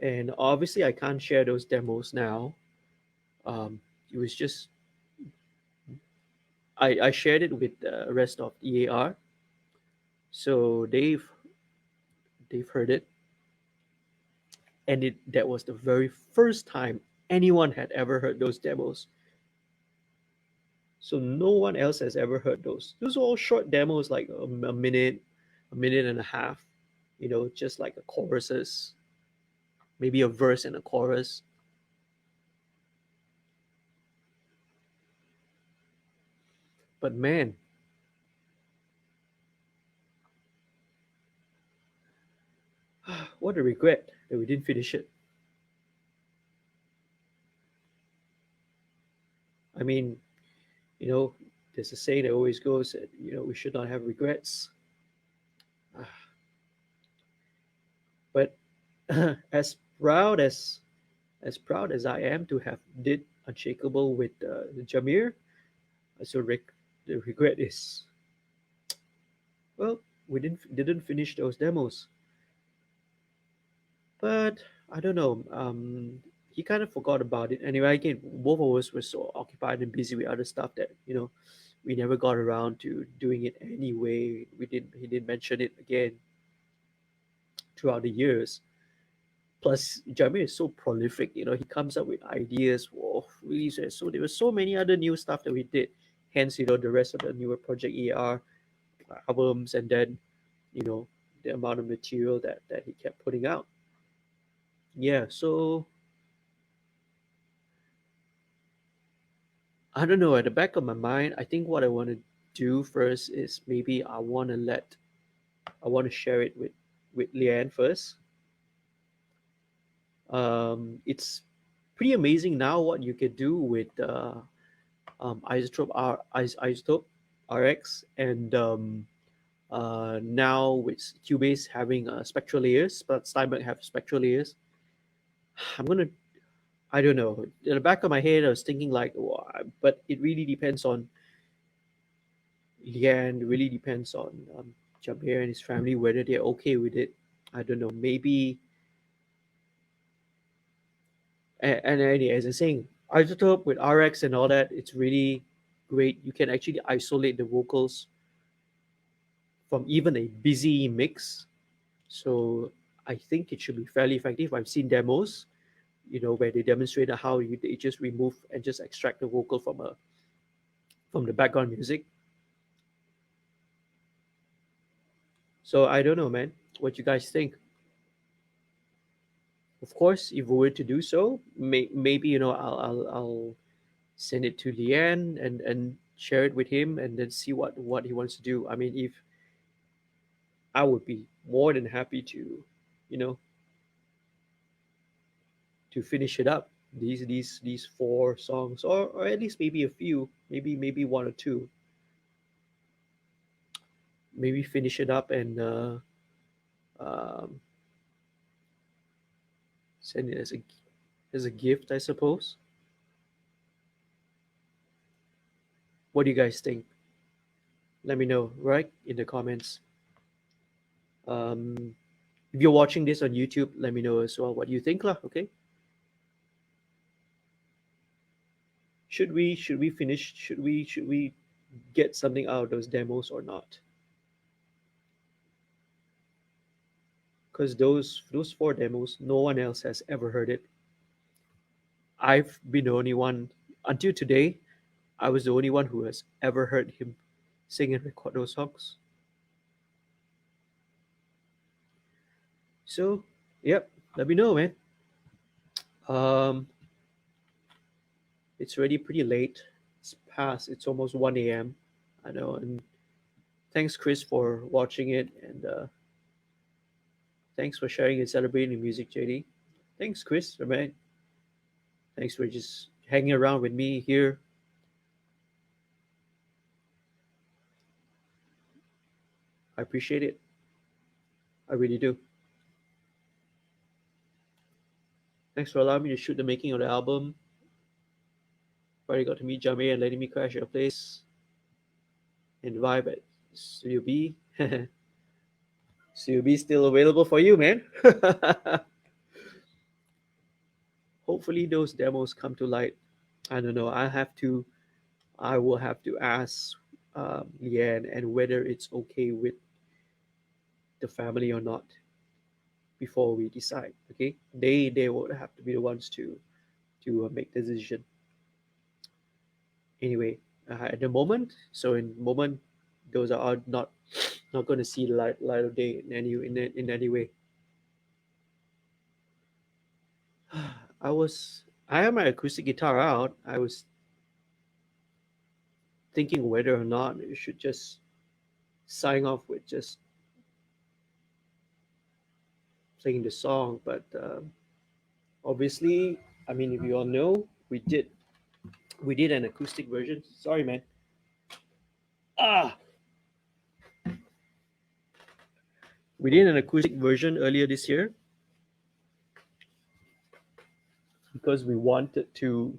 Speaker 1: And obviously, I can't share those demos now. It was just I shared it with the rest of E.A.R, so they've heard it, and that was the very first time anyone had ever heard those demos. So no one else has ever heard those. Those are all short demos, like a minute and a half. Just like a choruses, maybe a verse and a chorus. But man, what a regret that we didn't finish it. I mean, you know, there's a saying that always goes that we should not have regrets. But as proud as I am to have did Unshakable with Jamir, so the regret is, well, we didn't finish those demos. But I don't know. He kind of forgot about it. Anyway, again, both of us were so occupied and busy with other stuff that we never got around to doing it anyway. He didn't mention it again throughout the years. Plus, Jamie is so prolific. He comes up with ideas for releases. So there were so many other new stuff that we did. Hence, the rest of the newer Project E.A.R albums, and then you know the amount of material that he kept putting out. Yeah, so I don't know. At the back of my mind, I think what I want to do first is maybe I want to share it with Leanne first. It's pretty amazing now what you can do with Isotope RX and Now with Cubase having spectral layers, but Steinberg have spectral layers. I'm gonna, I don't know. In the back of my head, I was thinking like, but it really depends on Lian. Really depends on Jamir and his family whether they're okay with it. I don't know. Maybe, and as I'm saying, isotope with RX and all that, it's really great. You can actually isolate the vocals from even a busy mix. So I think it should be fairly effective. I've seen demos, where they demonstrated how they just remove and just extract the vocal from the background music. So I don't know, man. What you guys think? Of course, if we were to do so, maybe I'll send it to Lian and share it with him, and then see what he wants to do. I mean, if I would be more than happy to, you know, to finish it up. These four songs, or at least maybe a few, maybe one or two. Maybe finish it up and um, send it as a gift, I suppose. What do you guys think? Let me know right in the comments. Um, if you're watching this on YouTube, let me know as well what you think, lah. Okay. Should we finish? Should we get something out of those demos or not? Because those four demos, no one else has ever heard it. I've been the only one until today. I was the only one who has ever heard him sing and record those songs. So, yep, let me know, man. Um, it's already pretty late. It's almost 1 a.m. I know, and thanks, Chris, for watching it, and thanks for sharing and celebrating music, JD. Thanks, Chris, man. Thanks for just hanging around with me here. I appreciate it. I really do. Thanks for allowing me to shoot the making of the album. Finally got to meet Jamie and letting me crash at your place and vibe at Studio B. Studio B still available for you, man. Hopefully those demos come to light. I don't know. I will have to ask Leanne and whether it's okay with the family or not before we decide. Okay, they would have to be the ones to make the decision. Anyway, at the moment, so in the moment, those are not going to see light of day in any way. I have my acoustic guitar out. I was thinking whether or not you should just sign off with just playing the song, but obviously, I mean, if you all know, we did an acoustic version. Sorry, man. Ah, we did an acoustic version earlier this year because we wanted to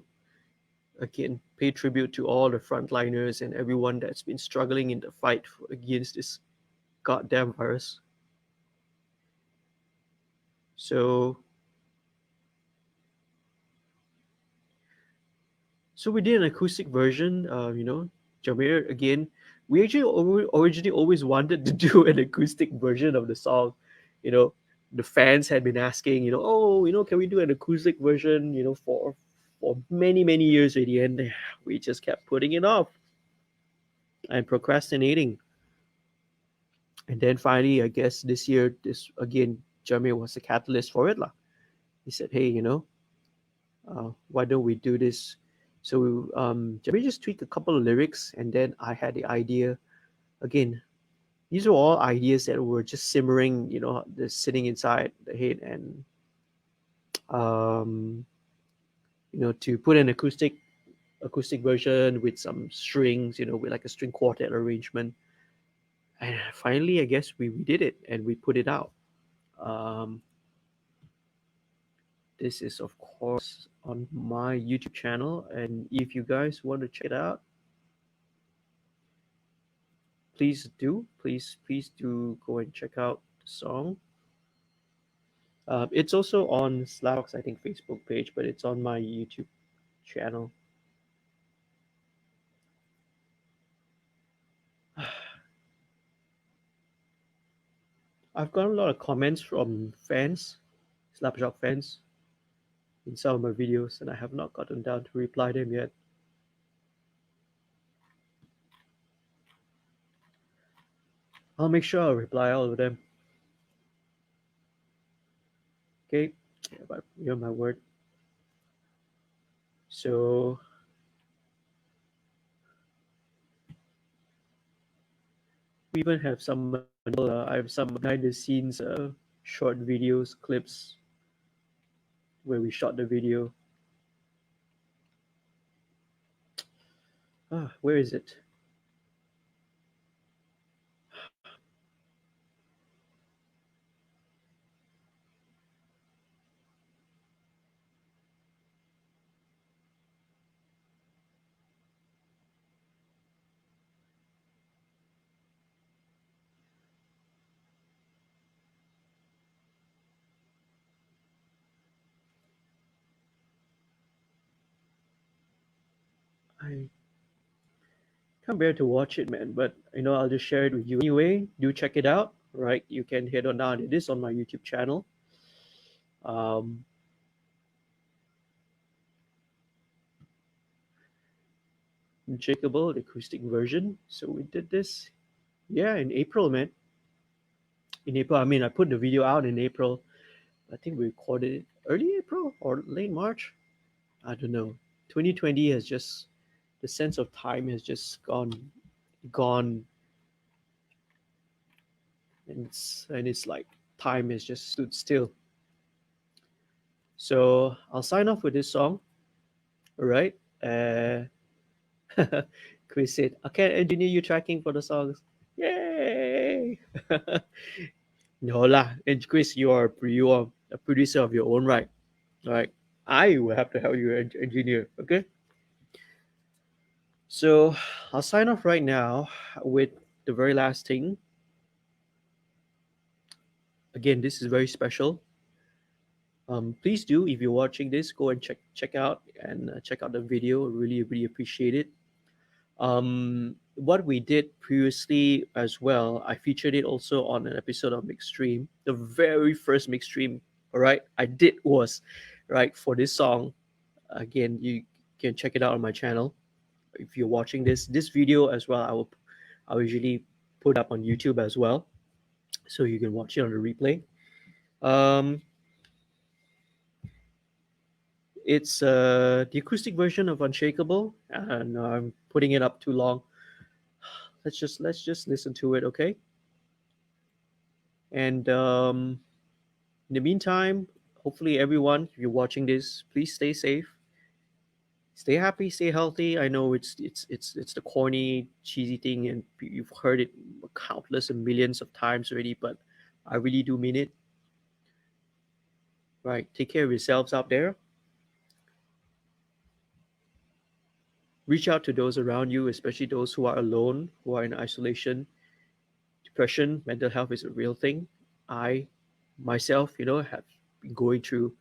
Speaker 1: again pay tribute to all the frontliners and everyone that's been struggling in the fight against this goddamn virus. So we did an acoustic version. Jamir again. We actually originally always wanted to do an acoustic version of the song. You know, the fans had been asking, oh, can we do an acoustic version? For many years already, and we just kept putting it off and procrastinating. And then finally, I guess this year, this again, Jamir was the catalyst for it, lah. He said, hey, why don't we do this? So Jamie just tweaked a couple of lyrics, and then I had the idea. Again, these are all ideas that were just simmering, just sitting inside the head, and um, to put an acoustic version with some strings, with like a string quartet arrangement. And finally, I guess we did it and we put it out. Um, this is, of course, on my YouTube channel. And if you guys want to check it out, please do. Please do go and check out the song. It's also on Slapshock's, I think, Facebook page, but it's on my YouTube channel. I've got a lot of comments from fans, Slapshock fans, in some of my videos, and I have not gotten down to reply them yet. I'll make sure I'll reply all of them. Okay, yeah, but you're my word. So we even have some. I have some behind the scenes short videos, clips where we shot the video. Where is it? I can't bear to watch it, man. But I'll just share it with you anyway. Do check it out, right? You can head on down. It is on my YouTube channel. Um, Unshakable, the acoustic version. So we did this, yeah, in April, man. In April, I mean, I put the video out in April. I think we recorded it early April or late March. I don't know. 2020 has just, the sense of time has just gone, and it's like time has just stood still. So I'll sign off with this song. All right. Chris said, "I can engineer you tracking for the songs." Yay! No lah, and Chris, you are a producer of your own right. All right. I will have to help you engineer. Okay. So I'll sign off right now with the very last thing. Again, this is very special. Please do, if you're watching this, go and check out the video. Really, really appreciate it. What we did previously as well, I featured it also on an episode of MixStream. The very first MixStream, all right, I did was right for this song. Again, you can check it out on my channel. If you're watching this video as well, I'll usually put up on YouTube as well, so you can watch it on the replay. Um, it's the acoustic version of Unshakable, and I'm putting it up too long. Let's just listen to it, okay? And in the meantime, hopefully everyone, if you're watching this, please stay safe, stay happy, stay healthy. I know it's the corny, cheesy thing, and you've heard it countless and millions of times already, but I really do mean it. Right, take care of yourselves out there. Reach out to those around you, especially those who are alone, who are in isolation. Depression, mental health is a real thing. I myself, have been going through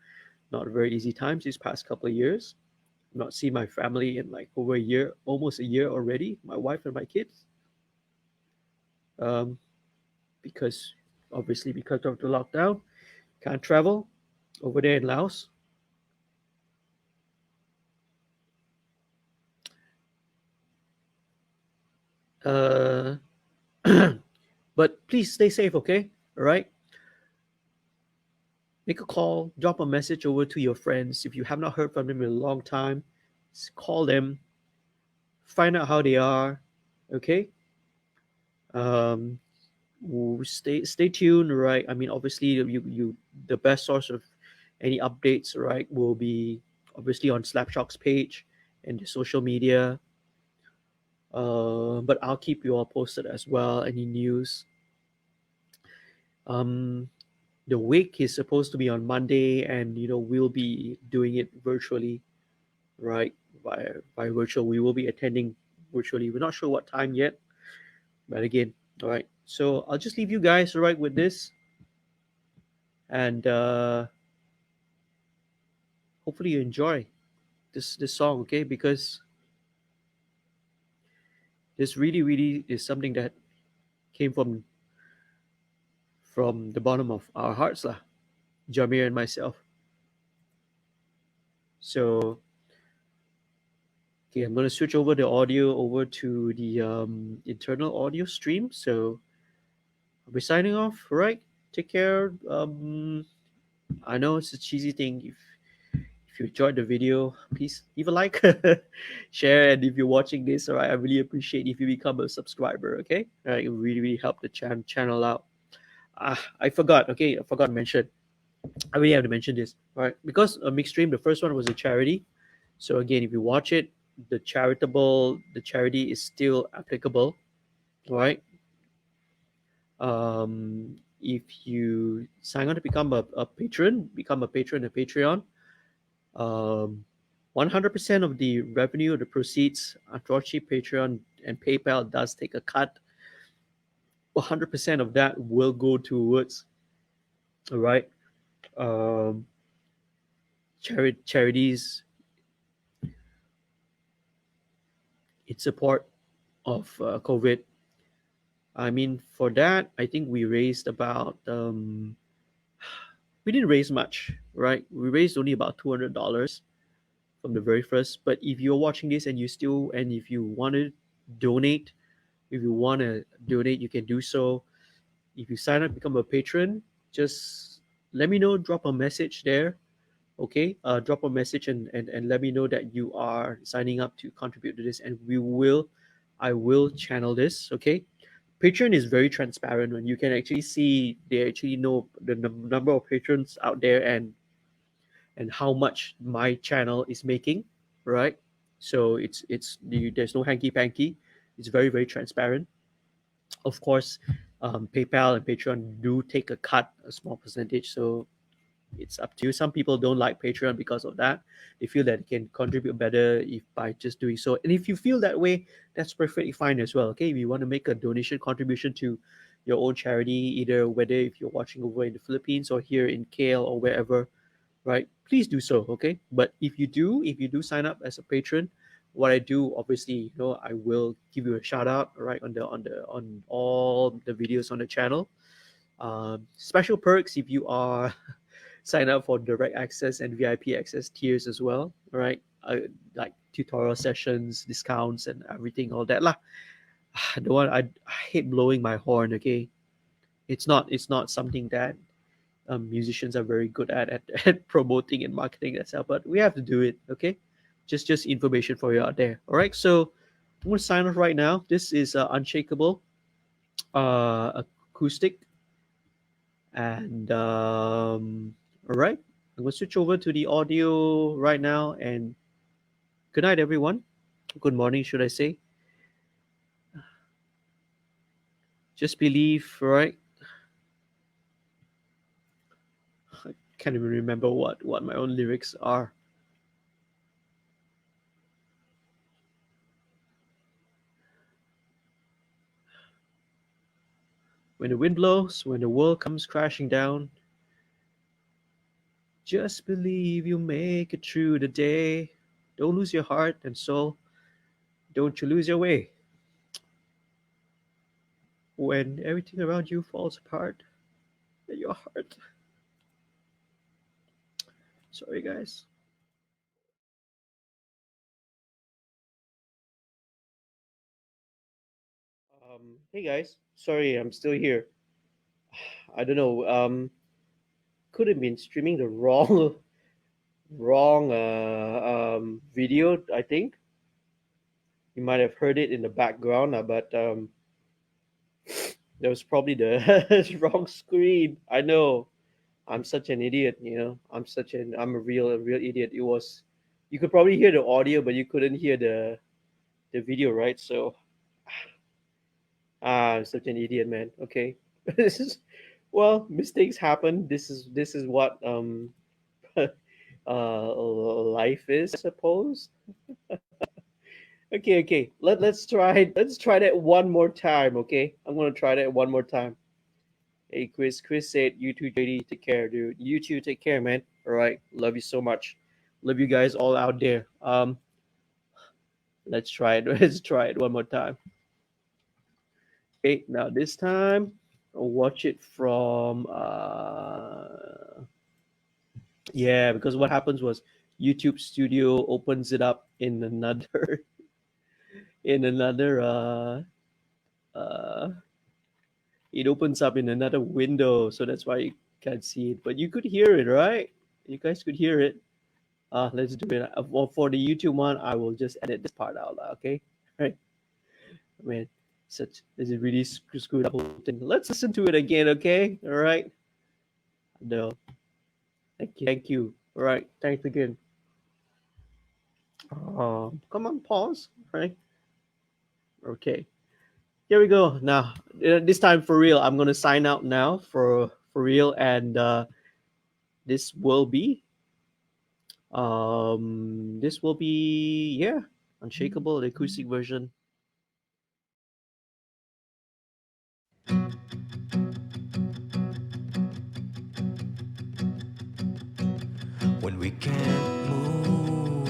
Speaker 1: not very easy times these past couple of years. Not seen my family in like over a year, almost a year already. My wife and my kids, um, because obviously because of the lockdown, can't travel over there in Laos. Uh, but please stay safe, okay? All right. Make a call, drop a message over to your friends. If you have not heard from them in a long time, call them, find out how they are, okay? Um, stay tuned, right? I mean, obviously, you the best source of any updates, right, will be obviously on Slapshock's page and the social media. But I'll keep you all posted as well. Any news? Um, the wake is supposed to be on Monday, and we'll be doing it virtually, right? By virtual, we will be attending virtually. We're not sure what time yet, but again, all right. So I'll just leave you guys all right with this, and hopefully you enjoy this song, okay? Because this really really is something that came from the bottom of our hearts, lah. Jamir and myself. So okay, I'm gonna switch over the audio over to the internal audio stream. So I'll be signing off. All right, take care. I know it's a cheesy thing. If you enjoyed the video, please leave a like, share, and if you're watching this, all right, I really appreciate if you become a subscriber. Okay, all right, it really really help the channel out. I forgot. Okay, I forgot to mention. I really have to mention this. All right, because MixStream, the first one was a charity. So again, if you watch it, the charity is still applicable. All right. If you sign on to become a patron, become a patron of Patreon, um, 100% of the revenue, the proceeds, unfortunately, Patreon and PayPal does take a cut. 100% of that will go towards, all right, um, charities in support of COVID. I mean, for that, I think we raised about we didn't raise much, right? We raised only about $200 from the very first. But if you're watching this and if you want to donate, if you want to donate, you can do so. If you sign up, become a patron, just let me know. Drop a message there, okay? Drop a message and let me know that you are signing up to contribute to this, and I will channel this, okay? Patreon is very transparent when you can actually see they actually know the number of patrons out there and how much my channel is making, right? So there's no hanky panky. It's very very transparent. Of course, PayPal and Patreon do take a cut, a small percentage. So it's up to you. Some people don't like Patreon because of that. They feel that it can contribute better if by just doing so. And if you feel that way, that's perfectly fine as well. Okay, if you want to make a donation contribution to your own charity, either whether if you're watching over in the Philippines or here in KL or wherever, right? Please do so. Okay, but if you do sign up as a patron, what I do obviously, I will give you a shout out right on all the videos on the channel. Special perks if you are sign up for direct access and VIP access tiers as well, right? Like tutorial sessions, discounts, and everything, all that lah. The one I hate blowing my horn. Okay, it's not something that musicians are very good at promoting and marketing themselves, but we have to do it. Okay, just information for you out there. All right, so I'm gonna sign off right now. This is Unshakable, Acoustic, and all right, I'm gonna switch over to the audio right now. And good night, everyone. Good morning, should I say? Just believe, right? I can't even remember what my own lyrics are. When the wind blows, when the world comes crashing down, just believe you'll make it through the day. Don't lose your heart and soul. Don't you lose your way. When everything around you falls apart, your heart. Sorry, guys. Hey, guys. Sorry, I'm still here. I don't know. Could have been streaming the wrong wrong video. I think you might have heard it in the background, but that was probably the wrong screen. I know. I'm such an idiot. I'm a real idiot. It was. You could probably hear the audio, but you couldn't hear the video, right? So I'm such an idiot, man. Okay, this is well, mistakes happen. This is what life is, I suppose. Okay, okay. Let's try that one more time. Okay, I'm gonna try that one more time. Hey, Chris said, "You too, JD. Take care, dude. You too. Take care, man. All right. Love you so much. Love you guys all out there. Let's try it. Let's try it one more time. Okay, now this time, I'll watch it from yeah, because what happens was YouTube Studio opens it up in another in another uh it opens up in another window, so that's why you can't see it. But you could hear it, right? You guys could hear it. Let's do it. Well, for the YouTube one, I will just edit this part out, okay? Right? I mean, such this is really screwed up whole thing. Let's listen to it again, okay? All right. No, thank you. All right, thanks again. Come on, pause. Right? Okay. Here we go. Now, this time for real. I'm gonna sign out now for real, and this will be yeah, Unshakable, the acoustic version.
Speaker 2: When we can't move,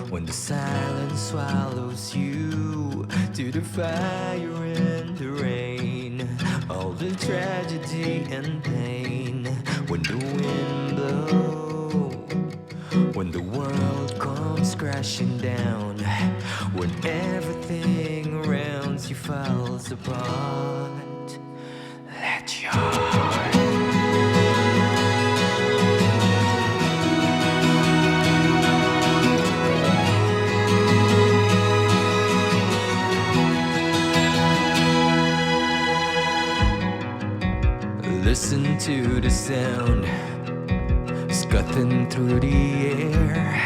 Speaker 2: when the silence swallows you to the fire and the rain, all the tragedy and pain. When the wind blows, when the world comes crashing down, when everything around you falls apart, let your heart listen to the sound scuttling through the air.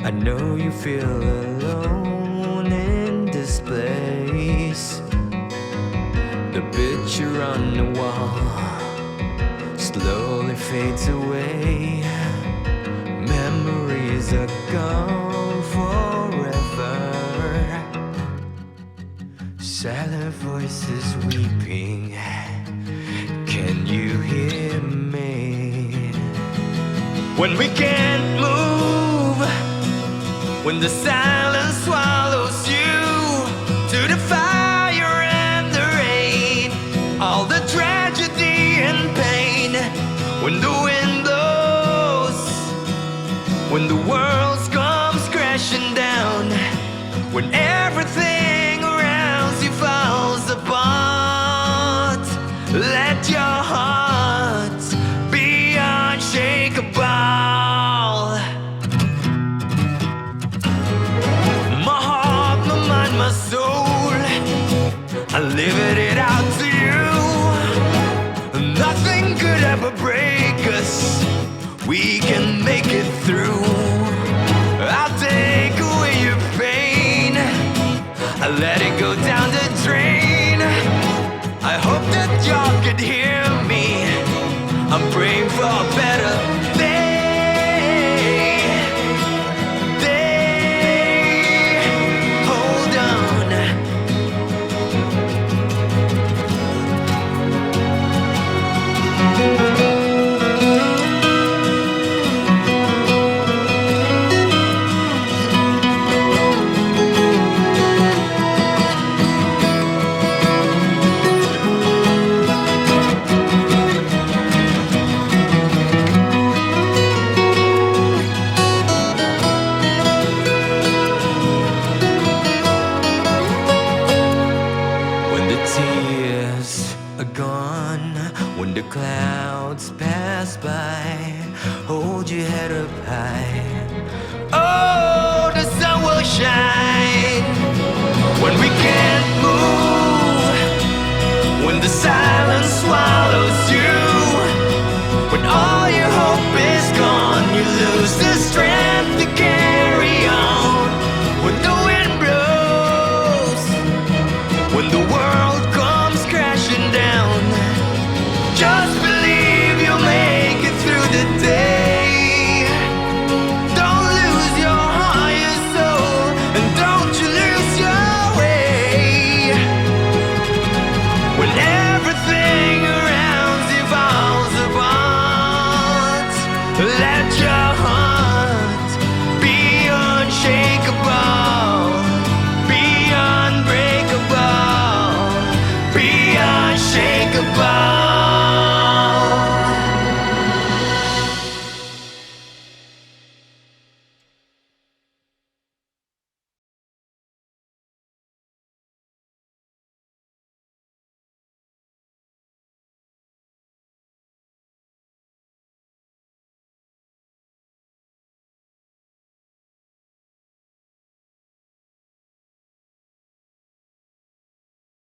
Speaker 2: I know you feel alone in this place. The picture on the wall slowly fades away. Memories are gone forever. Silent voices weeping. Can you hear me? When we can't move, when the silence swallows you to the fire and the rain, all the tragedy and pain. When the wind blows, when the world comes crashing down, when everything around you falls apart, let your heart be unshakable. My heart, my mind, my soul, I live it out to you. Nothing could ever break us. We can make it through. I'll take away your pain. I let it go down the drain. I hope that y'all could hear me. I'm praying for a better day. Hold on. When the tears are gone, when the clouds pass by, hold your head up high. Oh, the sun will shine. When we can't move, when the silence swallows you, when all your hope is gone, you lose the strength.